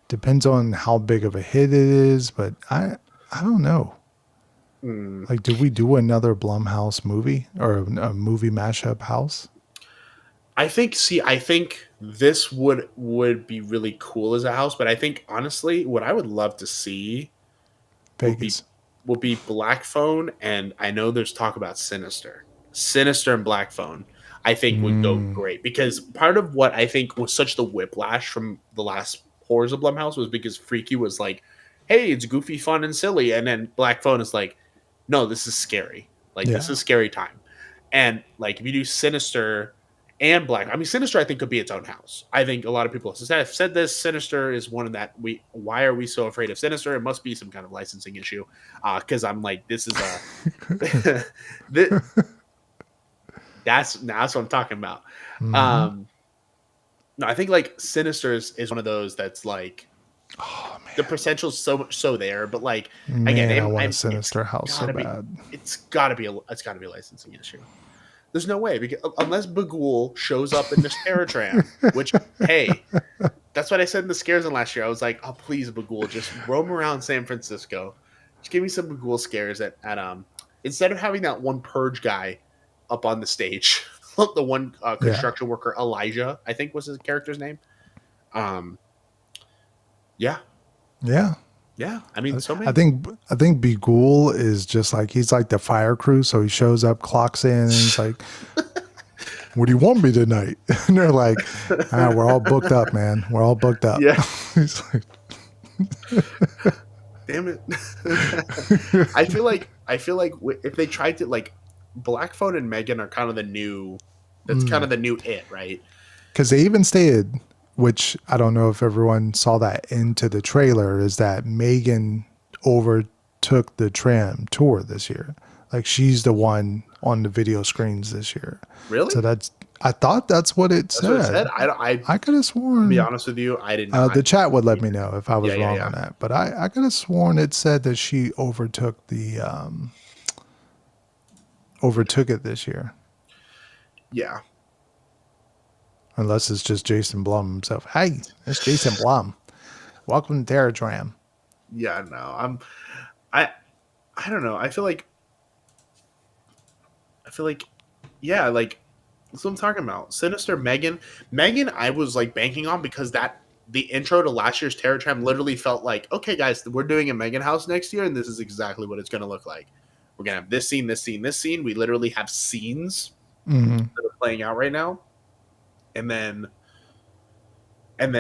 Depends on how big of a hit it is, but I don't know. Like, do we do another Blumhouse movie or a movie mashup house? I think. See, I think this would be really cool as a house, but I think honestly, what I would love to see would be Vegas. Black Phone, and I know there's talk about Sinister and Black Phone. I think would go Mm, great because part of what I think was such the whiplash from the last horrors of Blumhouse was because Freaky was like, "Hey, it's goofy, fun, and silly," and then Black Phone is like, "No, this is scary. Like this yeah. is scary time." And like if you do Sinister and Black, I mean Sinister, I think could be its own house. I think a lot of people have said this. Sinister is one of that we. Why are we so afraid of Sinister? It must be some kind of licensing issue. Because I'm like, this is a. th- that's what I'm talking about. Hmm. Um, no, I think like Sinister is one of those that's like Oh the potential's so much so there, but like again, man, I want a it's Sinister house so gotta be bad. it's gotta be a licensing issue. There's no way because unless Bagul shows up in this Terror Tram, which hey, that's what I said in the scares in last year. I was like, oh please, Bagul, just roam around San Francisco. Just give me some Bagul scares at instead of having that one purge guy up on the stage, the one Yeah, construction worker Elijah, I think was his character's name. Um, yeah, yeah. yeah. I mean, so I many. think I think Begul is just like he's like the fire crew. So he shows up, clocks in, and he's like, "What do you want me tonight?" And they're like, "We're all booked up, man. We're all booked up." Yeah, He's like, damn it. I feel like if they tried to like Black Phone and Megan are kind of the new. That's kind of the new it, right? because they even stated, which I don't know if everyone saw that into the trailer, is that Megan overtook the tram tour this year. Like she's the one on the video screens this year. Really? So I thought that's what it That's what it said. said. I I could have to be sworn honest with you, I did not. the chat would let me know if I Yeah, was yeah, wrong yeah, on that, but I could have sworn it said that she overtook it this year, yeah, unless it's just Jason Blum himself. Hey, it's Jason Blum. Welcome to Terratram. yeah. No, I, I don't know. I feel like, yeah, like that's what I'm talking about. Sinister Megan, I was like banking on because the intro to last year's Terror Tram literally felt like, okay, guys, we're doing a Megan house next year, and this is exactly what it's going to look like. We're gonna have this scene, this scene, this scene. We literally have scenes Hmm. that are playing out right now, and then It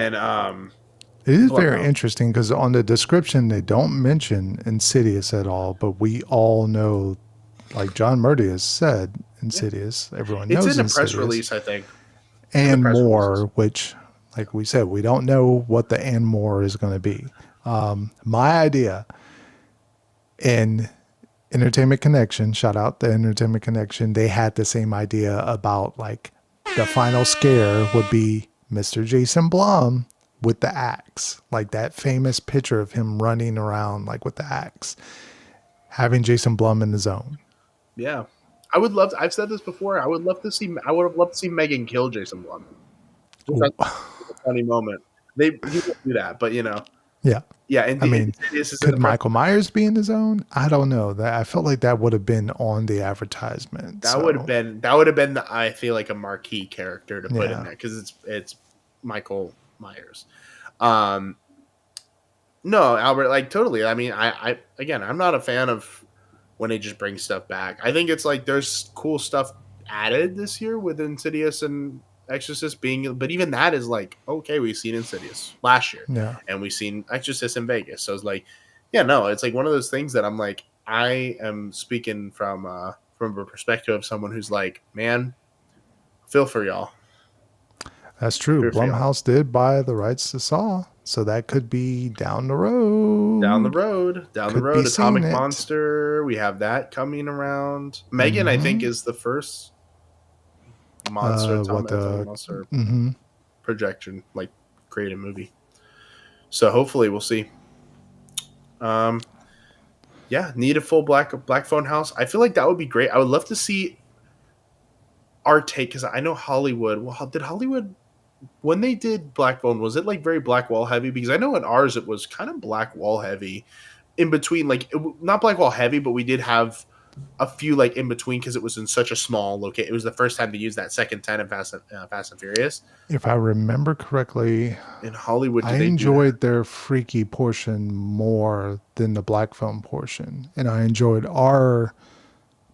is very Blumhouse. interesting because on the description they don't mention Insidious at all, but we all know, like John Murdy has said, Yeah, Insidious. Everyone it's knows in the press Insidious, release, I think. In the and press releases. more, which, like we said, we don't know what the and more is going to be. My idea in Entertainment Connection, shout out the Entertainment Connection, they had the same idea about like the final scare would be Mr. Jason Blum with the axe, like that famous picture of him running around like with the axe, having Jason Blum in the zone. Yeah. I would love to, I've said this before. I would have loved to see Megan kill Jason Blum. Just Ooh. as a funny moment. He won't do that, but Yeah. yeah, I mean, Insidious is in the could press. Michael Myers be in the zone? I don't know. That I felt like that would have been on the advertisement. So That would have been I feel like a marquee character to put in yeah. there because it's Michael Myers. Um, no, Albert, like totally. I mean, I again, I'm not a fan of when they just bring stuff back. I think it's like there's cool stuff added this year with Insidious and Exorcist being, but even that is like okay, we've seen Insidious last year, Yeah. and we've seen Exorcist in Vegas. So it's like, yeah, no, it's like one of those things that I'm like, I am speaking from a perspective of someone who's like, man, feel for y'all, That's true. feel for y'all. Blumhouse did buy the rights to Saw, so that could be down the Down road. the Could be road, seeing Atomic it. Monster. We have that coming around. Megan, I think, Mm-hmm. is the first monster, What Atomic the? Monster Mm-hmm. projection, like creative movie. So hopefully we'll see. Um, yeah, need a full black phone house. I feel like that would be great. I would love to see our take because I know Hollywood. Well, did Hollywood when they did Black Phone, was it like very black wall heavy? Because I know in ours it was kind of black wall heavy. In between, like not black wall heavy, but we did have a few like in between because it was in such a small location. It was the first time to use that second 10 in Fast and Furious. If I remember correctly, In Hollywood, I did they do that? enjoyed their freaky portion more than the black phone portion, and I enjoyed our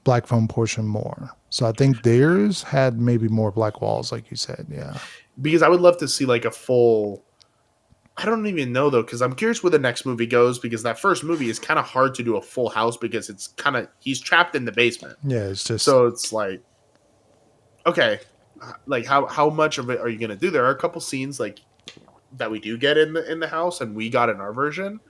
black phone portion more. So I think theirs had maybe more black walls, like you said. Yeah. Because I would love to see like a full. I don't even know though, because I'm curious where the next movie goes. Because that first movie is kind of hard to do a full house because it's kind of he's trapped in the basement. Yeah. It's just So it's like, okay, like how much of it are you gonna do? There are a couple scenes like that we do get in the house, and we got in our version.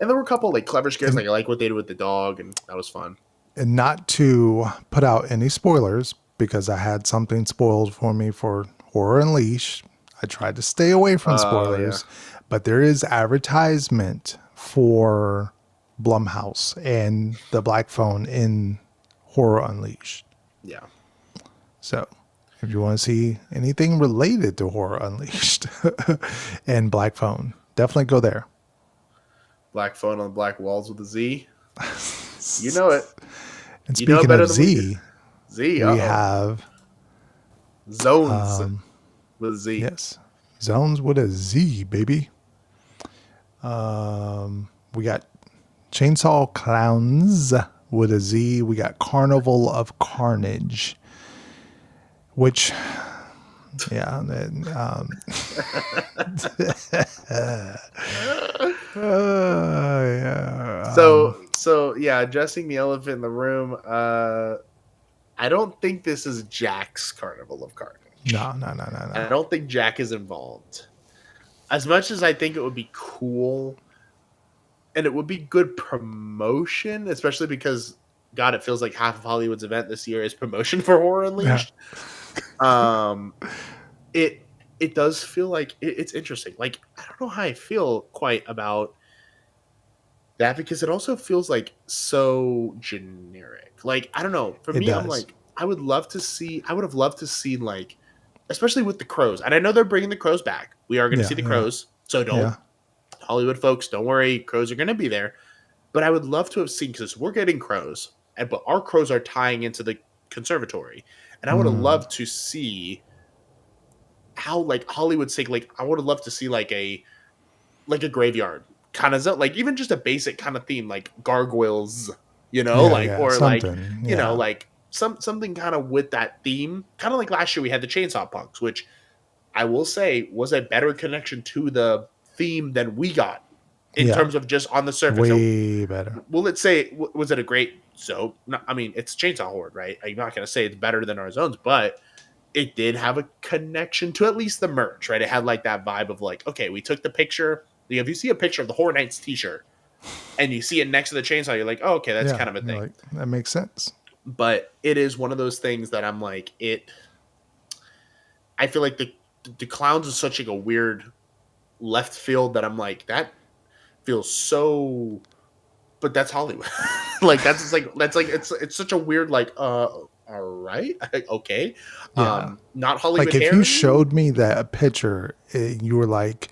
And there were a couple like clever scares, and like I like what they did with the dog, and that was fun. and not to put out any spoilers because I had something spoiled for me for Horror Unleashed. I tried to stay away from Yeah, spoilers, but there is advertisement for Blumhouse and the Black Phone in Horror Unleashed. yeah. So if you want to see anything related to Horror Unleashed and Black Phone, definitely go there. Black phone on black walls with a Z. You know it. And You know it speaking better of than we do. Z, Z. we have, Zones with a Z. yes, Zones with a Z, baby. We got Chainsaw Clowns with a Z. We got Carnival of Carnage, which, yeah, yeah. So yeah, addressing the elephant in the room. I don't think this is Jack's Carnival of Carnage. No. I don't think Jack is involved. As much as I think it would be cool and it would be good promotion, especially because God, it feels like half of Hollywood's event this year is promotion for Horror Yeah. Unleashed. It it does feel like it's interesting. Like I don't know how I feel quite about that because it also feels like so generic. Like I don't know. For It me, I'm does. like I would love to see. I would have loved to see like, especially with the crows. And I know they're bringing the crows back. We are going to Yeah, see the yeah, crows. So don't yeah. Hollywood folks, don't worry. Crows are going to be there. But I would love to have seen because we're getting crows, but our crows are tying into the conservatory, and I would have Mm, loved to see how like Hollywood say like I would have loved to see like a graveyard kind of like even just a basic kind of theme like gargoyles, yeah, like yeah. or like Something. Yeah. like something kind of with that theme, kind of like last year we had the Chainsaw Punks, which I will say was a better connection to the theme than we got in Yeah. terms of just on the surface. So, Way better. well, let's say was it a great so? No, I mean, it's Chainsaw Horde, right? I'm not going to say it's better than our zones, but it did have a connection to at least the merch, right? It had like that vibe of like, okay, we took the picture. If you see a picture of the Horror Nights T-shirt and you see it next to the chainsaw, you're like, oh, okay, that's Yeah. kind of a You're thing. like, that makes sense. But it is one of those things that I'm like, I feel like the clowns is such like a weird left field that I'm like, that feels so, but that's Hollywood. Like that's like it's such a weird like all right, okay, Yeah. not Hollywood Like if hair. you showed me that picture, you were like,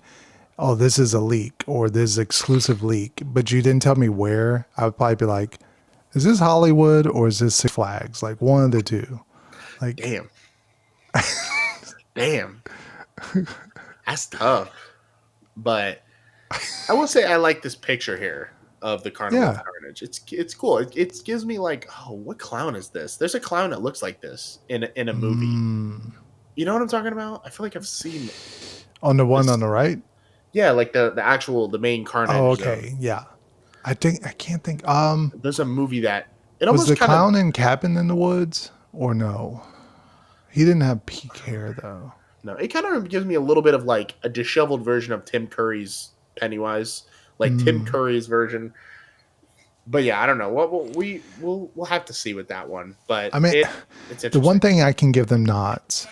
oh, this is a leak or this is exclusive leak, but you didn't tell me where, I would probably be like, is this Hollywood or is this Six Flags? Like one of the two. Like, Damn, damn, that's tough. But I will say I like this picture here of the Carnival of Yeah. Carnage. It's cool. It gives me like, oh, what clown is this? There's a clown that looks like this in a movie. Mm. You know what I'm talking about? I feel like I've seen On the one on this. the right? Yeah, like the main Oh, Carnage zone. okay. Yeah. I can't think. There's a movie that it Was almost the kind of clown in Cabin in the Woods or no? He didn't have peak hair though. no, it kind of gives me a little bit of like a disheveled version of Tim Curry's Pennywise, like Tim Mm. Curry's version. But yeah, I don't know. We'll have to see with that one. But I mean, it's the one interesting. thing I can give them nods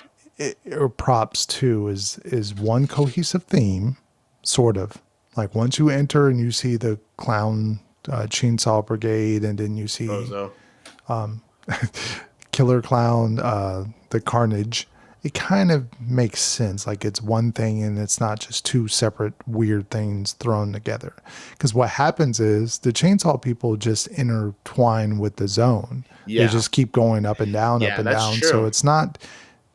or props to is one cohesive theme, sort of. Like once you enter and you see the clown chainsaw brigade, and then you see Bozo. Killer Clown, the Carnage, it kind of makes sense. Like it's one thing and it's not just two separate weird things thrown together. Because what happens is the chainsaw people just intertwine with the zone. They Yeah, just keep going up and down, up yeah, and that's down. So true. it's not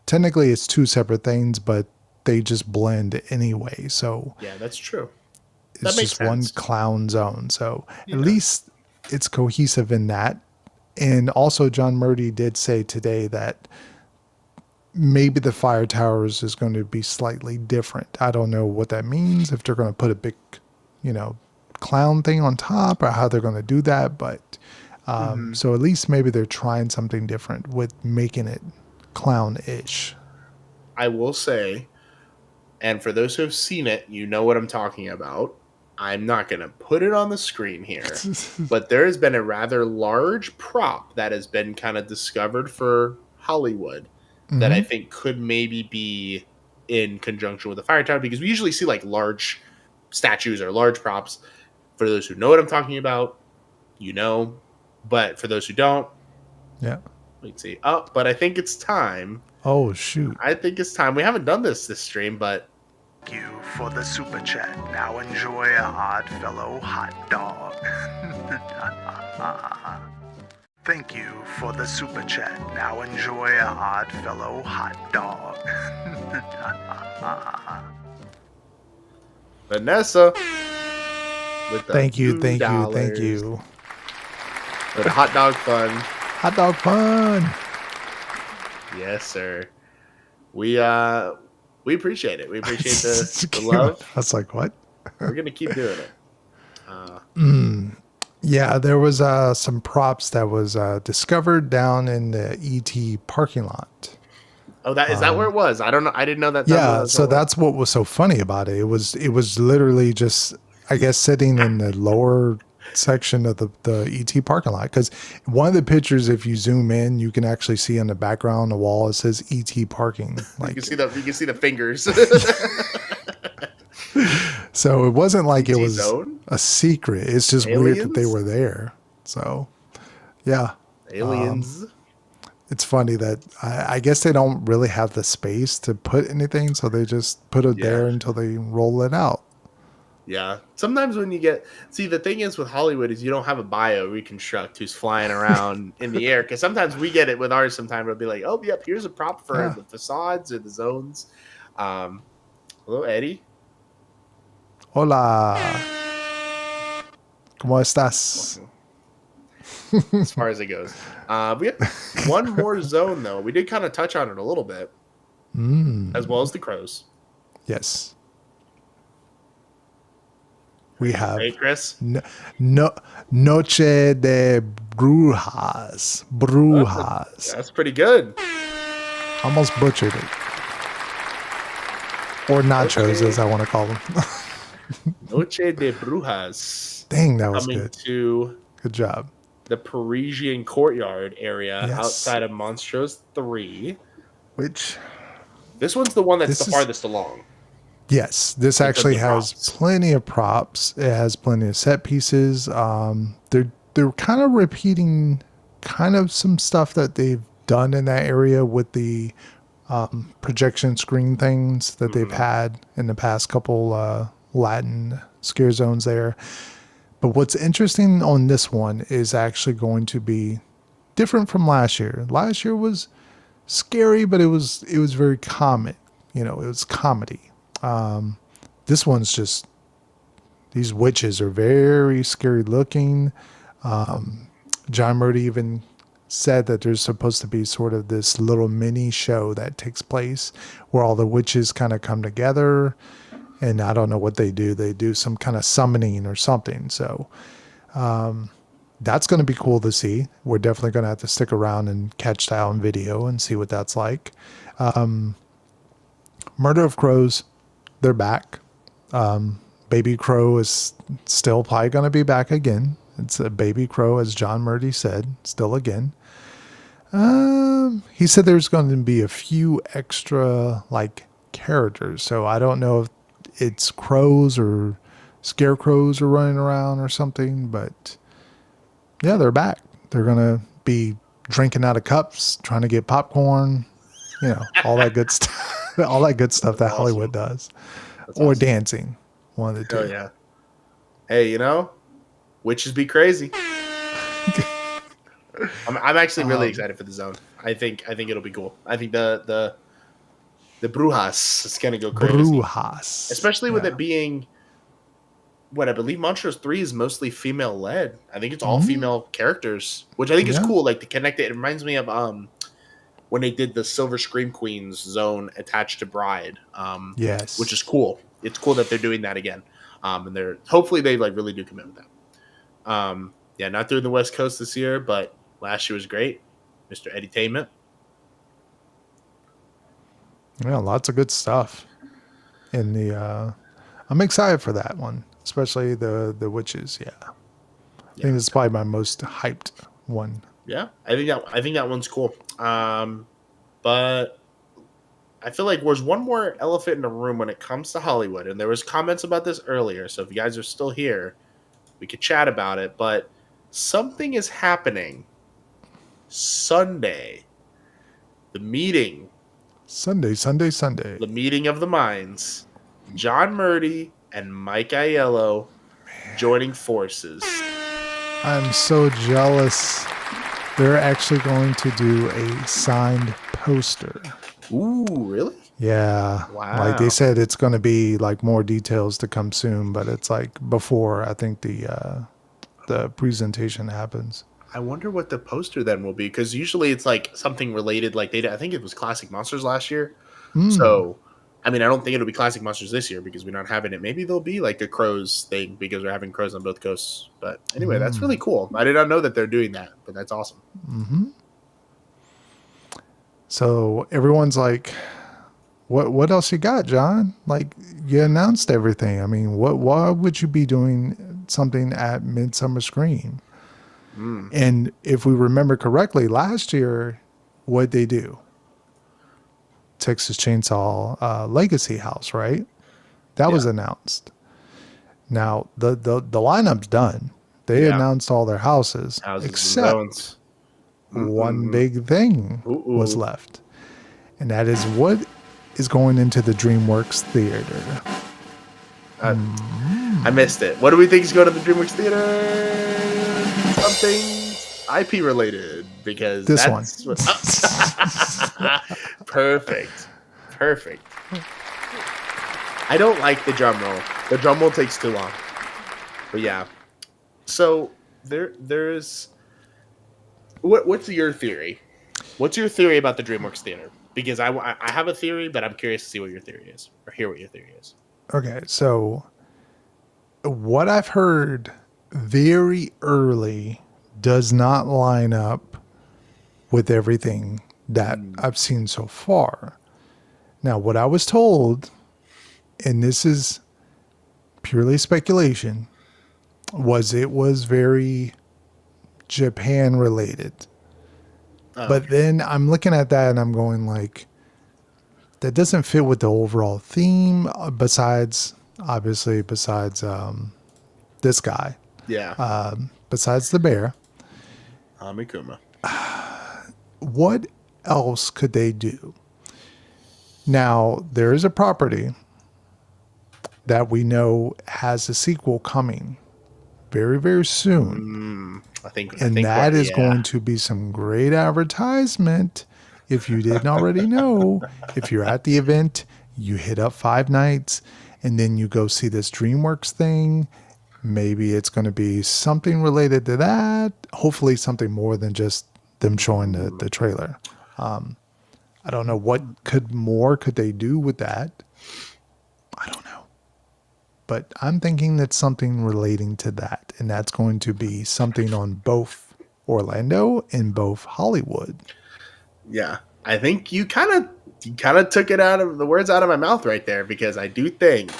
technically it's two separate things, but they just blend anyway. So Yeah, that's true. That it's makes just one sense. clown zone. So at Yeah. least it's cohesive in that. And also, John Murdy did say today that maybe the fire towers is going to be slightly different. I don't know what that means, if they're going to put a big, you know, clown thing on top or how they're going to do that. But Hmm. so at least maybe they're trying something different with making it clown-ish. I will say, and for those who have seen it, you know what I'm talking about. I'm not going to put it on the screen here, but there has been a rather large prop that has been kind of discovered for Hollywood that I Hmm. think could maybe be in conjunction with the fire tower, because we usually see like large statues or large props. For those who know what I'm talking about, you know, but for those who don't, Yeah. let's see. Oh, but I think it's time. Oh, shoot. I think it's time. We haven't done this stream, but Thank you for the super chat. Now enjoy a Odd Fellow hot dog. Thank you for the super chat. Now enjoy a Odd Fellow hot dog. Vanessa with the Thank you. $2 Thank you. Thank you. for the hot dog fun. Hot dog fun. Yes, sir. We appreciate it. We appreciate the love. I was like, what? We're gonna keep doing it. Yeah, there was some props that was discovered down in the ET parking lot. Oh, that is that where it was? I don't know. I didn't know that. Yeah, so that's what was so funny about it. It was literally just, I guess, sitting in the lower section of the ET parking lot. Because one of the pictures, if you zoom in, you can actually see on the background the wall it says ET parking. you Like, can see the fingers. so it wasn't like it ET was zone? a secret. It's just weird that they Aliens? were there. So, yeah. Aliens. It's funny that I guess they don't really have the space to put anything, so they just put it there Yeah. until they roll it out. Yeah. Sometimes when you the thing is with Hollywood is you don't have a bio reconstruct who's flying around in the air, because sometimes we get it with ours. Sometimes it'll be like, oh, yep, here's a prop for Yeah. the facades or the zones. Hello, Eddie. Hola. ¿Cómo estás? As far as it goes, we have one more zone though. We did kind of touch on it a little bit, as well as the crows. Yes. We have Hey, Chris. Noche de Brujas. Brujas. That's pretty good. Almost butchered it. Or nachos, Okay. as I want to call them. Noche de Brujas. Dang, that was Coming good. to Good job. the Parisian courtyard area Yes. outside of Monstros 3. Which, This one's the one that's This the is- farthest along. yes, this Because actually of has props. plenty of props. It has plenty of set pieces. They're kind of repeating kind of some stuff that they've done in that area with the projection screen things that they've had in the past couple Latin scare zones there. But what's interesting on this one is actually going to be different from last year. Last year was scary, but it was very comic. You know, it was comedy. this one's just, these witches are very scary looking. John Murdy even said that there's supposed to be sort of this little mini show that takes place where all the witches kind of come together, and I don't know what they do. They do some kind of summoning or something. So that's going to be cool to see. We're definitely going to have to stick around and catch that on video and see what that's like. Murder of Crows, they're back. Baby Crow is still probably going to be back again. It's a Baby Crow, as John Murdy said, still again. He said there's going to be a few extra like characters. So I don't know if it's crows or scarecrows are running around or something, but yeah, they're back. They're going to be drinking out of cups, trying to get popcorn, all that good stuff, all that good stuff that Hollywood does. That's or awesome. dancing. One of the two. Oh yeah. Hey, witches be crazy. I'm actually really excited for the zone. I think it'll be cool. I think the Brujas is gonna go crazy. Brujas. Especially with it being what I believe Monsters 3 is mostly female led. I think it's all female characters, which I think is cool. Like to connect it. It reminds me of when they did the Silver Scream Queens zone attached to Bride. Yes. Which is cool. It's cool that they're doing that again. And they're hopefully they like really do commit with that. Yeah, not doing the West Coast this year, but last year was great. Mr. Edutainment. Yeah, lots of good stuff. In the I'm excited for that one, especially the witches. Yeah. I think it's probably my most hyped one. Yeah, I think that one's cool. But I feel like there's one more elephant in the room when it comes to Hollywood, and there was comments about this earlier. So if you guys are still here, we could chat about it. But something is happening Sunday. The meeting. Sunday. The meeting of the minds. John Murdy and Mike Aiello joining forces. I'm so jealous. They're actually going to do a signed poster. Ooh, really? Yeah. Wow. Like they said, it's going to be like more details to come soon, but it's like before I think the presentation happens. I wonder what the poster then will be, because usually it's like something related. Like I think it was Classic Monsters last year. So, I mean, I don't think it'll be Classic Monsters this year because we're not having it. Maybe there'll be like a Crows thing because we're having Crows on both coasts. But anyway, that's really cool. I did not know that they're doing that, but that's awesome. So everyone's like, what else you got, John? Like you announced everything. I mean, why would you be doing something at Midsummer Scream? And if we remember correctly, last year, what'd they do? Texas Chainsaw Legacy House, right? That was announced. Now the lineup's done. They announced all their houses except one big thing was left, and that is what is going into the DreamWorks Theater. I missed it. What do we think is going to the DreamWorks Theater? Something IP related, because This that's one. Perfect. I don't like the drum roll. The drum roll takes too long. But yeah. So there's what's your theory? What's your theory about the DreamWorks Theater? Because I have a theory, but I'm curious to see what your theory is, or hear what your theory is. Okay, so what I've heard very early does not line up with everything that I've seen so far. Now, what I was told, and this is purely speculation, was it was very Japan related. But then I'm looking at that and I'm going like, that doesn't fit with the overall theme besides this guy. Yeah. Besides the bear. Amikuma. What else could they do? Now, there is a property that we know has a sequel coming very, very soon. I think That is going to be some great advertisement. If you didn't already know, if you're at the event, you hit up 5 nights and then you go see this DreamWorks thing. Maybe it's going to be something related to that. Hopefully, something more than just them showing the trailer. I don't know what could they do with that. I don't know. But I'm thinking that's something relating to that. And that's going to be something on both Orlando and both Hollywood. Yeah. I think you kind of took it out of the words out of my mouth right there, because I do think,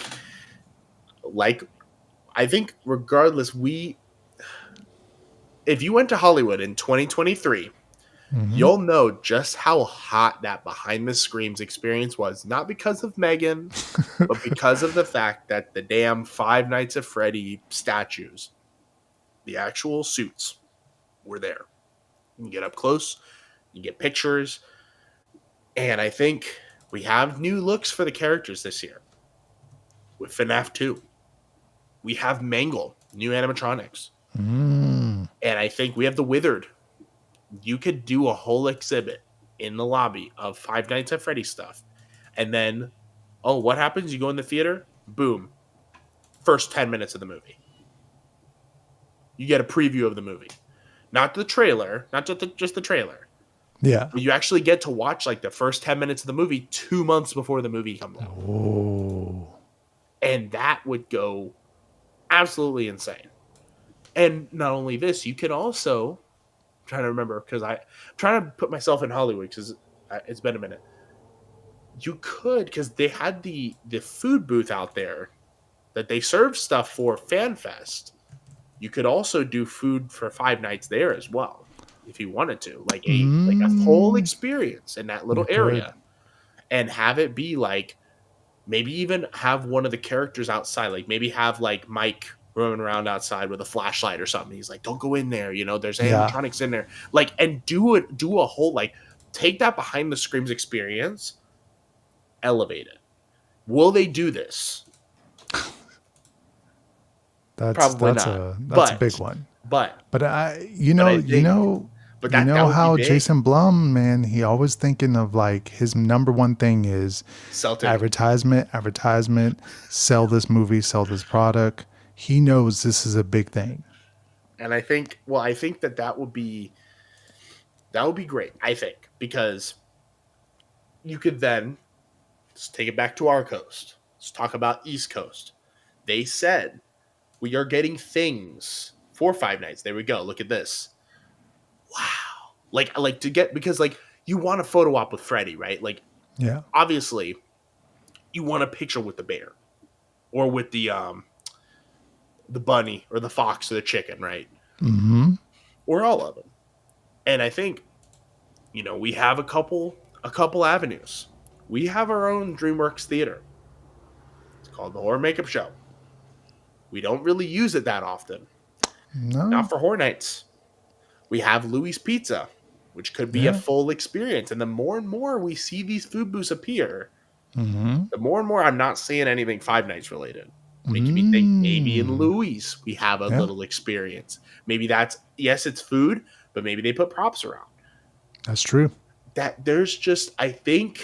I think regardless, if you went to Hollywood in 2023, you'll know just how hot that behind the screens experience was, not because of Megan, but because of the fact that the damn Five Nights at Freddy statues, the actual suits, were there. You can get up close, you get pictures, and I think we have new looks for the characters this year. With FNAF 2, we have Mangle, new animatronics. And I think we have the Withered. You could do a whole exhibit in the lobby of Five Nights at Freddy stuff. And then, what happens? You go in the theater, boom, first 10 minutes of the movie. You get a preview of the movie. Not the trailer, not just the trailer. Yeah. But you actually get to watch like the first 10 minutes of the movie 2 months before the movie comes out. Oh. And that would go absolutely insane. And not only this, you could also, I'm trying to remember, because I'm trying to put myself in Hollywood because it's been a minute. You could, because they had the food booth out there that they served stuff for FanFest. You could also do food for Five Nights there as well, if you wanted to, like a whole experience in that little area, and have it be like, maybe even have one of the characters outside, like maybe have like Mike roaming around outside with a flashlight or something. He's like, don't go in there, there's animatronics in there, like, and do a whole, like, take that behind the screens experience, elevate it. Will they do this? Probably not. That's a big one. But you know how Jason Blum, man, he always thinking of like his number one thing is advertisement, sell this movie, sell this product. He knows this is a big thing. And I think that would be great. I think, because you could then, let's take it back to our coast. Let's talk about East Coast. They said we are getting things for Five Nights. There we go. Look at this. Wow. Like to get, because like you want a photo op with Freddy, right? Like, yeah, obviously you want a picture with the bear or with the bunny or the fox or the chicken, right? Mm-hmm. Or all of them. And I think, we have a couple avenues. We have our own DreamWorks theater. It's called the Horror Makeup Show. We don't really use it that often. No. Not for Horror Nights. We have Louis Pizza, which could be a full experience. And the more and more we see these food booths appear, the more and more I'm not seeing anything Five Nights related. Making me think maybe in Louis we have a little experience. Maybe that's, yes, it's food, but maybe they put props around. That's true. That there's just, I think,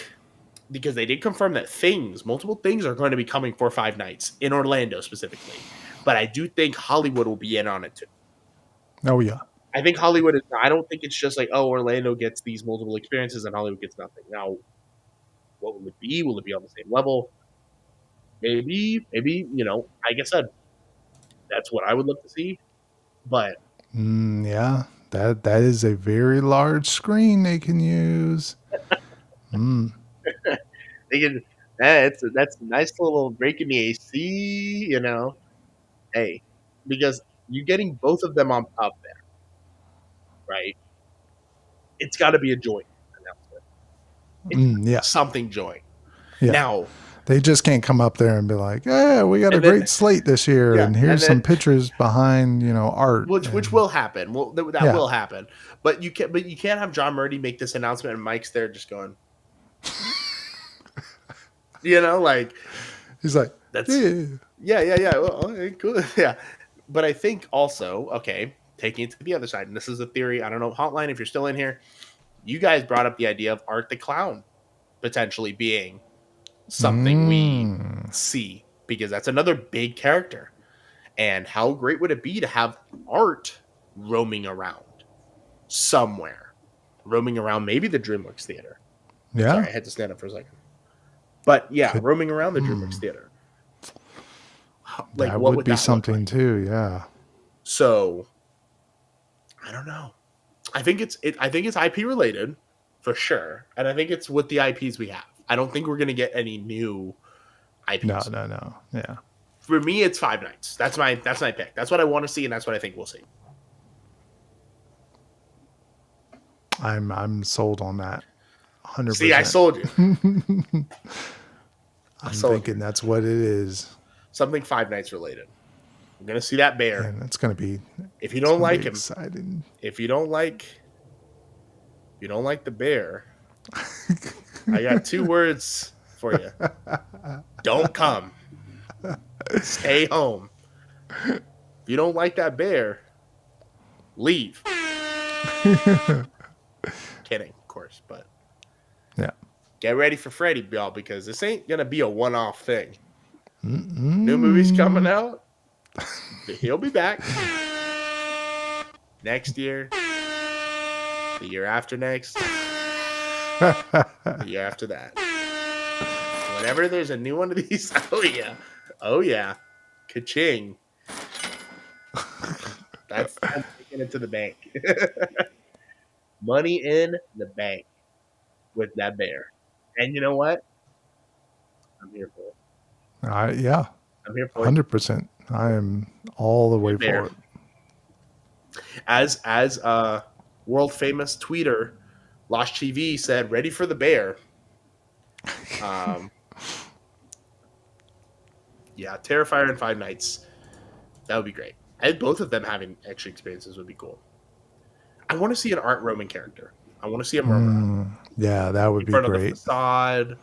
because they did confirm that multiple things are going to be coming for Five Nights in Orlando specifically. But I do think Hollywood will be in on it too. Oh, yeah. I think Hollywood is, I don't think it's just like, Orlando gets these multiple experiences and Hollywood gets nothing. Now, what will it be? Will it be on the same level? Maybe, like I said, that's what I would love to see. But yeah, that is a very large screen they can use. they can. That's a nice little break in the AC, Hey, because you're getting both of them on top there, right? It's got to be a joint announcement. Yeah, something joint. Yeah. Now, they just can't come up there and be like, "Yeah, we got a great slate this year, and here's some pictures behind, art." Which will happen. That will happen. But you can't have John Murdy make this announcement and Mike's there just going, like, he's like, "That's yeah. Well, okay, cool, yeah." But I think also, okay, taking it to the other side, and this is a theory. I don't know, Hotline, if you're still in here, you guys brought up the idea of Art the Clown potentially being something we see because that's another big character. And how great would it be to have Art roaming around somewhere, roaming around maybe the DreamWorks Theater. Yeah. Sorry, I had to stand up for a second. But yeah, Could- roaming around the DreamWorks Theater. Like, that what would be that look something like? too. Yeah. So, I don't know. I think it's IP related for sure, and I think it's with the IPs we have. I don't think we're gonna get any new IPs. No. Yeah. For me, it's Five Nights. That's my pick. That's what I want to see, and that's what I think we'll see. I'm sold on that. 100%. See, I sold you. I'm sold thinking that's what it is. Something Five Nights related. I'm gonna see that bear. And it's gonna be. If you don't like him, exciting. if you don't like the bear, I got 2 words for you. Don't come. Stay home. If you don't like that bear, leave. Kidding, of course, but Yeah. get ready for Freddy, y'all, because this ain't gonna be a one-off thing. New movies coming out. He'll be back next year, the year after next, the year after that. Whenever there's a new one of these, oh yeah, ka-ching. That's taking it to the bank. Money in the bank with that bear. And you know what? I'm here for it. Yeah. I'm here for it. 100%. I am all the way Bear. for it. As world famous tweeter Lost TV said, ready for the bear. Yeah, Terrifier and Five Nights. That would be great. And both of them having extra experiences would be cool. I want to see an Art roaming character. I want to see him roam around Yeah, that would in be front of the great. facade,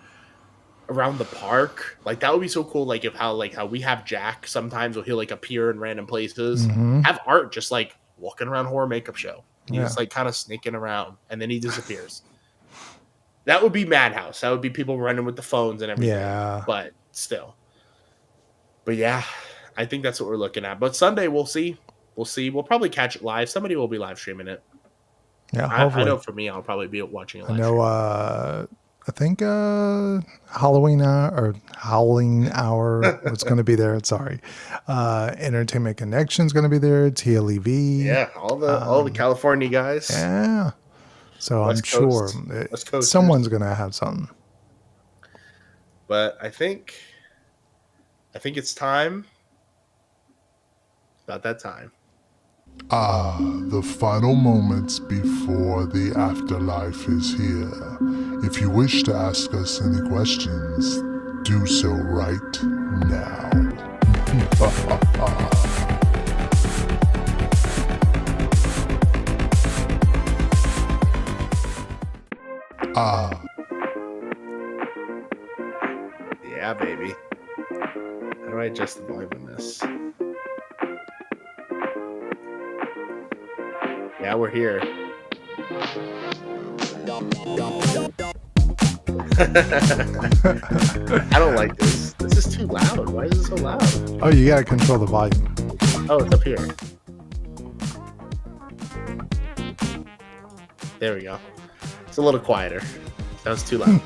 around the park. Like that would be so cool. Like how we have Jack sometimes he'll like appear in random places. Mhm. Have Art just like walking around horror makeup show. He's Yeah. just like kind of sneaking around and then he disappears. That would be madhouse. That would be people running with the phones and everything. Yeah. But still. But yeah, I think that's what we're looking at. But Sunday we'll see. We'll see. We'll probably catch it live. Somebody will be live streaming it. Yeah, I hopefully. know for me, I'll probably be watching it I live. know. I think Halloween or Howling Hour was going to be there. Sorry, Entertainment Connection's going to be there. TLEV. Yeah, all the California guys. Yeah. So West I'm Coast. sure West Coasters. someone's going to have something. But I think it's time. About that time. The final moments before the afterlife is here. If you wish to ask us any questions, do so right now. Yeah, baby. How do I adjust the volume on this? Yeah, we're here. I don't like this. This is too loud. Why is it so loud? Oh, you got to control the volume. Oh, it's up here. There we go. It's a little quieter. That was too loud.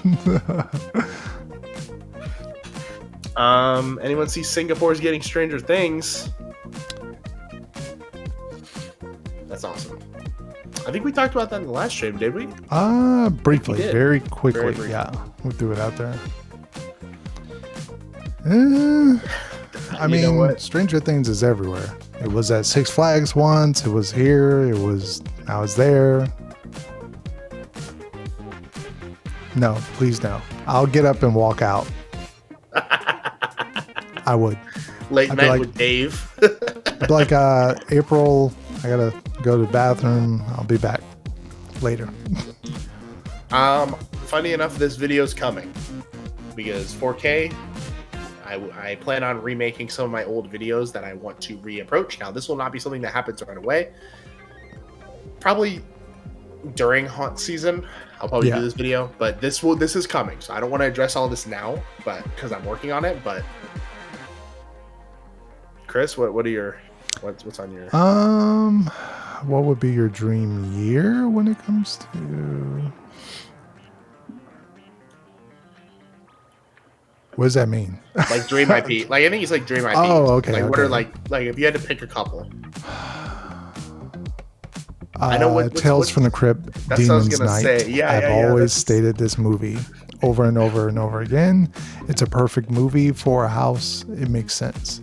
Anyone see Singapore's getting Stranger Things? That's awesome. I think we talked about that in the last stream, did we? Briefly, did. very quickly. Very briefly. Yeah, we threw it out there. I You know mean, what? Stranger Things is everywhere. It was at Six Flags once. It was here. Now it's there. No, please no. I'll get up and walk out. I would. Late I'd be night like- with Dave. I'd be like, April, I gotta go to the bathroom. I'll be back later. Funny enough, this video's coming because 4K. I plan on remaking some of my old videos that I want to reapproach. Now, this will not be something that happens right away. Probably during haunt season, I'll probably Yeah. do this video. But this is coming, so I don't want to address all this now, but because I'm working on it. But Chris, what are your what's on your? What would be your dream year when it comes to? What does that mean? Like dream IP. Like I think it's like dream IPs. Oh, okay, Like what are okay. like if you had to pick a couple? I know Tales from the Crypt, That's what I was Demon's gonna Night. say. Yeah, I've yeah, always that's- stated this movie over and over and over again. It's a perfect movie for a house. It makes sense.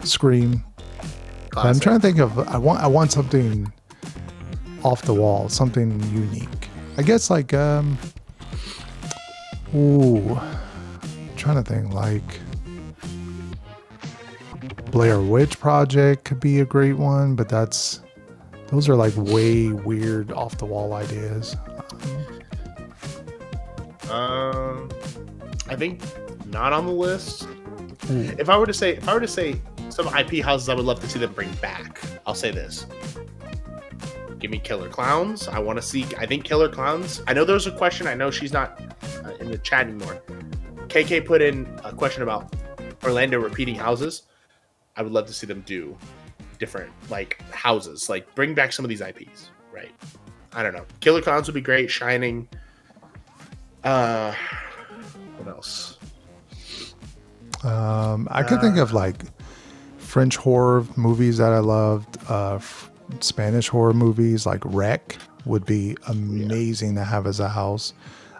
Scream. But I'm Classic. trying to think of. I want something off the wall, something unique. I guess like trying to think like Blair Witch Project could be a great one, but those are like way weird off the wall ideas. I think not on the list. If I were to say some IP houses I would love to see them bring back, I'll say this. Give me Killer Clowns. I want to see. I think Killer Clowns. I know there's a question. I know she's not in the chat anymore. KK put in a question about Orlando repeating houses. I would love to see them do different like houses, like bring back some of these IPs. Right. I don't know. Killer Clowns would be great. Shining. What else? I could think of like French horror movies that I loved. Spanish horror movies like Wreck would be amazing to have as a house.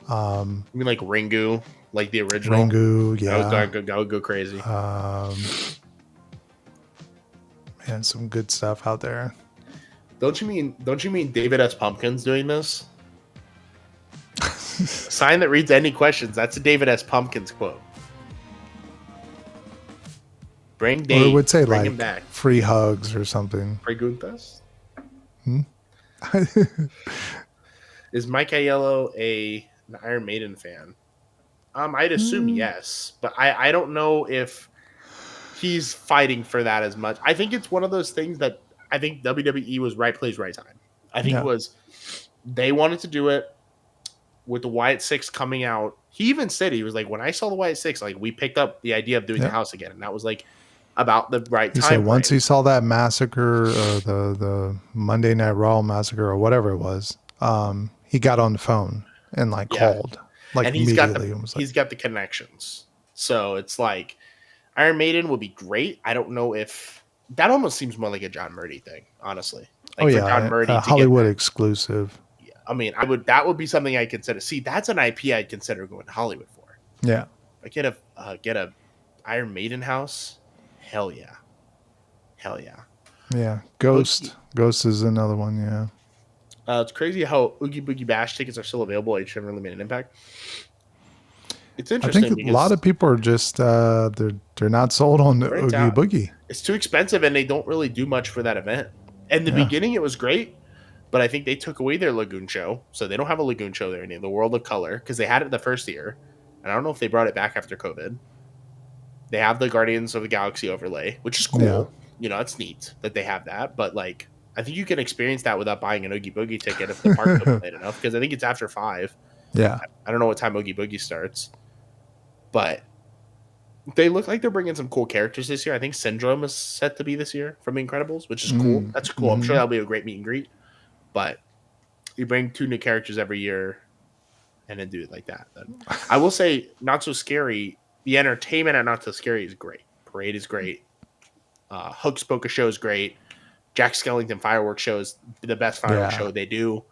I mean, like Ringu, like the original. Ringu, yeah. That would go crazy. Man, some good stuff out there. Don't you mean David S. Pumpkins doing this? Sign that reads any questions. That's a David S. Pumpkins quote. Bring Dave. Or it would say bring like him back. free hugs or something. Preguntas? Is Mike Aiello an Iron Maiden fan? I'd assume yes, but I don't know if he's fighting for that as much. I think it's one of those things that I think WWE was right place, right time. I think it was they wanted to do it with the Wyatt Six coming out. He even said he was like, when I saw the Wyatt Six, like we picked up the idea of doing the house again, and that was like about the right time. He said once he saw that massacre, the Monday Night Raw massacre or whatever it was, he got on the phone and like called like and immediately. He's got the connections, so it's like Iron Maiden would be great. I don't know if that almost seems more like a John Murdy thing, honestly. Like for John Murdy to Hollywood exclusive. Yeah, I mean, that would be something I'd consider. See, that's an IP I'd consider going to Hollywood for. Yeah, I get a Iron Maiden house. Hell yeah. Yeah, Ghost is another one. Yeah. It's crazy how Oogie Boogie Bash tickets are still available. HHN really made an impact. It's interesting. I think a lot of people are just they're not sold on the Oogie Boogie. It's too expensive, and they don't really do much for that event. In the beginning, it was great, but I think they took away their Lagoon show, so they don't have a Lagoon show there anymore. The World of Color, because they had it the first year, and I don't know if they brought it back after COVID. They have the Guardians of the Galaxy overlay, which is cool. Yeah. You know, it's neat that they have that, but like, I think you can experience that without buying an Oogie Boogie ticket if the park's open late enough, because I think it's after 5. Yeah. I don't know what time Oogie Boogie starts, but they look like they're bringing some cool characters this year. I think Syndrome is set to be this year from Incredibles, which is cool. That's cool. I'm sure that'll be a great meet and greet, but you bring 2 new characters every year and then do it like that. Then I will say, Not So Scary, the entertainment at Not So Scary is great. Parade is great. Hocus Pocus show is great. Jack Skellington fireworks show is the best fireworks show they do.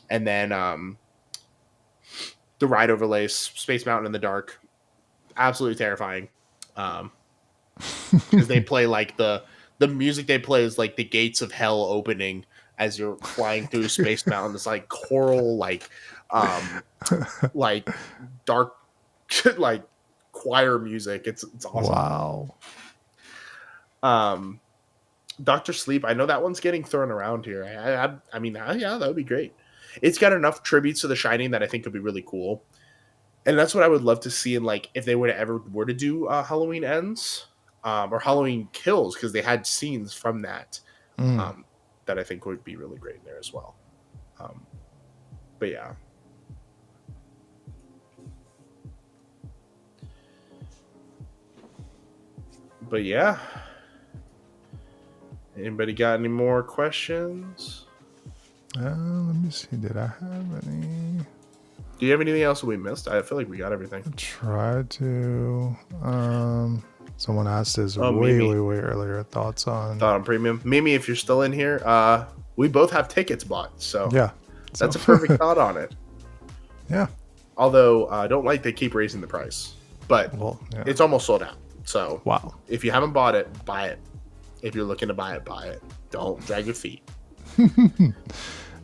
And then the ride overlays, Space Mountain in the dark, absolutely terrifying. Because they play like the music they play is like the gates of hell opening as you're flying through Space Mountain. It's like choral, like dark, like choir music. It's awesome. Wow. Dr. Sleep, I know that one's getting thrown around here. I mean, yeah, that would be great. It's got enough tributes to The Shining that I think could be really cool. And that's what I would love to see in, like, if they were to do Halloween Ends or Halloween Kills, because they had scenes from that that I think would be really great in there as well. But yeah. But yeah. Anybody got any more questions? Let me see. Did I have any? Do you have anything else that we missed? I feel like we got everything. Try to. Someone asked this Oh, way Mimi. earlier. Thoughts on? Thought on premium. Mimi, if you're still in here, we both have tickets bought. So Yeah. that's a perfect thought on it. Yeah. Although I don't like they keep raising the price. But Well. Yeah. it's almost sold out. So Wow. if you haven't bought it, buy it. If you're looking to buy it. Don't drag your feet.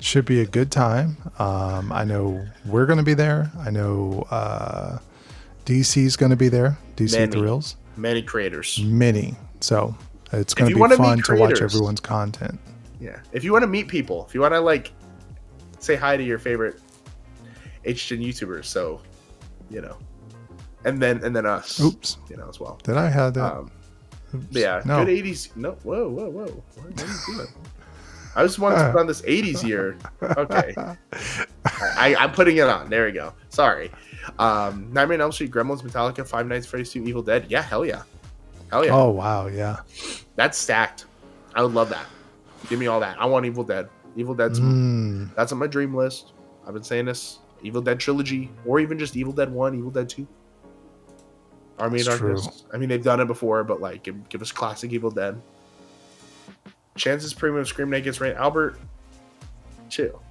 Should be a good time. I know we're going to be there. I know DC's going to be there. DC Many. Thrills. Many creators. Many. So it's going you to be wanna meet fun to watch creators- everyone's content. Yeah. If you want to meet people, if you want to like say hi to your favorite HHN YouTubers, so and then us, Oops. as well. Did I have that? Oops. Oops. Yeah, No. good 80s. No, whoa. What are you doing? I just wanted to put on this 80s year. Okay. I'm putting it on. There we go. Sorry. Nightmare on Elm Street, Gremlins, Metallica, Five Nights at Freddy's 2, Evil Dead. Yeah, hell yeah. Hell yeah. Oh, wow. Yeah. That's stacked. I would love that. Give me all that. I want Evil Dead. Evil Dead's that's on my dream list. I've been saying this. Evil Dead trilogy, or even just Evil Dead 1, Evil Dead 2. Army of That's Darkness. true. I mean, they've done it before, but like, give us classic Evil Dead. Chances premium Scream Night gets ranked. Albert, chill.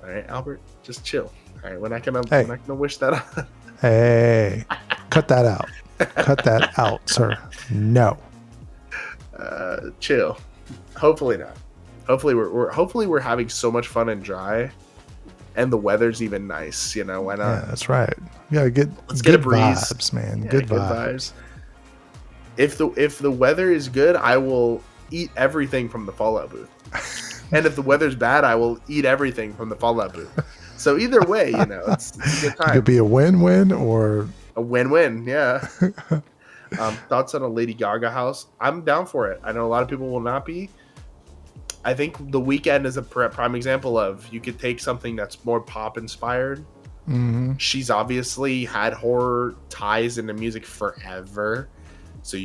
All right, Albert, just chill. All right, we're not gonna wish that on. Hey, cut that out. Cut that out, sir. No. Chill. Hopefully not. Hopefully we're having so much fun and dry, and the weather's even nice. Why not? Yeah, that's right. Yeah, Let's get a good breeze. vibes, man. Yeah, good vibes. If the weather is good, I will eat everything from the Fallout booth. And if the weather's bad, I will eat everything from the Fallout booth. So either way, it's a good It time. could be a win-win or A win-win, yeah. Thoughts on a Lady Gaga house? I'm down for it. I know a lot of people will not be. I think The Weeknd is a prime example of you could take something that's more pop inspired. mhm. She's obviously had horror ties into music forever. So I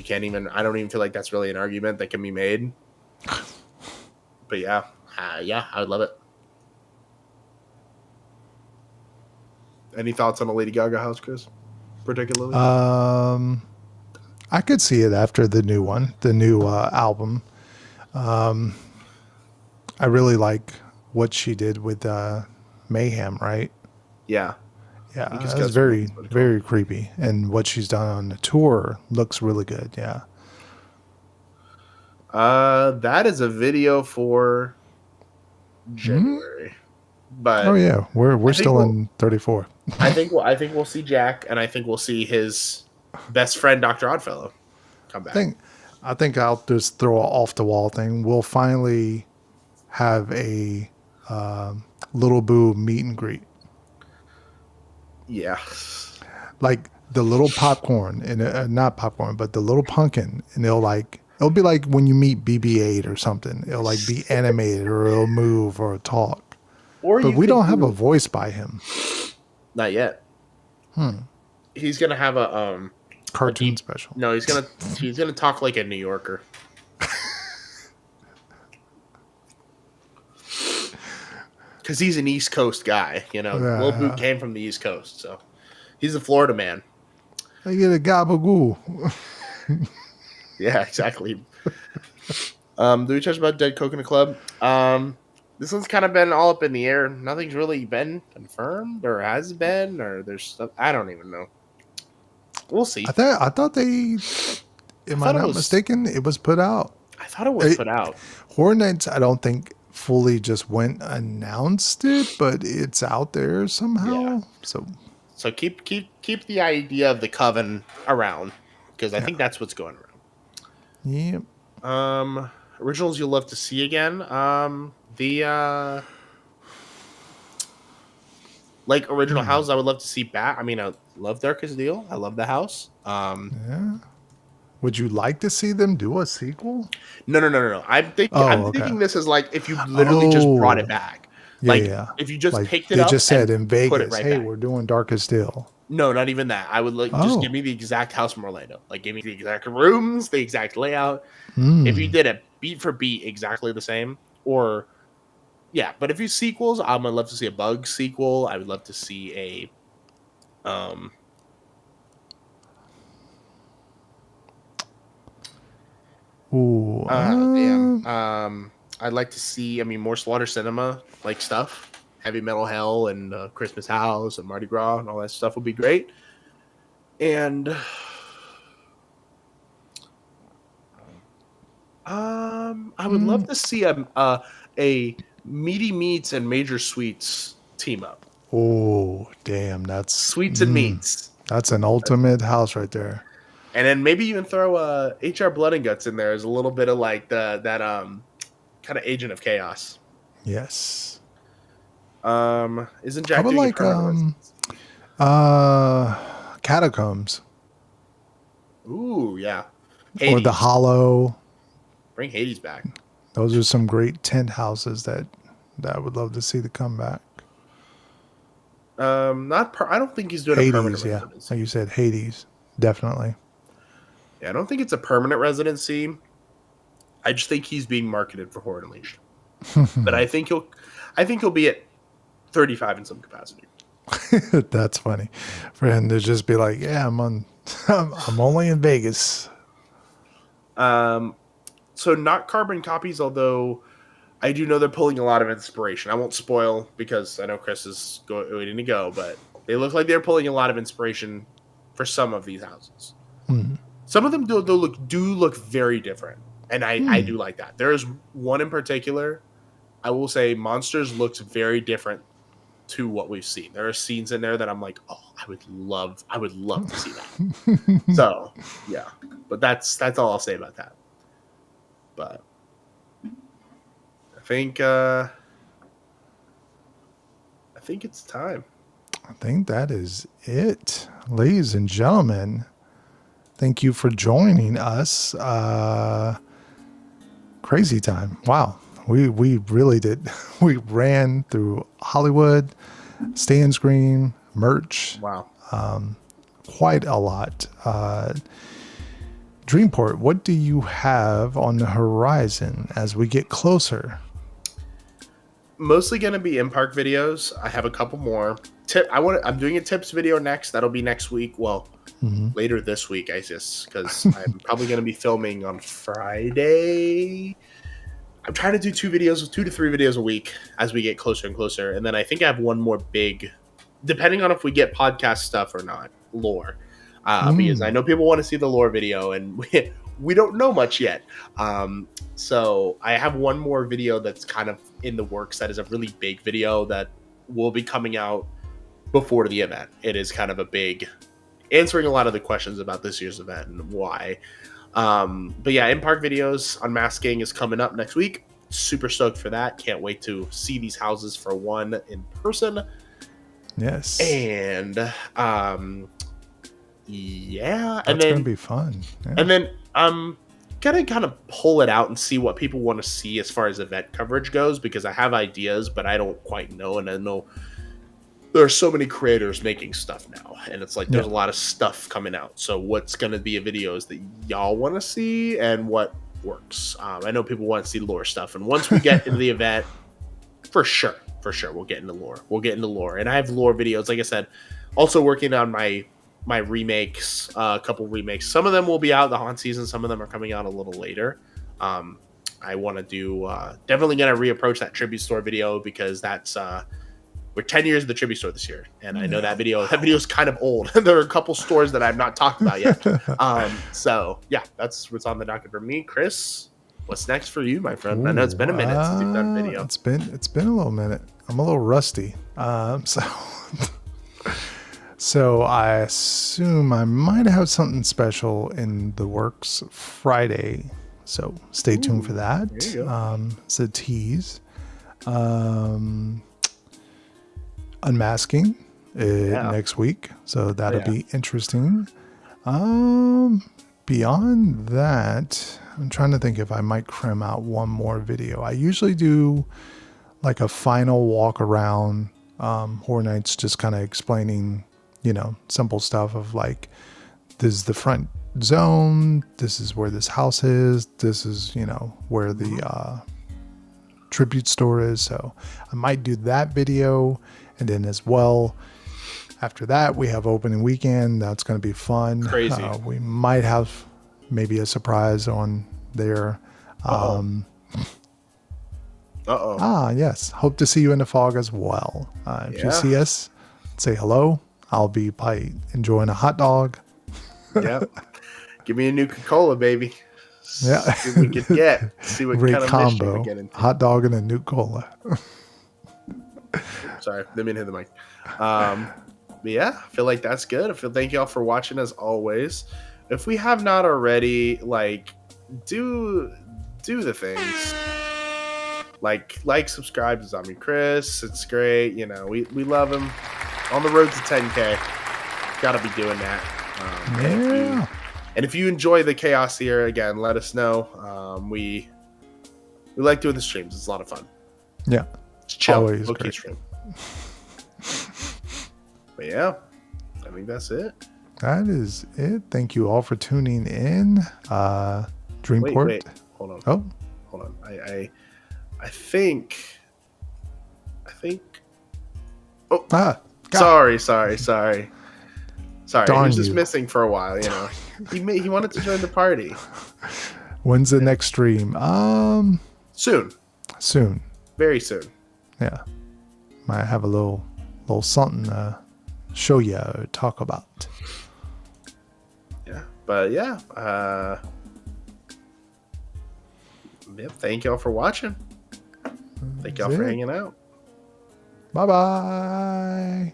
don't even feel like that's really an argument that can be made. But yeah, I would love it. Any thoughts on a Lady Gaga house, Chris? Particularly? I could see it after the new one, the new album. I really like what she did with Mayhem, right? Yeah. Yeah, You just it's got very, some really cool. very creepy. And what she's done on the tour looks really good. Yeah. That is a video for January. But Oh yeah, we're think still we'll- in 34. I think we'll see Jack, and I think we'll see his best friend, Dr. Oddfellow, come back. I think I'll just throw an off the wall thing. We'll finally have a Little Boo meet and greet, Yeah. like the little popcorn and not popcorn, but the little pumpkin, and it'll be like when you meet BB-8 or something. It'll like be animated or it'll move or talk. Or But you we could don't have do- a voice by him. Not yet. He's gonna have a Cartoon special. no. He's gonna talk like a New Yorker. Because he's an East Coast guy, Lil Boo came from the East Coast, so he's a Florida man. I get a gabagoo. Yeah, exactly. Do we touch about Dead Coconut Club? This one's kind of been all up in the air. Nothing's really been confirmed, or has been, or there's stuff. I don't even know. We'll see. I thought they. Am I thought it not was- mistaken? It was put out. I thought it was put out. Horror Nights, I don't think fully just went announced it, but it's out there somehow. Yeah. So keep the idea of the coven around, because I think that's what's going around. yeah, Originals you'll love to see again. Like original house, I would love to see back. I mean, I love Darkest Deal. I love the house. yeah. Would you like to see them do a sequel? No. I'm okay. thinking this is like if you literally just brought it back. Yeah, Like yeah. if you just Like picked it they up just said and in put it Vegas, right "Hey, back." we're doing Darkest Deal." No, not even that. I would like just give me the exact house from Orlando. Like, give me the exact rooms, the exact layout. If you did it beat for beat exactly the same, or yeah, but if you sequels, I'm gonna love to see a Bug sequel. I would love to see a I'd like to see. I mean, more Slaughter Cinema like stuff, Heavy Metal Hell and Christmas House and Mardi Gras and all that stuff would be great. And I would love to see a Meaty Meats and Major Sweets team up. Oh, damn! That's Sweets and Meats. That's an ultimate house right there. And then maybe even throw HR Blood and Guts in there as a little bit of like that kind of Agent of Chaos. Yes. Isn't Jack doing like Catacombs? Ooh, yeah. Hades. Or the Hollow. Bring Hades back. Those are some great tent houses that I would love to see the comeback. I don't think he's doing Hades, a permanent residency. Like you said, Hades, definitely. Yeah, I don't think it's a permanent residency. I just think he's being marketed for Horror Unleashed. But I think he'll be at 35 in some capacity. That's funny for him to just be like, yeah, I'm only in Vegas. So not carbon copies, although I do know they're pulling a lot of inspiration. I won't spoil because I know Chris is waiting to go, but they look like they're pulling a lot of inspiration for some of these houses. Mm-hmm. Some of them do look very different, and I do like that. There is one in particular, I will say, Monsters looks very different to what we've seen. There are scenes in there that I'm like, oh, I would love to see that. So yeah, but that's all I'll say about that. But I think it's time. I think that is it, ladies and gentlemen. Thank you for joining us. Crazy time. Wow. We really did. We ran through Hollywood, stand screen, merch. Wow. Quite a lot. Dreamport, what do you have on the horizon as we get closer? Mostly going to be in-park videos. I have a couple more. I'm doing a tips video next. That'll be next week. Well, later this week, I guess, because I'm probably going to be filming on Friday. I'm trying to do 2 to 3 videos a week as we get closer and closer. And then I think I have one more big, depending on if we get podcast stuff or not, lore. Because I know people want to see the lore video, and we don't know much yet. So I have one more video that's kind of in the works that is a really big video that will be coming out before the event. It is kind of a big, answering a lot of the questions about this year's event and why. But yeah, in-park videos, Unmasking is coming up next week. Super stoked for that. Can't wait to see these houses for one in person. Yes. And yeah, that's gonna be fun. Yeah. And then I'm gonna kind of pull it out and see what people want to see as far as event coverage goes, because I have ideas, but I don't quite know, and I know there are so many creators making stuff now, and it's like there's a lot of stuff coming out. So what's gonna be a videos that y'all want to see, and what works? I know people want to see lore stuff, and once we get into the event, for sure, we'll get into lore. And I have lore videos, like I said, also working on my remakes, a couple remakes. Some of them will be out the haunt season. Some of them are coming out a little later. I want to do, definitely going to reapproach that tribute store video, because that's, we're 10 years of the tribute store this year. And I know that video is kind of old. There are a couple stores that I've not talked about yet. So yeah, that's what's on the docket for me. Chris, what's next for you, my friend? I know it's been a minute since you've done video. It's been a little minute. I'm a little rusty. So I assume I might have something special in the works Friday. So stay tuned for that. It's a tease. Unmasking next week. So that'll be interesting. Beyond that, I'm trying to think if I might cram out one more video. I usually do like a final walk around Horror Nights, just kind of explaining simple stuff of like, this is the front zone. This is where this house is. This is, where the tribute store is. So I might do that video. And then as well, after that, we have opening weekend. That's going to be fun. Crazy. We might have maybe a surprise on there. Yes. Hope to see you in the fog as well. If you see us, say hello. I'll be probably enjoying a hot dog. Yeah. Give me a Nuka-Cola, baby. Yeah. See what we could get. See what Great kind of combo. mission we get into. Hot dog and a Nuka-Cola. Sorry, didn't mean to hit the mic. But yeah, I feel like that's good. Thank you all for watching as always. If we have not already, like, do the things. Like, subscribe to Zombie Chris. It's great. We love him. On the road to 10K. Gotta be doing that. And if you enjoy the chaos here, again, let us know. We like doing the streams. It's a lot of fun. Yeah. It's chill. Always Okay, great. stream. But yeah, I think that's it. That is it. Thank you all for tuning in. Dreamport. Wait. Hold on. Oh, Hold on. I think. Oh, God. sorry. Sorry, Darn he was just you. missing for a while. He wanted to join the party. When's the next stream? Soon, Soon. very soon. Yeah. Might have a little something to show you or talk about. Yeah, but yeah. Yep. Thank y'all for watching. Thank y'all That's for it. hanging out. Bye-bye.